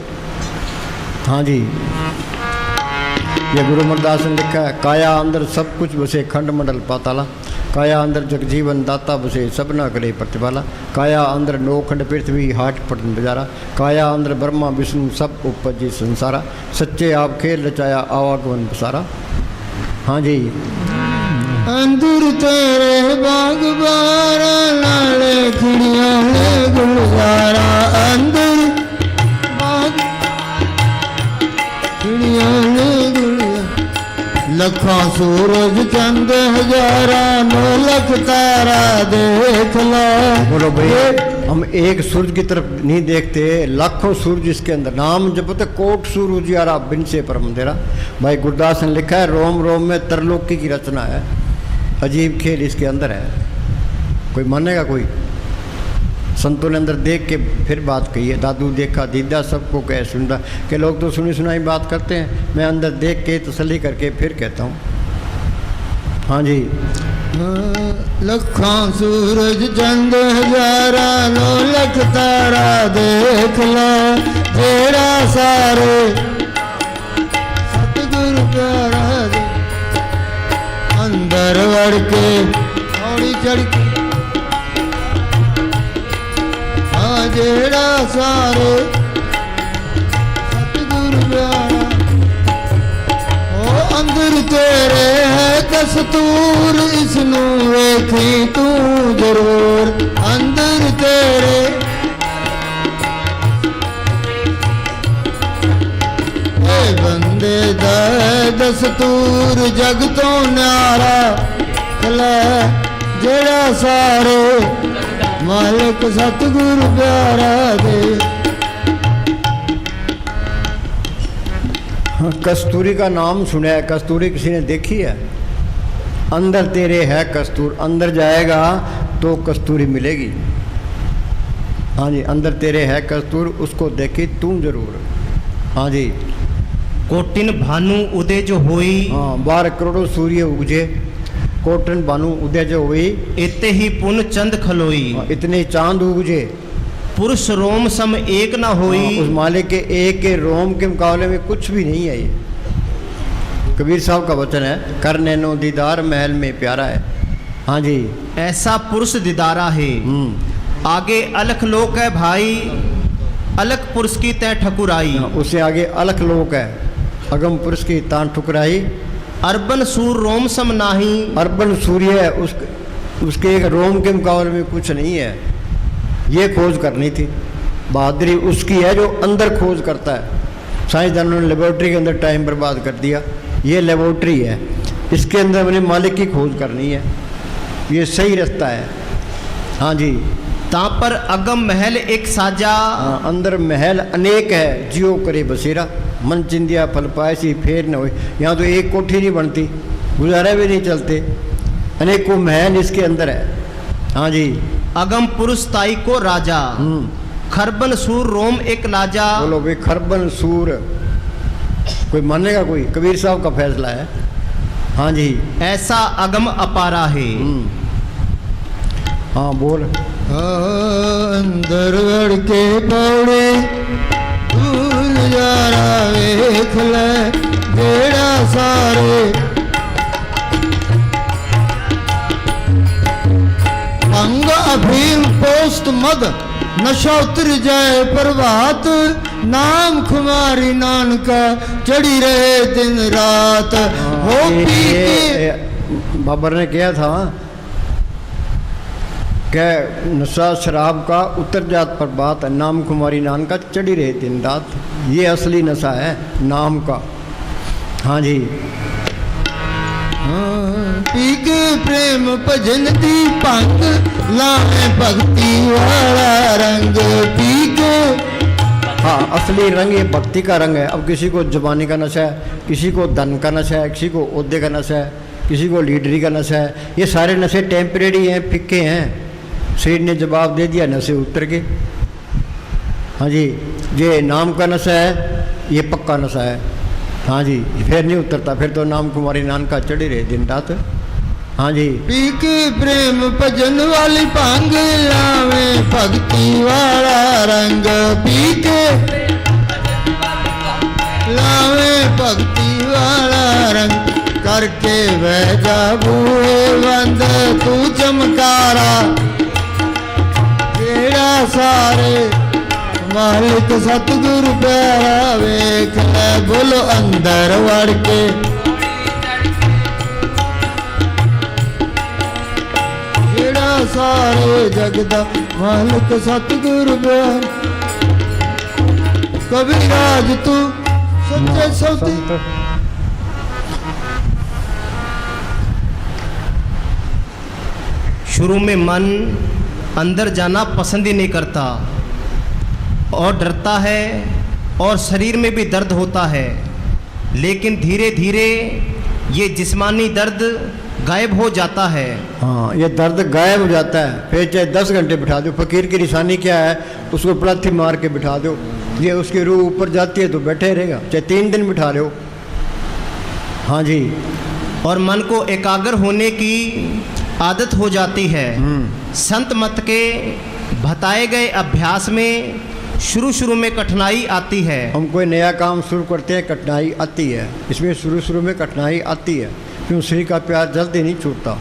हाँ जी। ये गुरु अमरदास ने लिखा है, काया अंदर सब कुछ बसे खंड मंडल पाताला। काया अंदर जगजीवन दाता बसे सबना करे प्रतिपाला। काया अंदर नौखंड पृथ्वी हाट पटन बजारा। काया अंदर ब्रह्मा विष्णु सब उपजे संसारा। सच्चे आप खेल रचाया आवागमन बसारा। हाँ जी। अंदर तेरे बाग बहारा लाड़े खिड़ियां ने गुलवारा। अंदर बाग खिड़ियां ने गुलवारा। लखों सूरज चंद हजारा नौ लख तारा देख लो। बोलो भाई, हम एक सूरज की तरफ नहीं देखते, लाखों सूरज इसके अंदर। नाम जपते कोट सूरज यारा बिन से परम तेरा। भाई गुरदास ने लिखा है, रोम रोम में तरलोकी की रचना है। अजीब खेल इसके अंदर है। कोई मानेगा कोई? संतों ने अंदर देख के फिर बात कही है। दादू देखा दीदा सबको कह सुनता के लोग तो सुनी सुनाई बात करते हैं। मैं अंदर देख के तसल्ली करके फिर कहता हूँ। हाँ जी। लखों सूरज चंद हजारा नौ लख तारा देख लो। तेरा सारे सतगुरु प्यारा दे। अंदर वड़ के पौड़ी चढ़ के जेड़ा सारे सतगुरु प्यारा। ओ अंदर तेरे है दस्तूर, इसनू वेखी तू जरूर। अंदर तेरे बंदे दा दस्तूर जग तो न्यारा। खला जेड़ा सारे मालिक सतगुरु प्यारा दे। कस्तूरी का नाम सुना है, कस्तूरी किसी ने देखी है? अंदर तेरे है कस्तूर, अंदर जाएगा तो कस्तूरी मिलेगी। हाँ जी। अंदर तेरे है कस्तूर, उसको देखी तुम जरूर। हाँ जी। कोटिन भानु उदय जो होई। हाँ, 12 करोड़ों सूर्य उगजे, कोटन भानु उदय जो हुई। इते ही पुन चंद खलोई। इतने चांद उगजे, पुरुष रोम सम एक ना होई। उस मालिक के एक के रोम के मुकाबले में कुछ भी नहीं है। ये कबीर साहब का वचन है, कर नैनो दीदार महल में प्यारा है। हाँ जी। ऐसा पुरुष दीदारा है। आगे अलख लोक है भाई, अलख पुरुष की तय ठकुराई। उससे आगे अलख लोक है, अगम पुरुष की तान ठुकराई। अर्बन सूर रोम सम नाही। अर्बन सूर्य है, उसके एक रोम के मुकाबले में कुछ नहीं है। ये खोज करनी थी, बहादुरी उसकी है जो अंदर खोज करता है। साइंसदानों ने लेबोरेटरी के अंदर टाइम बर्बाद कर दिया। ये लेबोरेटरी है, इसके अंदर अपने मालिक की खोज करनी है। ये सही रास्ता है। हाँ जी। ता पर अगम महल एक साजा। अंदर महल अनेक है, जियो करे बसेरा। मन चिंदिया फल पायसी फेर न हो। यहाँ तो एक कोठी नहीं बनती, गुजारे भी नहीं चलते। अनेकों महल इसके अंदर है। हाँ जी। अगम पुरुष ताई को राजा। खरबन सूर रोम एक लाजा। बोलो भाई, खरबन सूर कोई मानेगा कोई? कबीर साहब का फैसला है। हाँ जी। ऐसा अगम अपारा है। हाँ बोल। अंदर वड़ के पौड़े नजारा वेख ले। जेड़ा सारे अंग अभीम पोस्त मद नशा उतर जाए प्रभात नाम खुमारी नानका चढ़ी रहे दिन रात हो पी के बाबर ने किया था कि नशा शराब का उतर जात पर बात नाम कुमारी नान का चढ़ी रहे दिन रात। ये असली नशा है नाम का। हाँ जी। पी के प्रेम भजन दी पंग लाए भक्ति वाला रंग पी के। हाँ, असली रंग ये भक्ति का रंग है। अब किसी को जवानी का नशा है, किसी को धन का नशा है, किसी को ओहदे का नशा है, किसी को लीडरी का नशा है। ये सारे नशे टेम्परेरी हैं, फिक्के हैं। शरीर ने जवाब दे दिया, नशे उतर के। हाँ जी, ये नाम का नशा है, ये पक्का नशा है। हाँ जी, फिर नहीं उतरता, फिर तो नाम कुमारी नान का चढ़ी रहे दिन रात। हाँ जी। पी के प्रेम भजन वाली भांग लावे भक्ति वाला रंग पी के लावे भक्ति वाला रंग करके वह जाबूए बंद तू चमकारा तेरा सारे मालिक सतगुरु प्यारा वेख ले बोलो अंदर वड़ के तेरा सारे जगदा मालिक सतगुरु प्यारा कविराज तू सच्चे सौते। शुरू में मन अंदर जाना पसंद ही नहीं करता और डरता है और शरीर में भी दर्द होता है, लेकिन धीरे धीरे ये जिस्मानी दर्द गायब हो जाता है। हाँ, ये दर्द गायब हो जाता है। फिर चाहे 10 घंटे बिठा दो। फकीर की निशानी क्या है? उसको पलाथी मार के बिठा दो, ये उसकी रूह ऊपर जाती है तो बैठे रहेगा, चाहे 3 दिन बिठा लो। हाँ जी। और मन को एकाग्र होने की आदत हो जाती है। संत मत के बताए गए अभ्यास में शुरू में कठिनाई आती है। हम कोई नया काम शुरू करते हैं, कठिनाई आती है। इसमें शुरू में कठिनाई आती है, क्यों? श्री का प्यार जल्दी नहीं छूटता।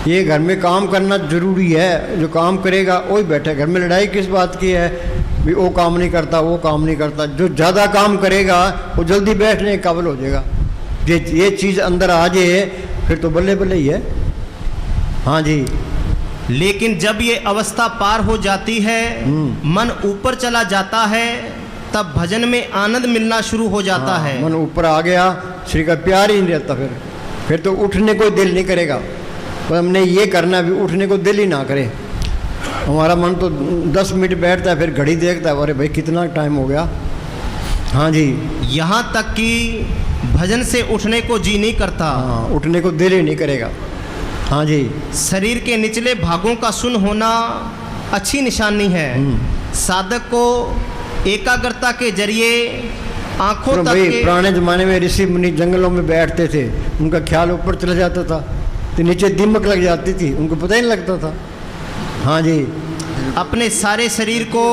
ये घर में काम करना जरूरी है। जो काम करेगा वही बैठे। घर में लड़ाई किस बात की है? भी वो काम नहीं करता, वो काम नहीं करता। जो ज़्यादा काम करेगा वो जल्दी बैठने के काबिल हो जाएगा। ये चीज़ अंदर आ जाए फिर तो बल्ले बल्ले ही है। हाँ जी। लेकिन जब ये अवस्था पार हो जाती है, मन ऊपर चला जाता है, तब भजन में आनंद मिलना शुरू हो जाता है। मन ऊपर आ गया, श्री का प्यार ही नहीं रहता। फिर तो उठने को दिल नहीं करेगा। तो हमने ये करना भी उठने को दिल ही ना करे। हमारा मन तो 10 मिनट बैठता है, फिर घड़ी देखता है, अरे भाई कितना टाइम हो गया। हाँ जी। यहाँ तक कि भजन से उठने को जी नहीं करता। हाँ, उठने को दिल ही नहीं करेगा। हाँ जी। शरीर के निचले भागों का सुन्न होना अच्छी निशानी है। साधक को एकाग्रता के जरिए आंखों तो तक भाई के पुराने जमाने में ऋषि मुनि जंगलों में बैठते थे, उनका ख्याल ऊपर चला जाता था तो नीचे दिमक लग जाती थी, उनको पता ही नहीं लगता था। हाँ जी। अपने सारे शरीर को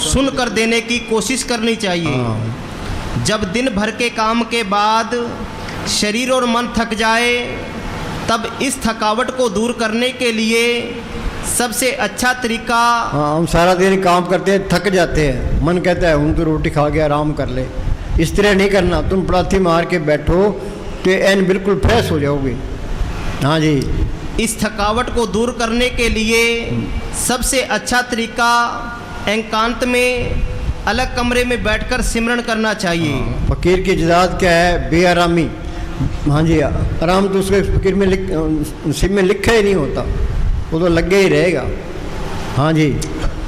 सुन कर देने की कोशिश करनी चाहिए। हाँ। जब दिन भर के काम के बाद शरीर और मन थक जाए, तब इस थकावट को दूर करने के लिए सबसे अच्छा तरीका। हाँ, हम सारा दिन काम करते हैं, थक जाते हैं, मन कहता है हम तो रोटी खा के आराम कर ले। इस तरह नहीं करना। तुम पलाथी मार के बैठो तो एन बिल्कुल फ्रेश हो जाओगे। हाँ जी। इस थकावट को दूर करने के लिए सबसे अच्छा तरीका एकांत में अलग कमरे में बैठकर सिमरन करना चाहिए। फकीर की इजाज़त क्या है? बेआरामी। हाँ जी। आराम तो उसके फकीर में सिर में लिखा ही नहीं होता, वो तो लगे ही रहेगा। हाँ जी।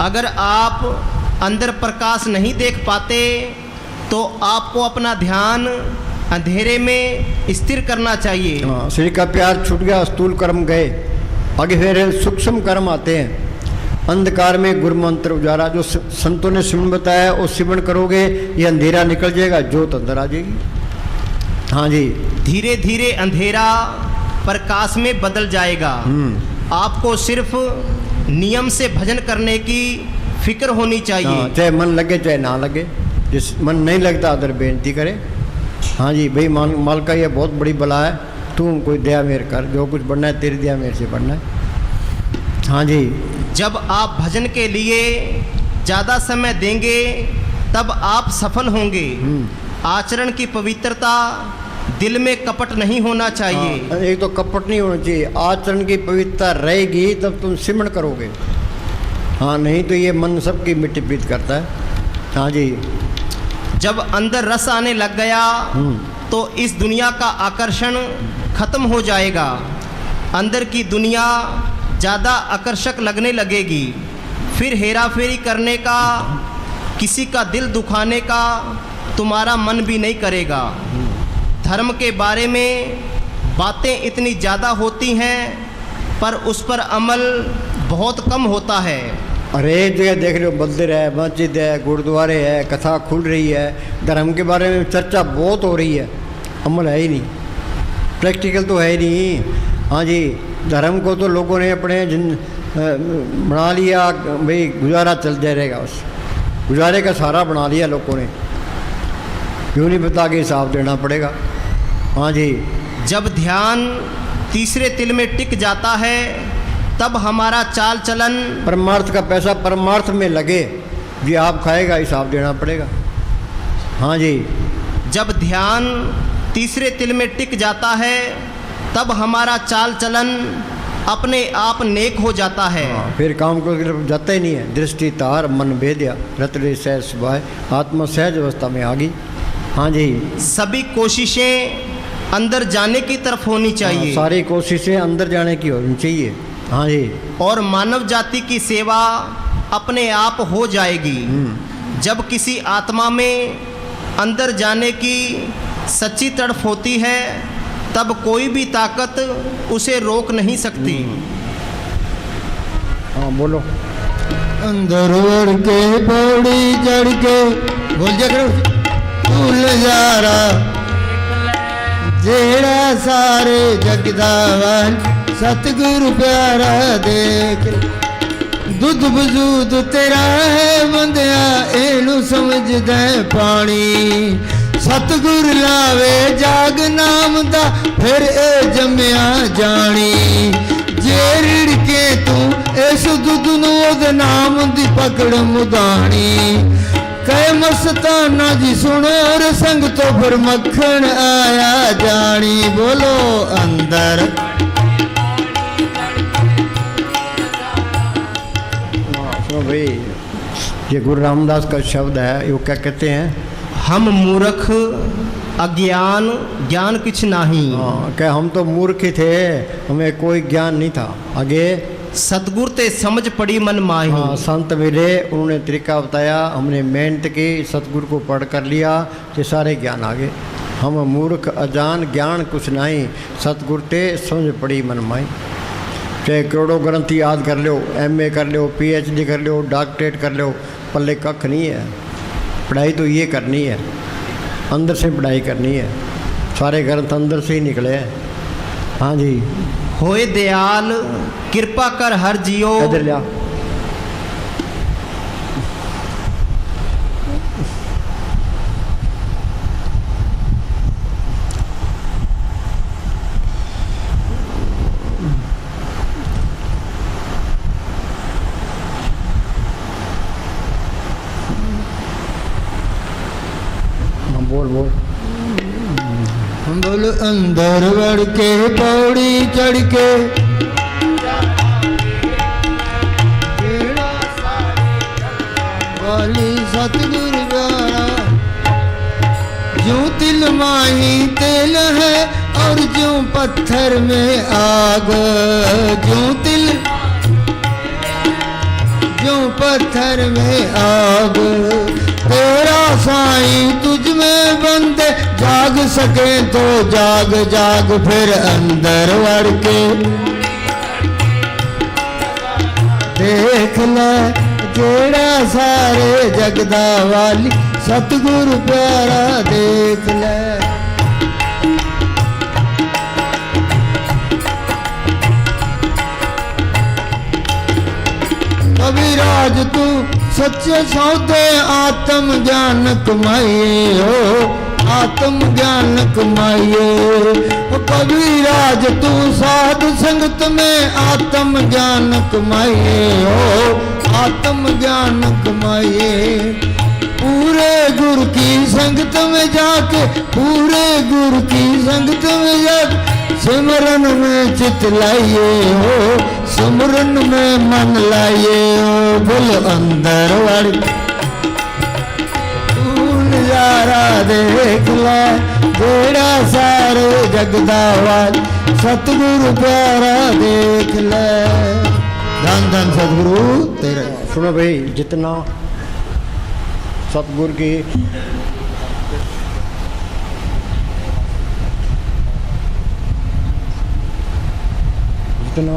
अगर आप अंदर प्रकाश नहीं देख पाते तो आपको अपना ध्यान अंधेरे में स्थिर करना चाहिए। हाँ, श्री का प्यार छूट गया, स्थूल कर्म गए, आगे फिर सूक्ष्म कर्म आते हैं। अंधकार में गुरु मंत्र उजारा, जो संतों ने सिमरन बताया वो सिमरन करोगे, ये अंधेरा निकल जाएगा, जोत अंदर आ जाएगी। हाँ जी। धीरे धीरे अंधेरा प्रकाश में बदल जाएगा। आपको सिर्फ नियम से भजन करने की फिक्र होनी चाहिए। चाहे मन लगे चाहे ना लगे। जिस मन नहीं लगता उधर बेनती करे। हाँ जी भाई, माल का ये बहुत बड़ी बला है, तू कोई दया मेर कर, जो कुछ बनना है तेरी दया मेरे से बनना है। हाँ जी। जब आप भजन के लिए ज़्यादा समय देंगे तब आप सफल होंगे। आचरण की पवित्रता, दिल में कपट नहीं होना चाहिए। हाँ, एक तो कपट नहीं होना चाहिए, आचरण की पवित्रता रहेगी तब तुम सिमरण करोगे। हाँ, नहीं तो ये मन सबकी मिट्टी पीत करता है। हाँ जी। जब अंदर रस आने लग गया तो इस दुनिया का आकर्षण खत्म हो जाएगा। अंदर की दुनिया ज़्यादा आकर्षक लगने लगेगी। फिर हेरा फेरी करने का, किसी का दिल दुखाने का तुम्हारा मन भी नहीं करेगा। धर्म के बारे में बातें इतनी ज़्यादा होती हैं पर उस पर अमल बहुत कम होता है। अरे जगह देख रहे हो, मंदिर है, मस्जिद है, गुरुद्वारे है, कथा खुल रही है, धर्म के बारे में चर्चा बहुत हो रही है, अमल है ही नहीं, प्रैक्टिकल तो है ही नहीं। हाँ जी, धर्म को तो लोगों ने अपने बना लिया, भाई गुजारा चल जाएगा, बस गुजारे का सहारा बना लिया लोगों ने। क्यों नहीं पता कि हिसाब देना पड़ेगा। हाँ जी। जब ध्यान तीसरे तिल में टिक जाता है तब हमारा चाल चलन, परमार्थ का पैसा परमार्थ में लगे, जी आप खाएगा, हिसाब देना पड़ेगा। हाँ जी। जब ध्यान तीसरे तिल में टिक जाता है तब हमारा चाल चलन अपने आप नेक हो जाता है। हाँ, फिर काम को जाता ही नहीं है। दृष्टि तार मन भेदिया, रतरे सहज सुभाए, आत्मा सहज अवस्था में आ गई। हाँ जी। सभी कोशिशें अंदर जाने की तरफ होनी चाहिए। सारी कोशिशें अंदर जाने की होनी चाहिए। हाँ जी। और मानव जाति की सेवा अपने आप हो जाएगी। जब किसी आत्मा में अंदर जाने की सच्ची तड़फ होती है तब कोई भी ताकत उसे रोक नहीं सकती। हाँ बोलो। अंदर उड़ के पौड़ी चढ़ के बोल जा करो, भूल जा रहा जेड़ा सारे जगदावन सतगुरु प्यारा देख। दुध वजूद तेरा है बंदिया, एनू समझदा पानी। सतगुर लावे जाग नाम दा, फिर ए जम्या जानी। जे रिड़के तू इस दुध नू ओदे नाम दी पकड़ मुदानी। कह मस्ताना जी सुनो और संग तो फिर मक्खन आया जानी। बोलो अंदर भाई, ये गुरु रामदास का शब्द है। वो क्या कहते हैं? हम मूर्ख अज्ञान ज्ञान किछ नहीं। हाँ, क्या हम तो मूर्ख ही थे, हमें कोई ज्ञान नहीं था। आगे सतगुर ते समझ पड़ी मन माही। हाँ, संत मिले, उन्होंने तरीका बताया, हमने मेहनत की, सतगुरु को पढ़ कर लिया, ये सारे ज्ञान आ गए। हम मूर्ख अजान ज्ञान कुछ नहीं, सतगुरु ते समझ पड़ी मन माही। चाहे करोड़ों ग्रंथ याद कर लो, MA कर लो, PhD कर लो, डॉक्टरेट कर लो, पल्ले कख नहीं है। पढ़ाई तो ये करनी है, अंदर से पढ़ाई करनी है। सारे ग्रंथ अंदर से ही निकले हैं। हाँ जी। होए दयाल कृपा कर हर जियो। इधर लिया। बोल बोल। बोल अंदर बढ़ के पौड़ी चढ़ के वाली सतगुरु प्यारा। जो तिल माही तेल है और जो पत्थर में आग। जो पत्थर में आग। तेरा साईं तुझ में बंदे, जाग सके तो जाग जाग। फिर अंदर बढ़ के देख ले, जेड़ा सारे जगदा वाली सतगुरु प्यारा देख ले। कविराज तू सच्चे सौदे आत्म ज्ञान कमाई हो। आत्म ज्ञान कमाइए। ओ कबीराज तू साध संगत में आत्म ज्ञान कमाइए। ओ आत्म ज्ञान कमाइए। पूरे गुरु की संगत में जाके, पूरे गुरु की संगत में जाके सिमरन में चित लाइए हो, सिमरन में मन लाइए हो। बोल अंदर वाली तू नजारा देख ले, तेरा सारे जगदा वाल सतगुरु प्यारा देख ले। धन धन सतगुरु तेरा। सुनो भाई, जितना सतगुरु की जितना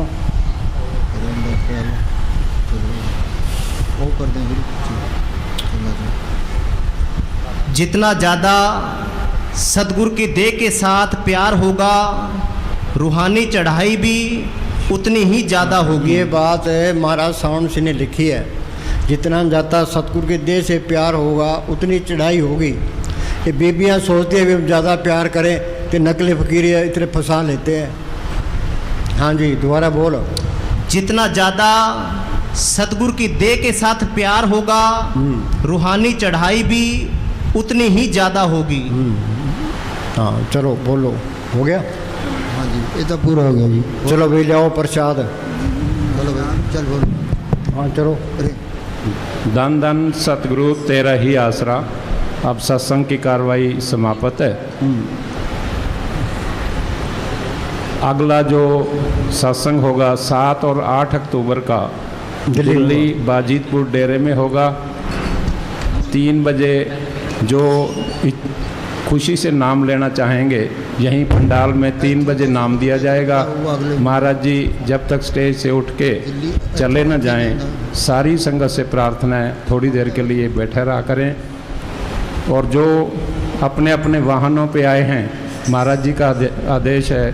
वो कर देंगे। जितना ज़्यादा सतगुरु की देह के साथ प्यार होगा, रूहानी चढ़ाई भी उतनी ही ज़्यादा होगी। ये बात है महाराज सावंत सिंह ने लिखी है। जितना ज़्यादा सतगुरु के देह से प्यार होगा उतनी चढ़ाई होगी। ये बीबियाँ सोचती हैं भी ज़्यादा प्यार करें तो नकली फकीरी इतने फंसा लेते हैं। हाँ जी, दोबारा बोलो। जितना ज़्यादा सतगुरु की देह के साथ प्यार होगा, रूहानी चढ़ाई भी उतनी ही ज़्यादा होगी। हाँ चलो बोलो, हो गया। हाँ जी, ये तो पूरा हो गया जी। चलो भाई जाओ प्रसाद। बोलो भाई, चल बोलो। हाँ चलो। अरे धन धन सतगुरु तेरा ही आसरा। अब सत्संग की कार्रवाई समाप्त है। अगला जो सत्संग होगा 7 और 8 अक्टूबर का दिल्ली बाजीतपुर डेरे में होगा। 3 बजे जो खुशी से नाम लेना चाहेंगे यहीं पंडाल में 3 बजे नाम दिया जाएगा। महाराज जी जब तक स्टेज से उठ के चले न जाएं, सारी संगत से प्रार्थना है थोड़ी देर के लिए बैठे रहा करें। और जो अपने अपने वाहनों पे आए हैं, महाराज जी का आदेश है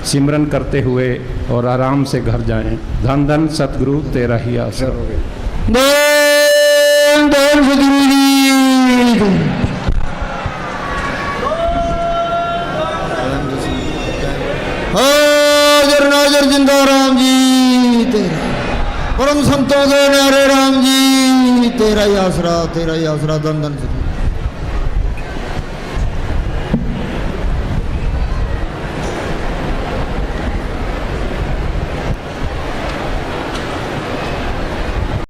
सिमरन करते हुए और आराम से घर जाएं। धन धन सतगुरु तेरा ही आसरा। धन धन सतगुरु जी। हाजर नाजर जिंदा राम जी तेरा, परम संतों के नारे राम जी तेरा ही आसरा, तेरा ही आसरा। धन धन सतगुरु।